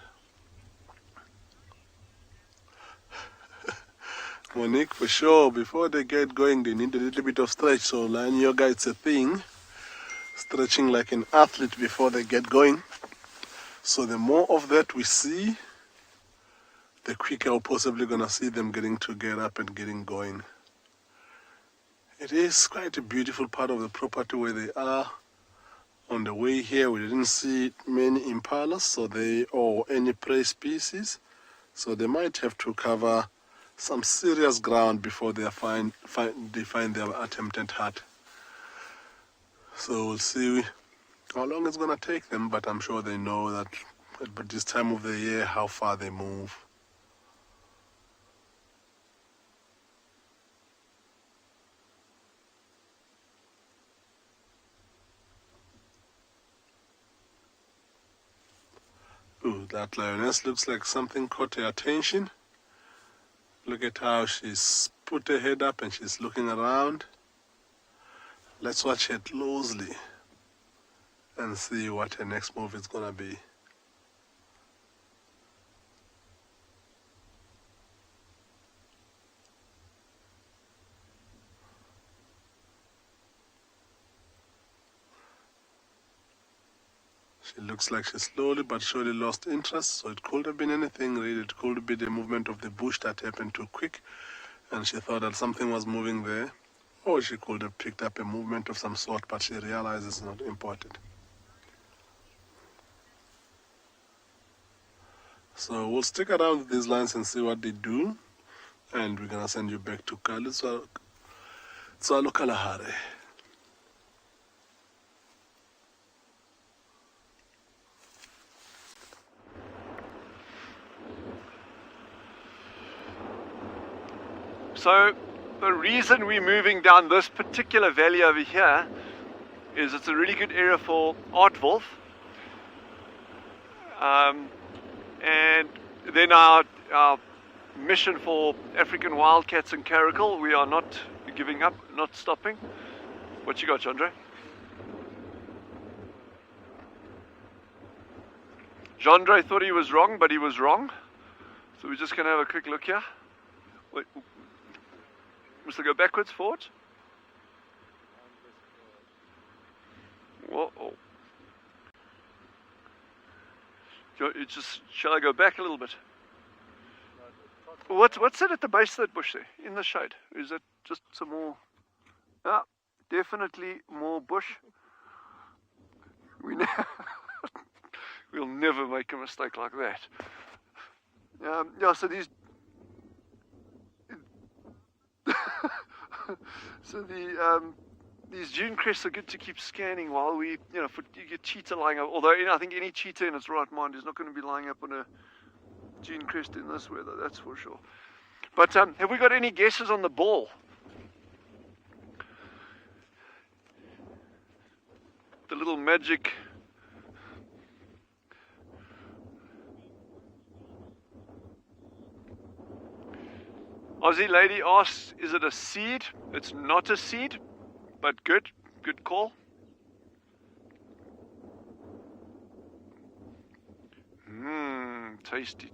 Monique, for sure, before they get going, they need a little bit of stretch. So lion yoga, it's a thing. Stretching like an athlete before they get going. So the more of that we see, the quicker we're possibly going to see them getting to get up and getting going. It is quite a beautiful part of the property where they are. On the way here, we didn't see many impalas or any prey species, so they might have to cover some serious ground before they find their attempted hut. So we'll see how long it's going to take them, but I'm sure they know that at this time of the year how far they move. Ooh, that lioness looks like something caught her attention. Look at how she's put her head up and she's looking around. Let's watch her closely and see what her next move is going to be. She looks like she slowly but surely lost interest, so it could have been anything really. It could be the movement of the bush that happened too quick, and she thought that something was moving there. Or she could have picked up a movement of some sort, but she realized it's not important. So we'll stick around with these lines and see what they do, and we're going to send you back to Tswalu Kalahari. So the reason we're moving down this particular valley over here is it's a really good area for aardwolf. And then our mission for African wildcats and caracal, we are not giving up, not stopping. What you got, Chandra? Jandre thought he was wrong, but he was wrong. So we're just going to have a quick look here. Wait, must I go backwards, forward? Whoa. Shall I go back a little bit? What's it at the base of that bush there, in the shade? Is that just some more? Ah, definitely more bush. We'll never make a mistake like that. Yeah, so these... these dune crests are good to keep scanning while we, you get cheetah lying up. Although I think any cheetah in its right mind is not going to be lying up on a dune crest in this weather, that's for sure. But have we got any guesses on the ball? The little magic. Aussie lady asks, is it a seed? It's not a seed, but good call. Tasty.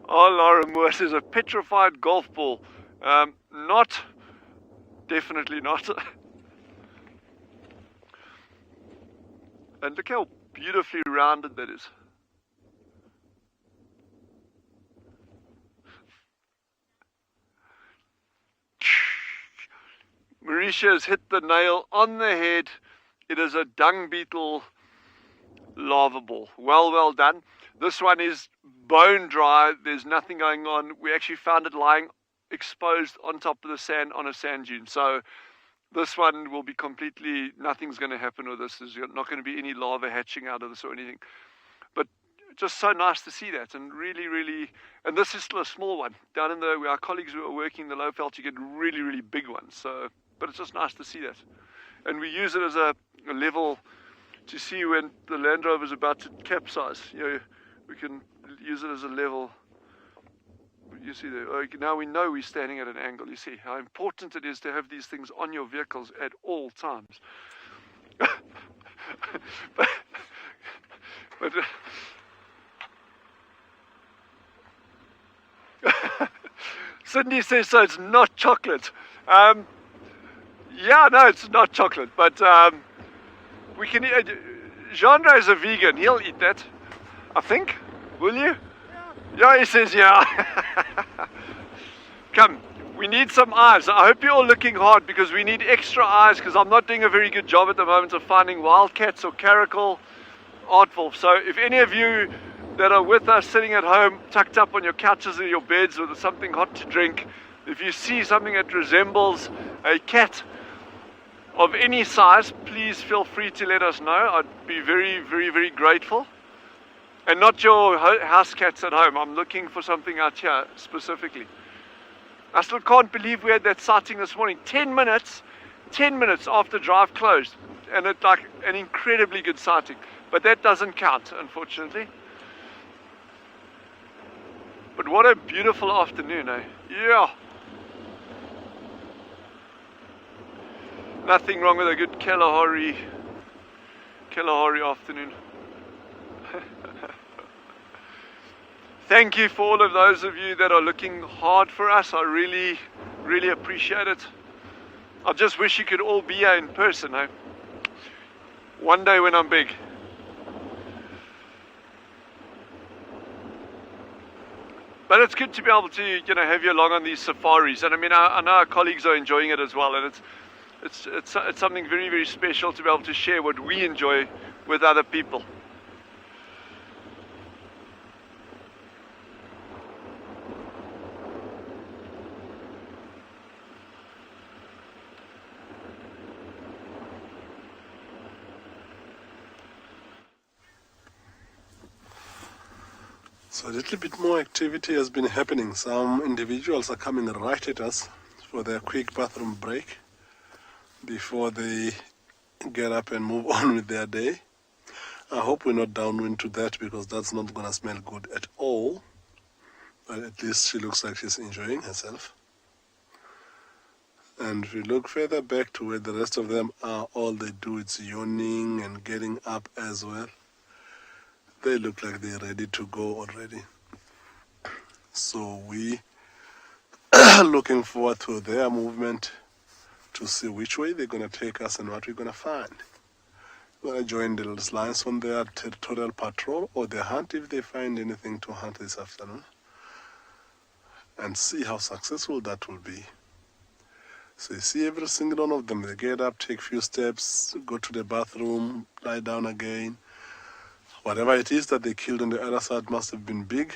Oh, Laura Moore says a petrified golf ball. Definitely not. And look how beautifully rounded that is. Marisha has hit the nail on the head. It is a dung beetle lava ball. Well done. This one is bone dry. There's nothing going on. We actually found it lying exposed on top of the sand on a sand dune. So this one will be completely, nothing's going to happen with this. There's not going to be any lava hatching out of this or anything. But just so nice to see that, and really, and this is still a small one. Down in where our colleagues who are working the low felt, you get really big ones. So, but it's just nice to see that. And we use it as a level to see when the Land Rover is about to capsize. We can use it as a level. You see there, now we know we're standing at an angle. You see how important it is to have these things on your vehicles at all times. but Cindy says, so it's not chocolate. Yeah, no, it's not chocolate, but we can eat. Jandre is a vegan, he'll eat that, I think. Will you? Yeah, he says yeah. Come, we need some eyes. I hope you're all looking hard because we need extra eyes, because I'm not doing a very good job at the moment of finding wildcats or caracal aardvolf. So if any of you that are with us sitting at home tucked up on your couches or your beds with something hot to drink, if you see something that resembles a cat of any size, please feel free to let us know. I'd be very grateful. And not your house cats at home. I'm looking for something out here specifically. I still can't believe we had that sighting this morning. 10 minutes after drive closed. And it's like an incredibly good sighting. But that doesn't count, unfortunately. But what a beautiful afternoon, eh? Yeah. Nothing wrong with a good Kalahari afternoon. Thank you for all of those of you that are looking hard for us. I really appreciate it. I just wish you could all be here in person, eh? One day when I'm big. But it's good to be able to, have you along on these safaris. And I mean, I know our colleagues are enjoying it as well, and it's something very special to be able to share what we enjoy with other people. So a little bit more activity has been happening. Some individuals are coming right at us for their quick bathroom break before they get up and move on with their day. I hope we're not downwind to that, because that's not going to smell good at all. But at least she looks like she's enjoying herself. And if you look further back to where the rest of them are, all they do is yawning and getting up as well. They look like they're ready to go already. So we are looking forward to their movement to see which way they're going to take us and what we're going to find. We're going to join the lions on their territorial patrol or their hunt if they find anything to hunt this afternoon, and see how successful that will be. So you see every single one of them, they get up, take a few steps, go to the bathroom, lie down again. Whatever it is that they killed on the other side must have been big,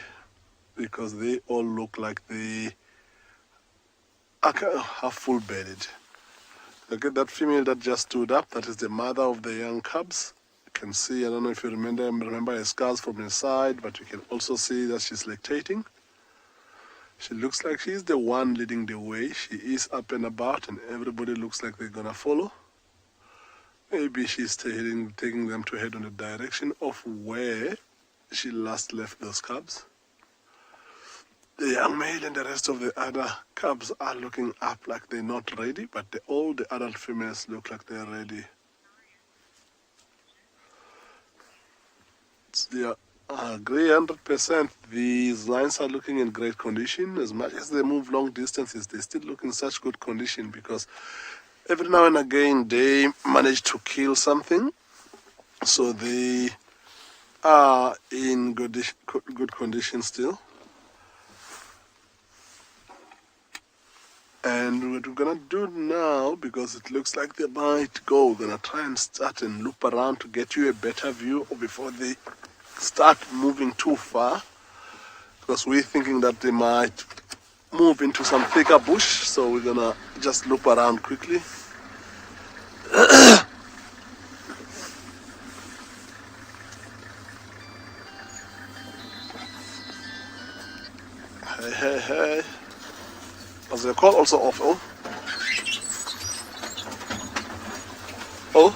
because they all look like they are full-bedded. Look at that female that just stood up. That is the mother of the young cubs. You can see, I don't know if you remember her scars from inside, but you can also see that she's lactating. She looks like she's the one leading the way. She is up and about, and everybody looks like they're gonna follow. Maybe she's taking them to head in the direction of where she last left those cubs. The young male and the rest of the other cubs are looking up like they're not ready, but all the adult females look like they're ready. I agree 100%. These lions are looking in great condition. As much as they move long distances, they still look in such good condition, because every now and again they manage to kill something. So they are in good condition still. And what we're gonna do now, because it looks like they might go, we're gonna try and start and loop around to get you a better view before they start moving too far, because we're thinking that they might move into some thicker bush. So we're gonna just loop around quickly. Hey. Was the call also off? Oh,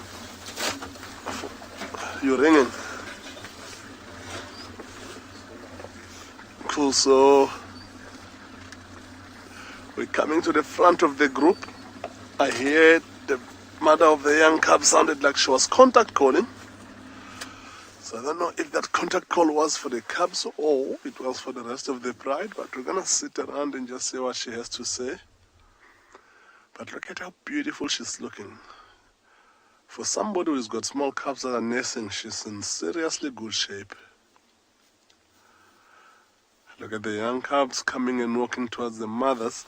you're ringing. Cool. So we're coming to the front of the group. I hear the mother of the young cub sounded like she was contact calling. So I don't know if that contact call was for the cubs or it was for the rest of the pride, but we're gonna sit around and just see what she has to say. But look at how beautiful she's looking. For somebody who's got small cubs that are nesting, she's in seriously good shape. Look at the young cubs coming and walking towards the mothers,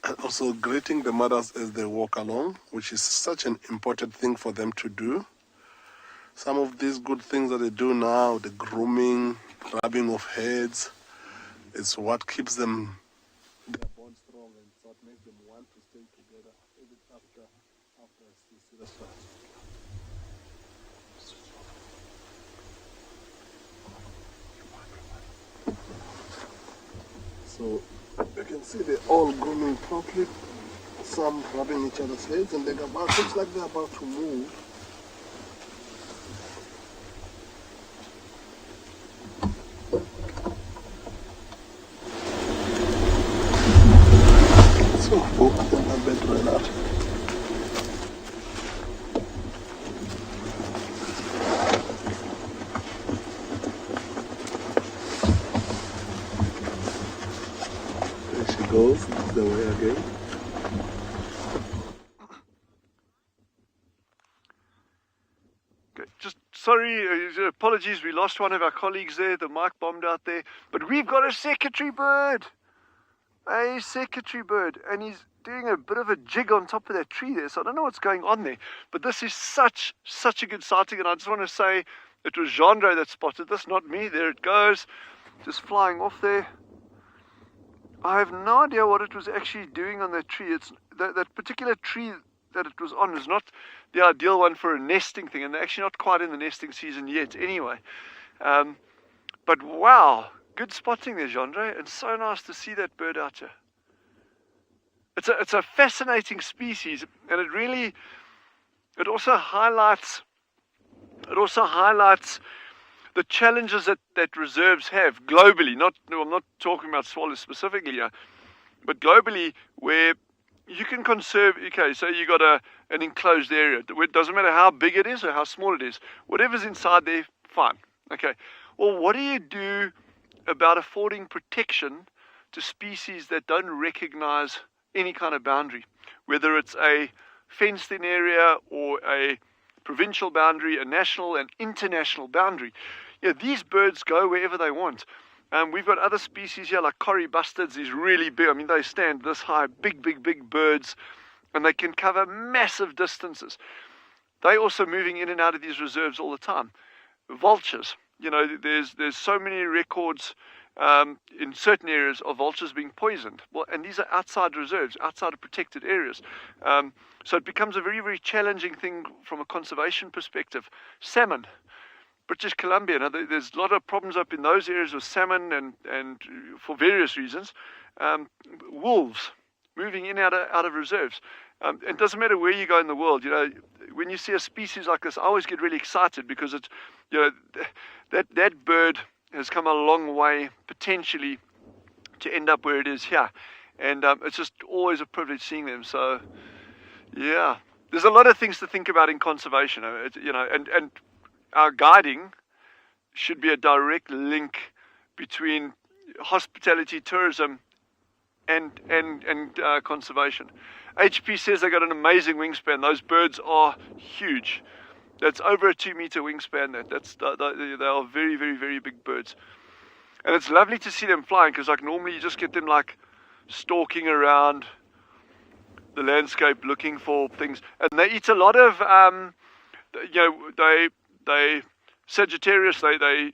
and also greeting the mothers as they walk along, which is such an important thing for them to do. Some of these good things that they do now, the grooming, rubbing of heads, it's what keeps them, their bond strong, and it's what makes them want to stay together even after a serious fight. So you can see they're all grooming properly, some rubbing each other's heads, and looks like they're about to move. Goes the way again. Okay, just sorry, apologies, we lost one of our colleagues there, the mic bombed out there, but we've got a secretary bird, and he's doing a bit of a jig on top of that tree there, so I don't know what's going on there, but this is such a good sighting, and I just want to say it was Jandre that spotted this, not me. There it goes, just flying off there. I have no idea what it was actually doing on that tree. It's that particular tree that it was on is not the ideal one for a nesting thing, and they're actually not quite in the nesting season yet anyway. But wow, good spotting there, Jandre, and so nice to see that bird out here. It's a fascinating species, and it also highlights the challenges that reserves have globally. I'm not talking about Tswalu specifically here, but globally, where you can conserve, okay, so you got an enclosed area. It doesn't matter how big it is or how small it is. Whatever's inside there, fine. Okay. Well, what do you do about affording protection to species that don't recognize any kind of boundary? Whether it's a fenced-in area or a provincial boundary, a national and international boundary. Yeah, these birds go wherever they want. We've got other species here like Corrie bustards, these really big, I mean they stand this high, big birds, and they can cover massive distances. They're also moving in and out of these reserves all the time. Vultures, you know, there's so many records in certain areas of vultures being poisoned. Well, and these are outside reserves, outside of protected areas. So it becomes a very, very challenging thing from a conservation perspective. Salmon, British Columbia, now there's a lot of problems up in those areas with salmon and for various reasons. Wolves, moving in out of reserves. It doesn't matter where you go in the world, you know, when you see a species like this, I always get really excited because it's, you know, that bird has come a long way potentially to end up where it is here. And it's just always a privilege seeing them. So, yeah, there's a lot of things to think about in conservation, you know, and our guiding should be a direct link between hospitality, tourism, and conservation. HP says they got an amazing wingspan. Those birds are huge. That's over a 2-meter wingspan. They are very, very, very big birds. And it's lovely to see them flying because like normally you just get them like stalking around the landscape looking for things. And they eat a lot of, you know, they Sagittarius, they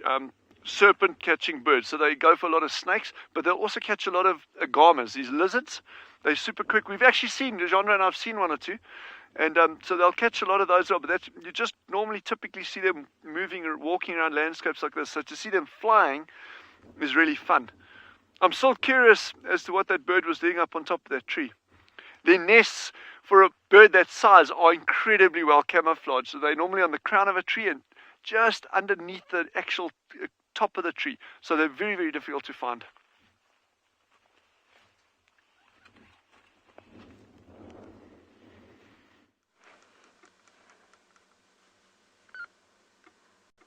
serpent catching birds. So they go for a lot of snakes, but they'll also catch a lot of agamas, these lizards. They're super quick. We've actually seen, Genre and I've seen one or two. And so they'll catch a lot of those, but that's, you just normally typically see them moving or walking around landscapes like this. So to see them flying is really fun. I'm still curious as to what that bird was doing up on top of that tree. Their nests for a bird that size are incredibly well camouflaged. So they're normally on the crown of a tree and just underneath the actual top of the tree. So they're very, very difficult to find.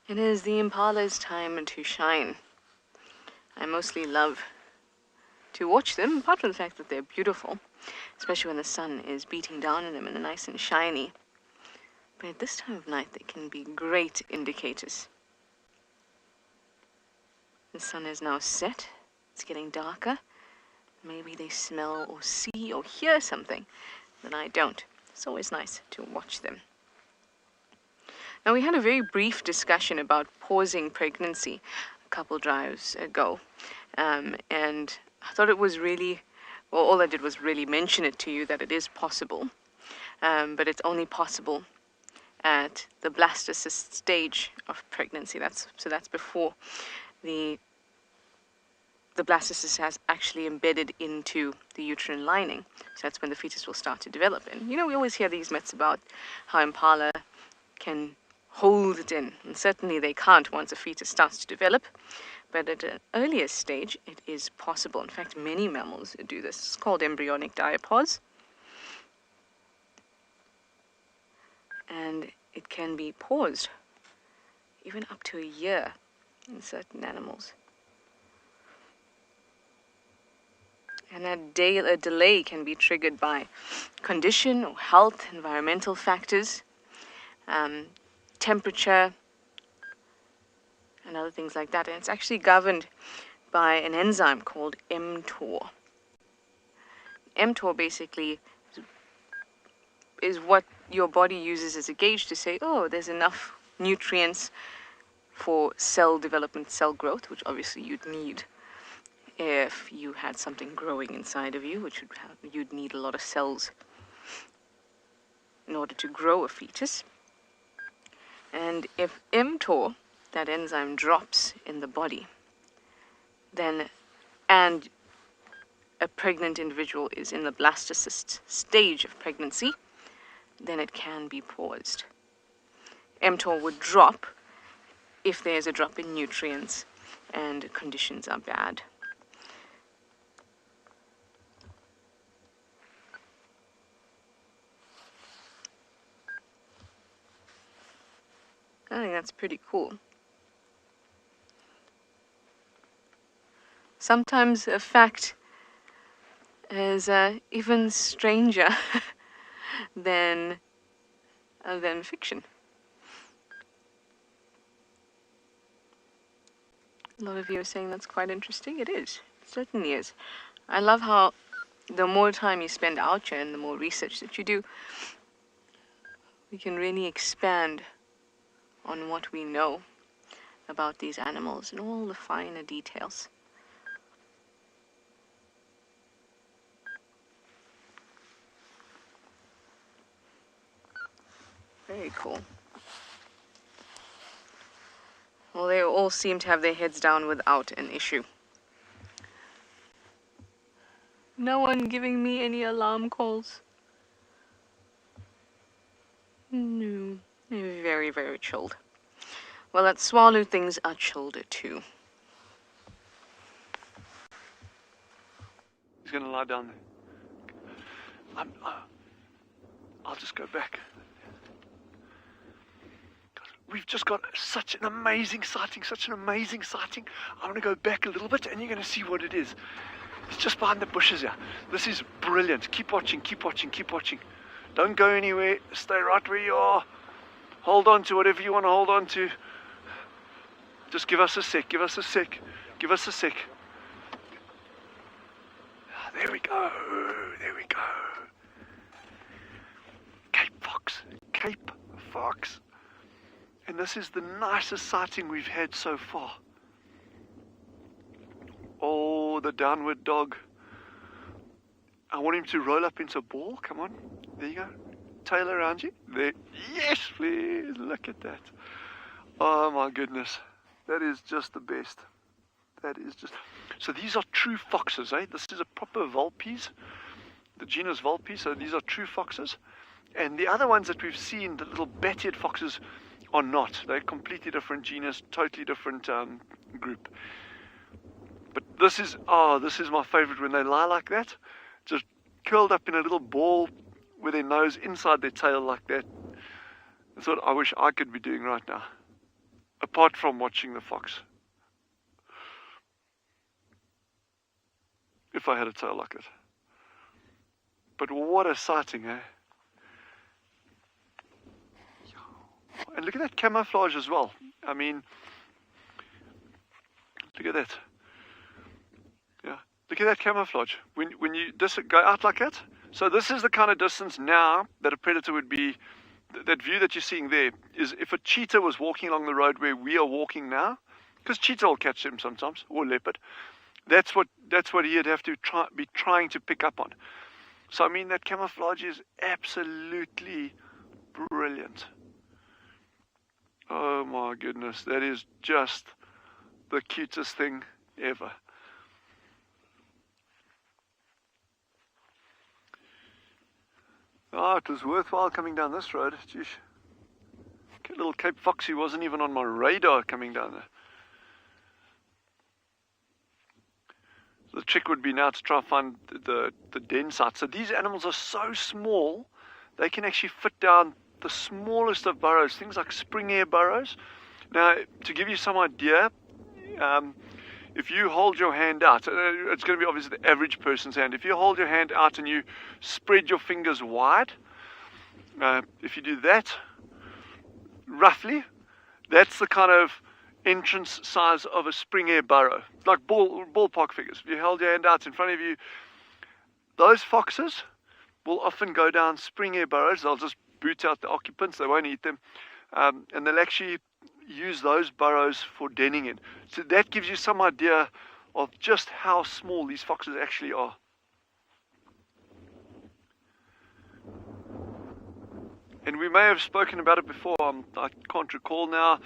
It is the impala's time to shine. I mostly love to watch them, apart from the fact that they're beautiful, especially when the sun is beating down on them and they're nice and shiny. But at this time of night, they can be great indicators. The sun is now set. It's getting darker. Maybe they smell or see or hear something that I don't. It's always nice to watch them. Now, we had a very brief discussion about pausing pregnancy a couple drives ago, and I thought it was really, well, all I did was really mention it to you that it is possible, but it's only possible at the blastocyst stage of pregnancy. That's before the blastocyst has actually embedded into the uterine lining. So that's when the fetus will start to develop. And you know, we always hear these myths about how impala can hold it in, and certainly they can't once a fetus starts to develop, but at an earlier stage it is possible. In fact, many mammals do this. It's called embryonic diapause, and it can be paused even up to a year in certain animals. And a delay can be triggered by condition or health, environmental factors, temperature, and other things like that. And it's actually governed by an enzyme called mTOR. mTOR basically is what your body uses as a gauge to say, oh, there's enough nutrients for cell development, cell growth, which obviously you'd need if you had something growing inside of you, which you'd need a lot of cells in order to grow a fetus. And if mTOR, that enzyme, drops in the body, then, and a pregnant individual is in the blastocyst stage of pregnancy, then it can be paused. mTOR would drop if there's a drop in nutrients and conditions are bad. I think that's pretty cool. Sometimes a fact is even stranger than fiction. A lot of you are saying that's quite interesting. It is. It certainly is. I love how the more time you spend out here and the more research that you do, we can really expand on what we know about these animals and all the finer details. Very cool. Well, they all seem to have their heads down without an issue. No one giving me any alarm calls. No, they're very, very chilled. Well, at Tswalu, things are chilled too. He's going to lie down there. I'll just go back. We've just got such an amazing sighting, I want to go back a little bit and you're going to see what it is. It's just behind the bushes here. This is brilliant. Keep watching. Don't go anywhere. Stay right where you are. Hold on to whatever you want to hold on to. Just give us a sec. There we go. Cape Fox. And this is the nicest sighting we've had so far. Oh, the downward dog. I want him to roll up into a ball. Come on. There you go. Tail around you. There. Yes, please. Look at that. Oh, my goodness. That is just the best. So these are true foxes, eh? This is a proper Vulpes. The genus Vulpes. So these are true foxes. And the other ones that we've seen, the little bat-eared foxes, are not. They're a completely different genus, totally different group. But this is my favorite when they lie like that, just curled up in a little ball with their nose inside their tail like that. That's what I wish I could be doing right now, apart from watching the fox. If I had a tail like it. But what a sighting, eh? And look at that camouflage as well. I mean, look at that. Yeah, look at that camouflage. When you go out like that. So this is the kind of distance now that a predator would be. That view that you're seeing there is if a cheetah was walking along the road where we are walking now, because cheetah will catch them sometimes, or leopard. That's what he'd have to be trying to pick up on. So I mean, that camouflage is absolutely brilliant. Oh my goodness, that is just the cutest thing ever. Oh, it was worthwhile coming down this road. Jeez. Little Cape Foxy wasn't even on my radar coming down there. The trick would be now to try and find the den site. So these animals are so small, they can actually fit down the smallest of burrows, things like spring air burrows. Now, to give you some idea, if you hold your hand out, it's going to be obviously the average person's hand. If you hold your hand out and you spread your fingers wide, if you do that, roughly, that's the kind of entrance size of a spring air burrow, like ballpark figures. If you held your hand out in front of you, those foxes will often go down spring air burrows. They'll just boot out the occupants, they won't eat them, and they'll actually use those burrows for denning in. So that gives you some idea of just how small these foxes actually are. And we may have spoken about it before, I can't recall now,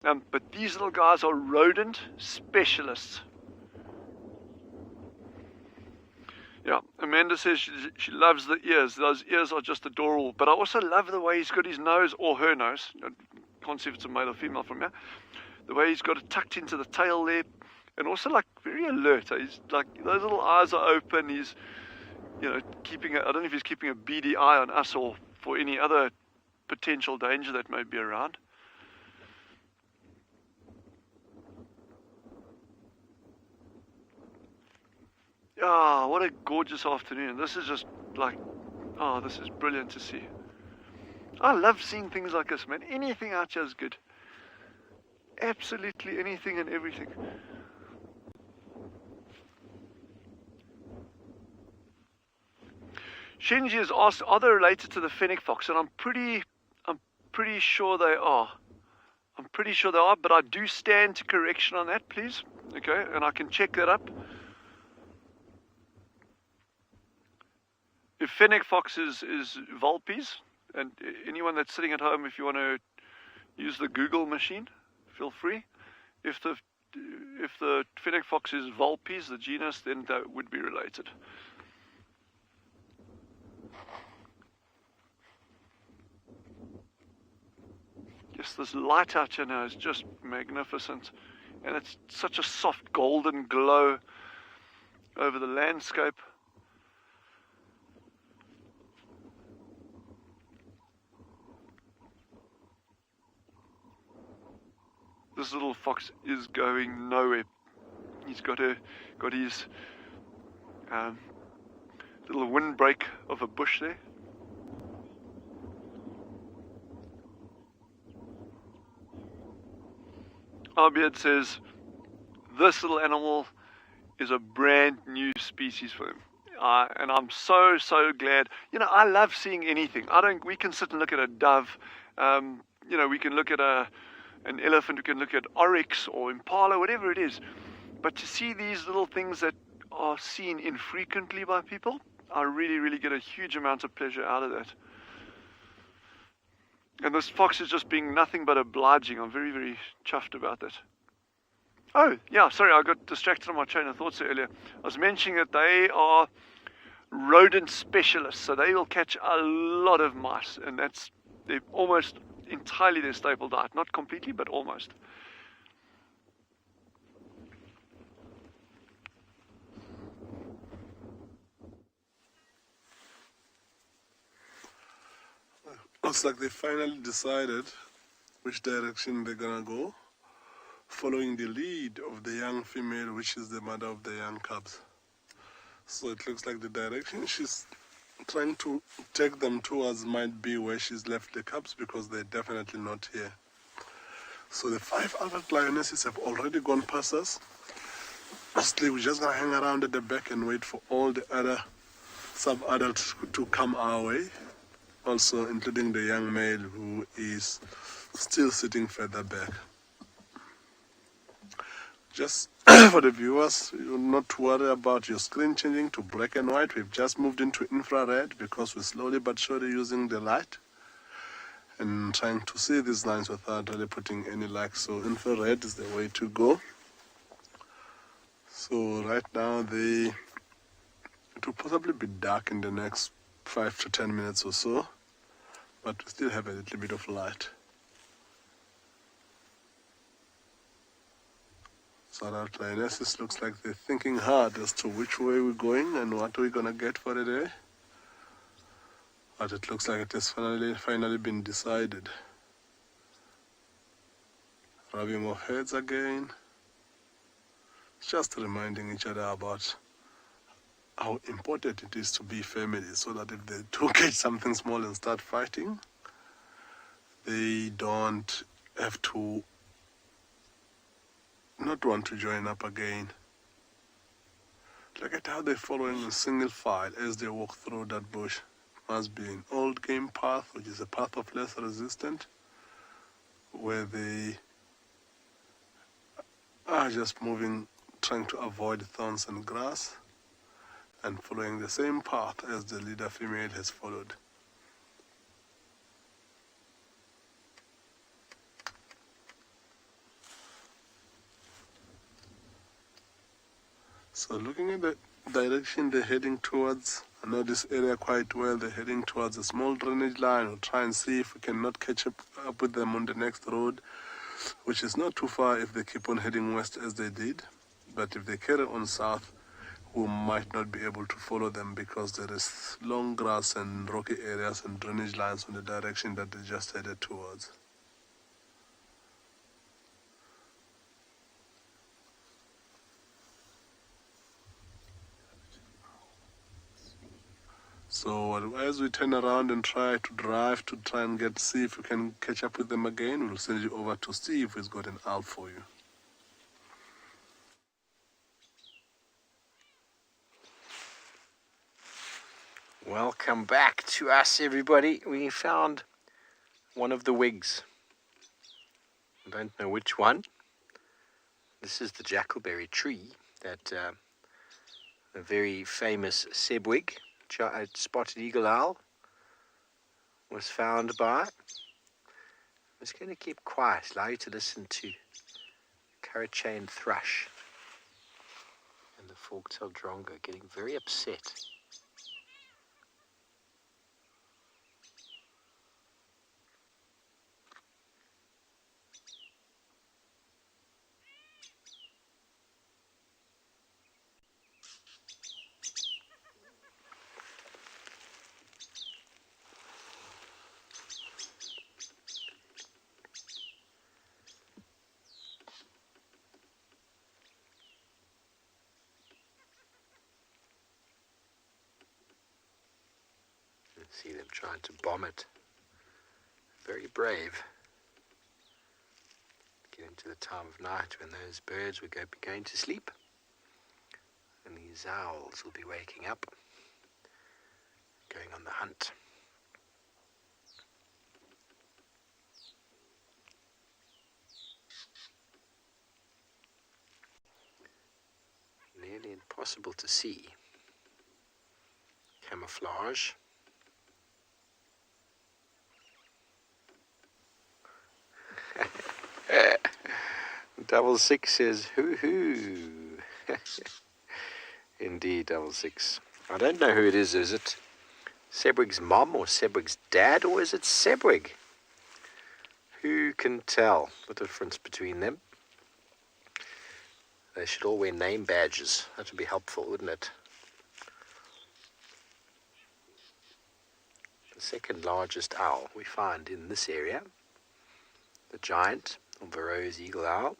but these little guys are rodent specialists. Yeah, Amanda says she loves the ears. Those ears are just adorable. But I also love the way he's got his nose, or her nose. I can't see if it's a male or female from here. The way he's got it tucked into the tail there. And also like very alert. He's like, those little eyes are open. He's, keeping I don't know if he's keeping a beady eye on us or for any other potential danger that may be around. Ah, what a gorgeous afternoon. This is just like, oh, this is brilliant to see. I love seeing things like this, man. Anything out here is good. Absolutely anything and everything. Shinji has asked, are they related to the fennec fox? And I'm pretty sure they are. I'm pretty sure they are, but I do stand to correction on that, please. Okay, and I can check that up. If fennec fox is vulpes, and anyone that's sitting at home, if you want to use the Google machine, feel free. If the fennec fox is vulpes, the genus, then that would be related. Yes, this light out here now is just magnificent, and it's such a soft golden glow over the landscape. This little fox is going nowhere. He's got his little windbreak of a bush there. Arbeard says this little animal is a brand new species for him, and I'm so glad. You know, I love seeing anything. We can sit and look at a dove. You know, we can look at an elephant. We can look at oryx or impala, whatever it is. But to see these little things that are seen infrequently by people, I really get a huge amount of pleasure out of that. And this fox is just being nothing but obliging. I'm very chuffed about that. Oh, yeah, sorry, I got distracted on my train of thoughts earlier. I was mentioning that they are rodent specialists, so they will catch a lot of mice, and they're almost entirely their staple diet. Not completely, but almost. Looks like they finally decided which direction they're gonna go, following the lead of the young female, which is the mother of the young cubs. So it looks like the direction she's trying to take them towards might be where she's left the cubs, because they're definitely not here. So the 5 adult lionesses have already gone past us. Mostly we're just gonna hang around at the back and wait for all the other sub-adults to come our way. Also including the young male who is still sitting further back. Just for the viewers, you're not to worry about your screen changing to black and white. We've just moved into infrared because we're slowly but surely using the light and trying to see these lines without really putting any light. So infrared is the way to go. So right now it will possibly be dark in the next 5 to 10 minutes or so, but we still have a little bit of light. So that lionesses looks like they're thinking hard as to which way we're going and what we're gonna get for the day. But it looks like it has finally been decided. Rubbing of heads again. Just reminding each other about how important it is to be family, so that if they do catch something small and start fighting, they don't have to not want to join up again. Look at how they're following a single file as they walk through that bush. Must be an old game path, which is a path of less resistance, where they are just moving, trying to avoid thorns and grass, and following the same path as the leader female has followed. So looking at the direction they're heading towards, I know this area quite well. They're heading towards a small drainage line. We'll try and see if we cannot catch up with them on the next road, which is not too far if they keep on heading west as they did. But if they carry on south, we might not be able to follow them, because there is long grass and rocky areas and drainage lines on the direction that they just headed towards. So as we turn around and try to drive to try and see if we can catch up with them again, we'll send you over to Steve, who's got an owl for you. Welcome back to us, everybody. We found one of the wigs. I don't know which one. This is the jackalberry tree that a very famous sebwig, spotted eagle owl, was found by. I'm just going to keep quiet, allow you to listen to curra-chain thrush and the fork-tailed drongo getting very upset. See them trying to bomb it. Very brave. Getting to the time of night when those birds will be going to sleep, and these owls will be waking up, going on the hunt. Nearly impossible to see. Camouflage. Double Six says, hoo-hoo. Indeed, Double Six. I don't know who it is. Is it Sebwig's mom or Sebwig's dad, or is it Sebwig? Who can tell the difference between them? They should all wear name badges. That would be helpful, wouldn't it? The second largest owl we find in this area, the giant or Varro's eagle owl,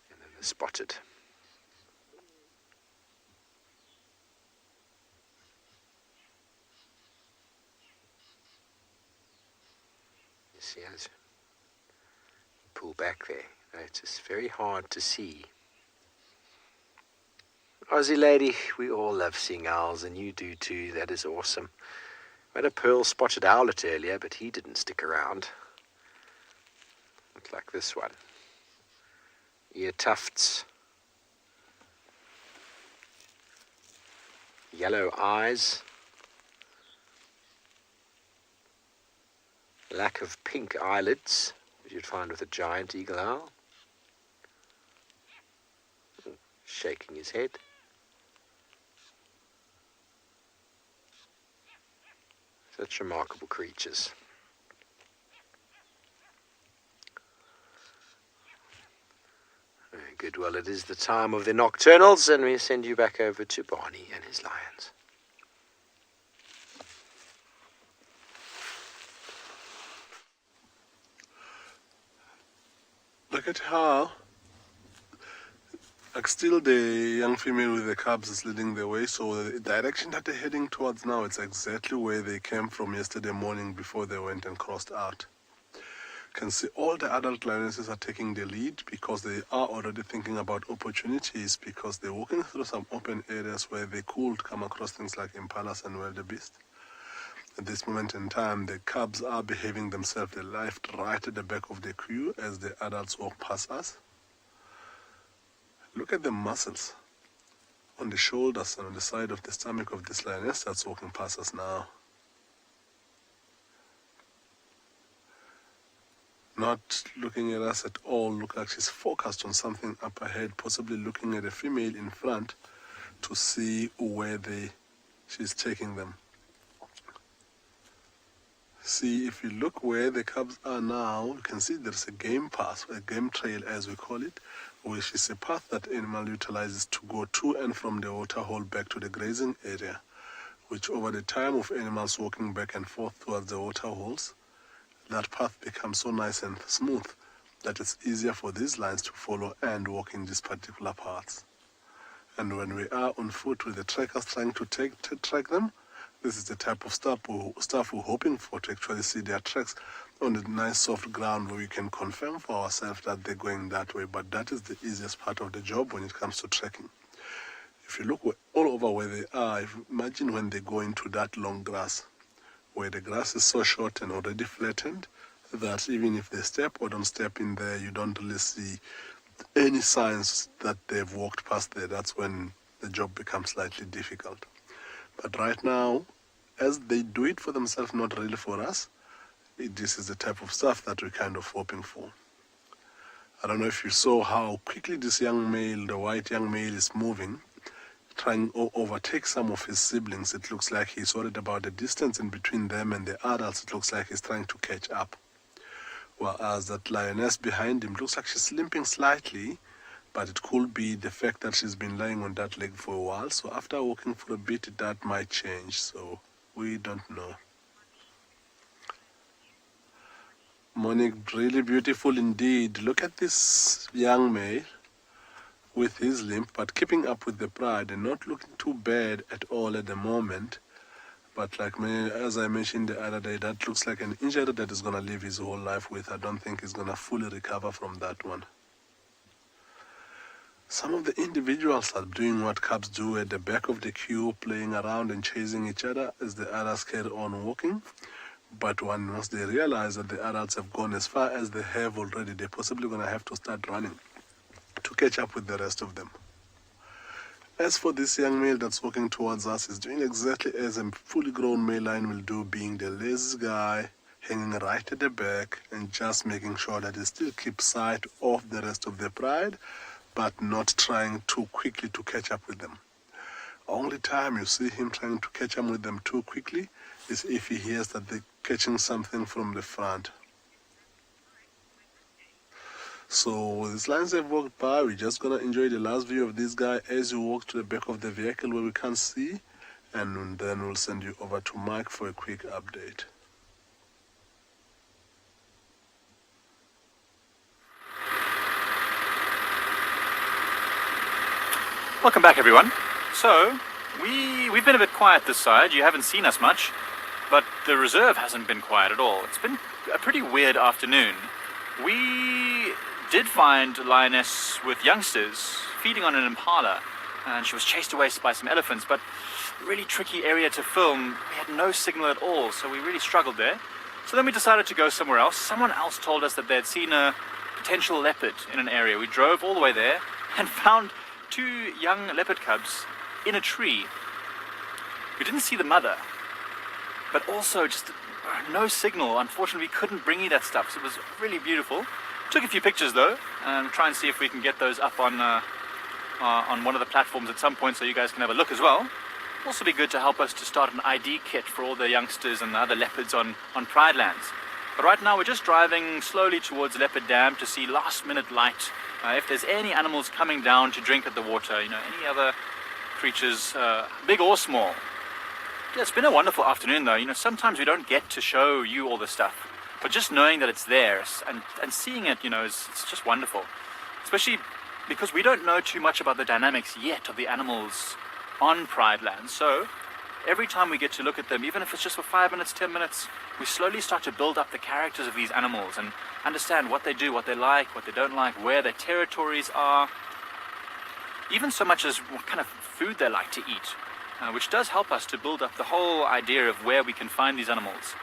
and then the spotted. You see, as you pull back there, it's just very hard to see. Aussie lady, we all love seeing owls, and you do too. That is awesome. I had a pearl spotted owlet earlier, but he didn't stick around. Look like this one. Ear tufts. Yellow eyes. Lack of pink eyelids, which you'd find with a giant eagle owl. Shaking his head. Such remarkable creatures. Very good. Well, it is the time of the nocturnals, and we send you back over to Barney and his lions. Look at how, like, still the young female with the cubs is leading the way, so the direction that they're heading towards now, it's exactly where they came from yesterday morning before they went and crossed out. You can see all the adult lionesses are taking the lead because they are already thinking about opportunities, because they're walking through some open areas where they could come across things like impalas and wildebeest. At this moment in time, the cubs are behaving themselves. They left right at the back of the queue as the adults walk past us. Look at the muscles on the shoulders and on the side of the stomach of this lioness that's walking past us now. Not looking at us at all. Look like she's focused on something up ahead, possibly looking at a female in front to see where she's taking them. See, if you look where the cubs are now, you can see there's a game path, a game trail as we call it, which is a path that animal utilizes to go to and from the waterhole back to the grazing area, which over the time of animals walking back and forth towards the waterholes, that path becomes so nice and smooth that it's easier for these lions to follow and walk in these particular paths. And when we are on foot with the trackers trying to track them, this is the type of stuff we're hoping for, to actually see their tracks on a nice soft ground where we can confirm for ourselves that they're going that way. But that is the easiest part of the job when it comes to tracking. If you look all over where they are, imagine when they go into that long grass, where the grass is so short and already flattened that even if they step or don't step in there, you don't really see any signs that they've walked past there. That's when the job becomes slightly difficult. But right now, as they do it for themselves, not really for us, this is the type of stuff that we're kind of hoping for. I don't know if you saw how quickly this young male, the white young male, is moving, trying to overtake some of his siblings. It looks like he's worried about the distance in between them and the adults. It looks like he's trying to catch up. Whereas that lioness behind him looks like she's limping slightly, but it could be the fact that she's been lying on that leg for a while. So after walking for a bit, that might change. So we don't know. Monique, really beautiful indeed. Look at this young male with his limp, but keeping up with the pride and not looking too bad at all at the moment. But like me, as I mentioned the other day, that looks like an injury that is going to live his whole life with. I don't think he's going to fully recover from that one. Some of the individuals are doing what cubs do at the back of the queue, playing around and chasing each other as the others carry on walking. But once they realize that the adults have gone as far as they have already, they're possibly going to have to start running to catch up with the rest of them. As for this young male that's walking towards us, he's doing exactly as a fully grown male lion will do, being the lazy guy, hanging right at the back and just making sure that he still keeps sight of the rest of the pride, but not trying too quickly to catch up with them. Only time you see him trying to catch up with them too quickly is if he hears that they're catching something from the front. So these lions have walked by. We're just going to enjoy the last view of this guy as you walk to the back of the vehicle where we can't see, and then we'll send you over to Mike for a quick update. Welcome back, everyone. So, we've been a bit quiet this side. You haven't seen us much, but the reserve hasn't been quiet at all. It's been a pretty weird afternoon. We did find a lioness with youngsters feeding on an impala, and she was chased away by some elephants, but really tricky area to film. We had no signal at all, so we really struggled there. So then we decided to go somewhere else. Someone else told us that they had seen a potential leopard in an area. We drove all the way there and found 2 young leopard cubs in a tree. We didn't see the mother, but also just no signal. Unfortunately, we couldn't bring you that stuff, so it was really beautiful. Took a few pictures though, and try and see if we can get those up on one of the platforms at some point so you guys can have a look as well. Also be good to help us to start an ID kit for all the youngsters and the other leopards on Pride Lands. But right now we're just driving slowly towards Leopard Dam to see last minute light. If there's any animals coming down to drink at the water, you know, any other creatures, big or small. Yeah, it's been a wonderful afternoon though. You know, sometimes we don't get to show you all this stuff, but just knowing that it's there and seeing it, you know, it's just wonderful. Especially because we don't know too much about the dynamics yet of the animals on Pride Land. So every time we get to look at them, even if it's just for 5 minutes, 10 minutes, we slowly start to build up the characters of these animals and understand what they do, what they like, what they don't like, where their territories are, even so much as what kind of food they like to eat, which does help us to build up the whole idea of where we can find these animals.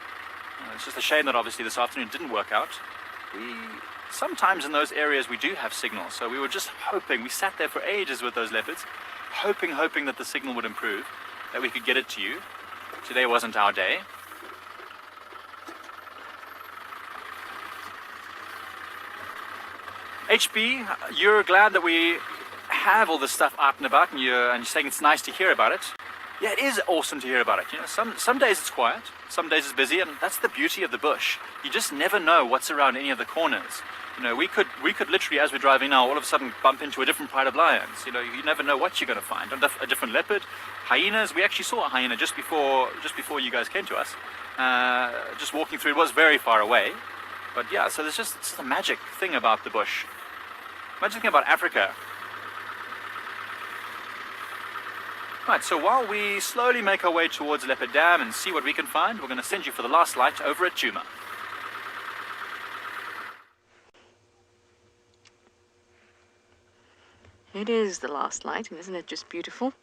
It's just a shame that obviously this afternoon didn't work out. Sometimes in those areas we do have signal, so we were just hoping, we sat there for ages with those leopards, hoping that the signal would improve, that we could get it to you. Today wasn't our day. HB, you're glad that we have all this stuff out and about, and you're saying it's nice to hear about it. Yeah, it is awesome to hear about it. You know, some days it's quiet, some days it's busy, and that's the beauty of the bush. You just never know what's around any of the corners. You know, we could literally, as we're driving now, all of a sudden bump into a different pride of lions. You know, you never know what you're going to find. A different leopard, hyenas. We actually saw a hyena just before you guys came to us. Just walking through, it was very far away. But yeah, so there's just a magic thing about the bush. Magic thing about Africa. Right, so while we slowly make our way towards Leopard Dam and see what we can find, we're going to send you for the last light over at Djuma. It is the last light, and isn't it just beautiful?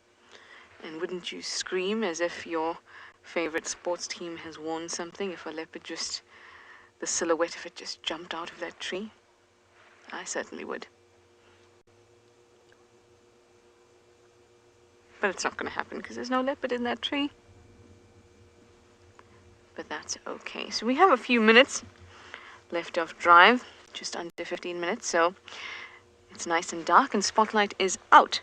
And wouldn't you scream as if your favorite sports team has won something if a leopard just, the silhouette of it just jumped out of that tree? I certainly would. But it's not going to happen because there's no leopard in that tree. But that's okay. So we have a few minutes left of drive, just under 15 minutes, so it's nice and dark and spotlight is out.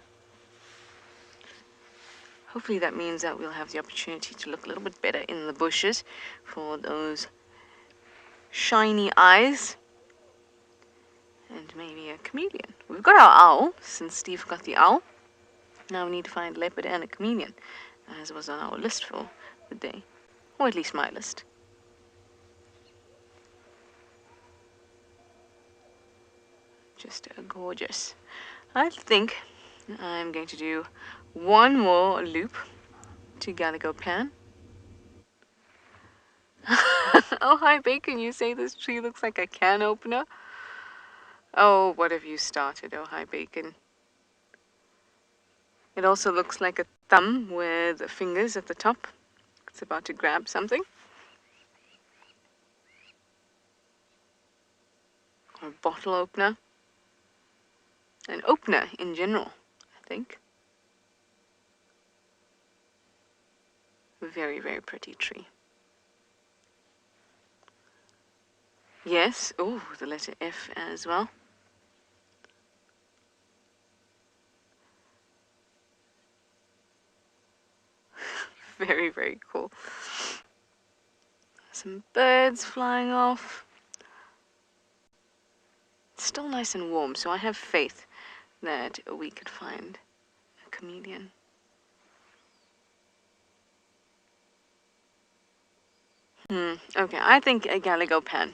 Hopefully that means that we'll have the opportunity to look a little bit better in the bushes for those shiny eyes. And maybe a chameleon. We've got our owl, since Steve got the owl. Now we need to find a leopard and a chameleon, as was on our list for the day. Or at least my list. Just gorgeous. I think I'm going to do one more loop to Gallego Pan. Oh, hi Bacon, you say this tree looks like a can opener? Oh, what have you started? Oh, hi Bacon. It also looks like a thumb with fingers at the top. It's about to grab something. Or a bottle opener. An opener in general, I think. Very, very pretty tree. Yes, oh, the letter F as well. Very, very cool. Some birds flying off. It's still nice and warm, so I have faith that we could find a chameleon. Okay, I think a Gallego Pan.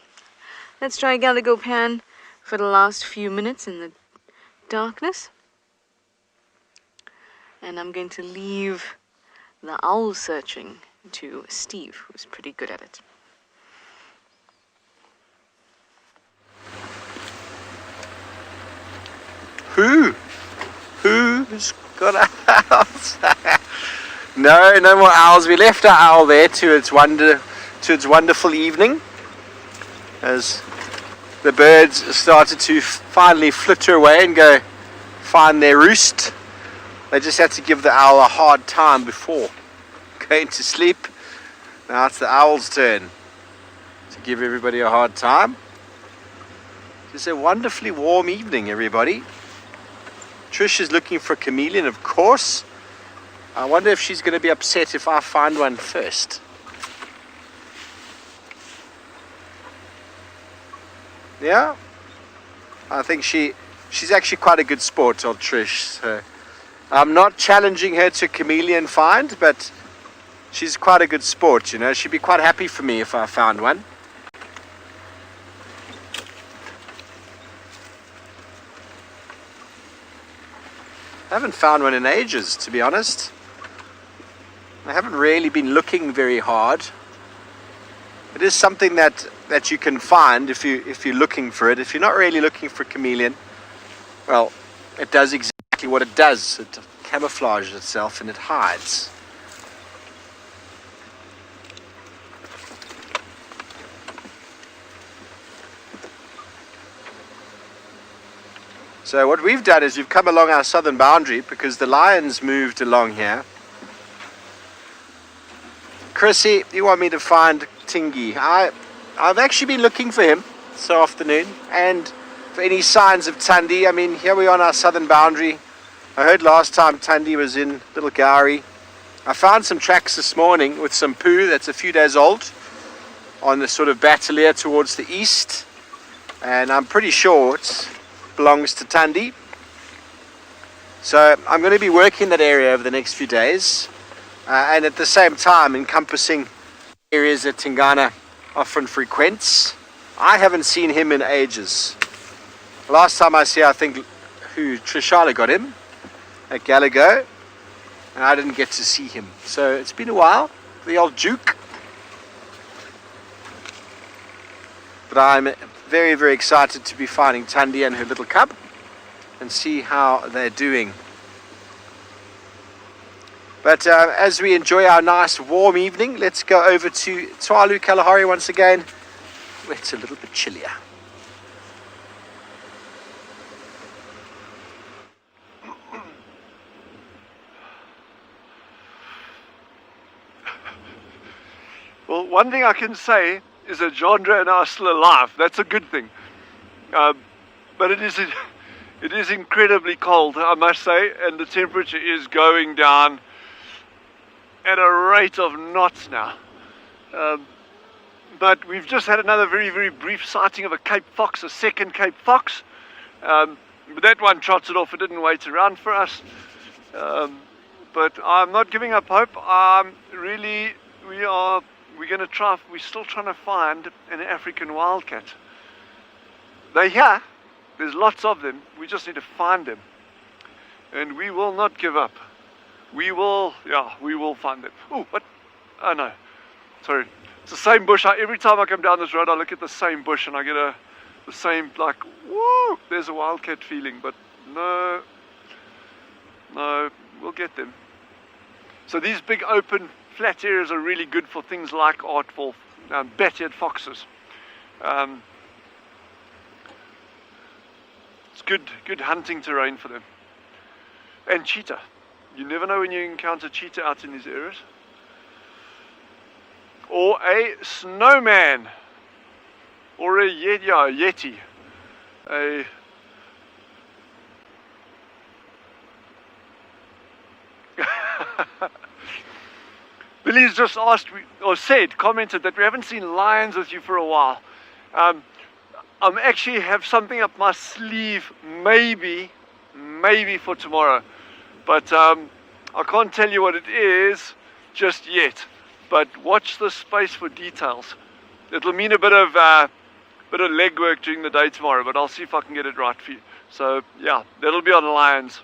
Let's try Gallego Pan for the last few minutes in the darkness. And I'm going to leave the owl searching to Steve, who's pretty good at it. Who's got owls? No more owls. We left our owl there to its wonderful evening as the birds started to finally flitter away and go find their roost. They just had to give the owl a hard time before going to sleep. Now it's the owl's turn to give everybody a hard time. It's a wonderfully warm evening, everybody. Trish is looking for a chameleon, of course. I wonder if she's going to be upset if I find one first. Yeah? I think she's actually quite a good sport, old Trish. So I'm not challenging her to chameleon find, but she's quite a good sport, you know. She'd be quite happy for me if I found one. I haven't found one in ages, to be honest. I haven't really been looking very hard. It is something that you can find if you're looking for it. If you're not really looking for a chameleon, well, it does exactly what it does. It camouflages itself and it hides. So what we've done is we've come along our southern boundary because the lions moved along here. Chrissy, you want me to find Tingy? I've actually been looking for him this afternoon, and for any signs of Tundi. I mean, here we are on our southern boundary. I heard last time Tundi was in Little Gowrie. I found some tracks this morning with some poo that's a few days old on the sort of Battalier towards the east, and I'm pretty sure it belongs to Tundi. So I'm going to be working that area over the next few days, and at the same time encompassing areas that Tingana often frequents. I haven't seen him in ages. Last time I think Trishala got him at Gallego. and I didn't get to see him. So it's been a while, the old Duke. But I'm very, very excited to be finding Thandi and her little cub and see how they're doing. But as we enjoy our nice warm evening, let's go over to Tswalu Kalahari once again, where it's a little bit chillier. Well, one thing I can say is that Jandre and I are still alive. That's a good thing. But it is incredibly cold, I must say, and the temperature is going down at a rate of knots now. But we've just had another very, very brief sighting of a Cape Fox, a second Cape Fox. But that one trotted off, it didn't wait around for us. But I'm not giving up hope. We're still trying to find an African wildcat. They're here. There's lots of them. We just need to find them. And we will not give up. We will find them. Oh, what? Oh no. Sorry. It's the same bush. Every time I come down this road, I look at the same bush and I get the same, like, whoa, there's a wildcat feeling. But no, we'll get them. So these big open flat areas are really good for things like artful bat-eared foxes. It's good hunting terrain for them. And cheetah. You never know when you encounter cheetah out in these areas. Or a snowman. Or a yeti. Billy's just commented that we haven't seen lions with you for a while. I actually have something up my sleeve, maybe for tomorrow. But I can't tell you what it is just yet. But watch this space for details. It'll mean a bit of legwork during the day tomorrow, but I'll see if I can get it right for you. So yeah, that'll be on lions.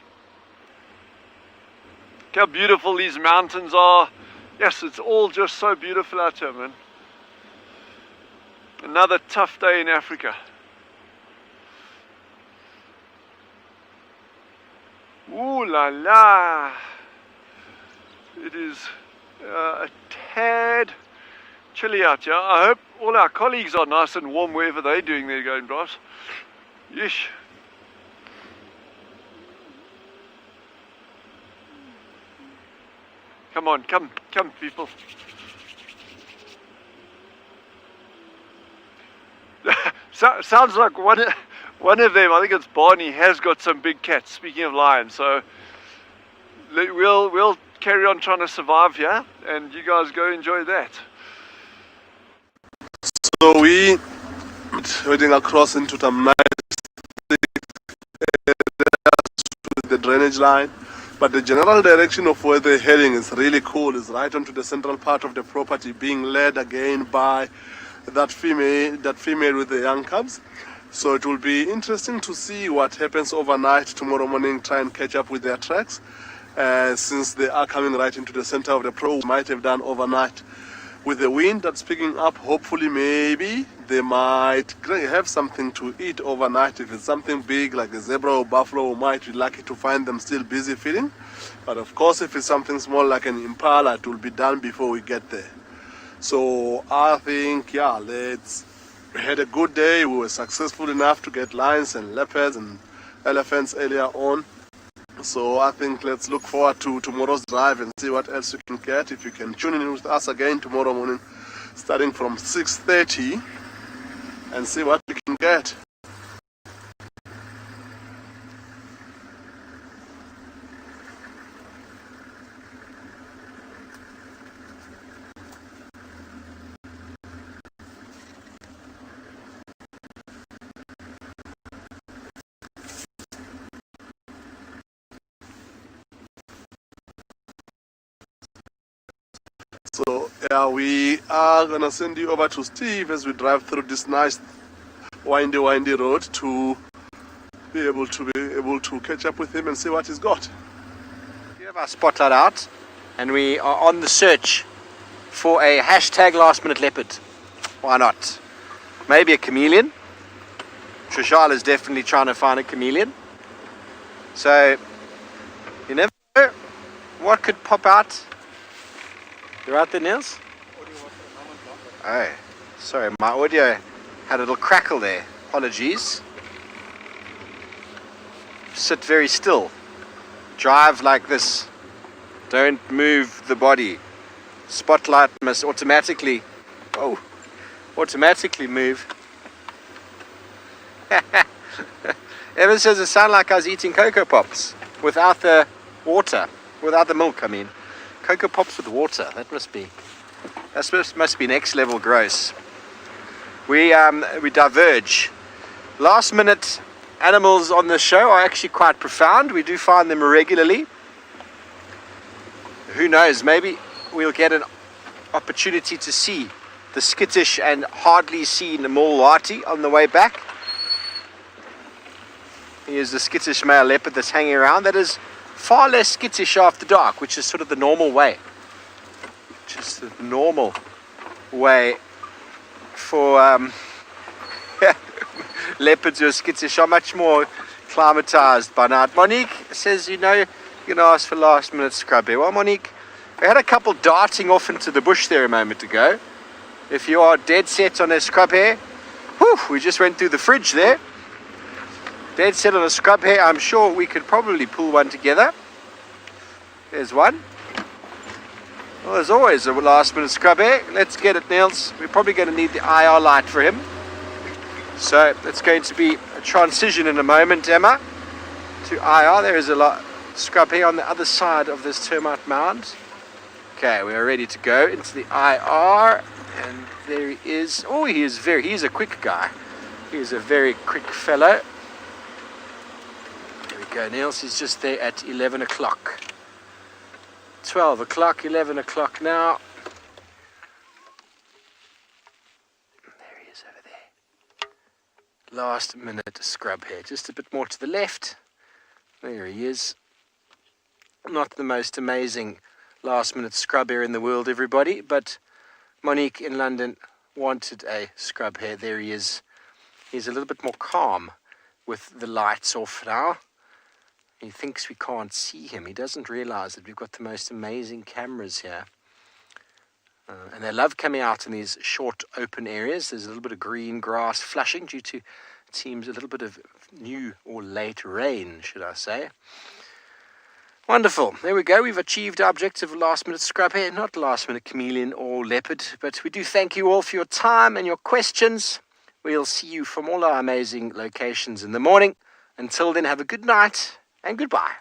Look how beautiful these mountains are. Yes, it's all just so beautiful out here, man. Another tough day in Africa. Ooh la la. It is a tad chilly out here. I hope all our colleagues are nice and warm wherever they're doing their going, Bros. Yeesh. Come on, come people. Sounds like one of them, I think it's Barney, has got some big cats, speaking of lions. So we'll carry on trying to survive here, and you guys go enjoy that. So we heading across into some nice areas with the drainage line. But the general direction of where they're heading is really cool. It's right onto the central part of the property, being led again by that female with the young cubs. So it will be interesting to see what happens overnight tomorrow morning, try and catch up with their tracks. Since they are coming right into the center of the pro, might have done overnight. With the wind that's picking up, hopefully maybe they might have something to eat overnight. If it's something big like a zebra or buffalo, we might be lucky to find them still busy feeding. But of course, if it's something small like an impala, it will be done before we get there. So I think, yeah, we had a good day. We were successful enough to get lions and leopards and elephants earlier on. So I think let's look forward to tomorrow's drive and see what else you can get. If you can tune in with us again tomorrow morning, starting from 6:30, and see what we can get. So yeah, we are gonna send you over to Steve as we drive through this nice windy road to be able to catch up with him and see what he's got. We have have our spotlight out and we are on the search for a hashtag last minute leopard. Why not? Maybe a chameleon. Trishala is definitely trying to find a chameleon. So you never know what could pop out. You're out there, Niels? Oh, sorry, my audio had a little crackle there. Apologies. Sit very still. Drive like this. Don't move the body. Spotlight must automatically move. Ever says it sounded like I was eating Cocoa Pops without the water, without the milk. I mean, Cocoa Pops with water. That must be next level gross. We diverge. Last minute animals on the show are actually quite profound. We do find them regularly. Who knows? Maybe we'll get an opportunity to see the skittish and hardly seen Mulwati on the way back. Here's the skittish male leopard that's hanging around. That is far less skittish after dark, which is sort of the normal way. Just the normal way for leopards who are skittish are much more climatized by night. Monique says, you know, you're going to ask for last minute scrub here. Well, Monique, we had a couple darting off into the bush there a moment ago. If you are dead set on a scrub hair, whew, we just went through the fridge there. Dead set on a scrub hair, I'm sure we could probably pull one together. There's one. Well, there's always a last minute scrub hair. Let's get it, Niels. We're probably going to need the IR light for him. So it's going to be a transition in a moment, Emma, to IR. There is a scrub hair on the other side of this termite mound. Okay, we are ready to go into the IR. And there he is. Oh, he's a quick guy. He's a very quick fellow. There we go, Niels. He's just there at 11 o'clock. 12 o'clock, 11 o'clock now. There he is over there. Last minute scrub here. Just a bit more to the left. There he is. Not the most amazing last minute scrub hair in the world, everybody, but Monique in London wanted a scrub hair. There he is. He's a little bit more calm with the lights off now. He thinks we can't see him. He doesn't realize that we've got the most amazing cameras here. And they love coming out in these short open areas. There's a little bit of green grass flushing due to, it seems, a little bit of new or late rain, should I say. Wonderful. There we go. We've achieved our objective of last minute scrub hair, not last minute chameleon or leopard. But we do thank you all for your time and your questions. We'll see you from all our amazing locations in the morning. Until then, have a good night and goodbye.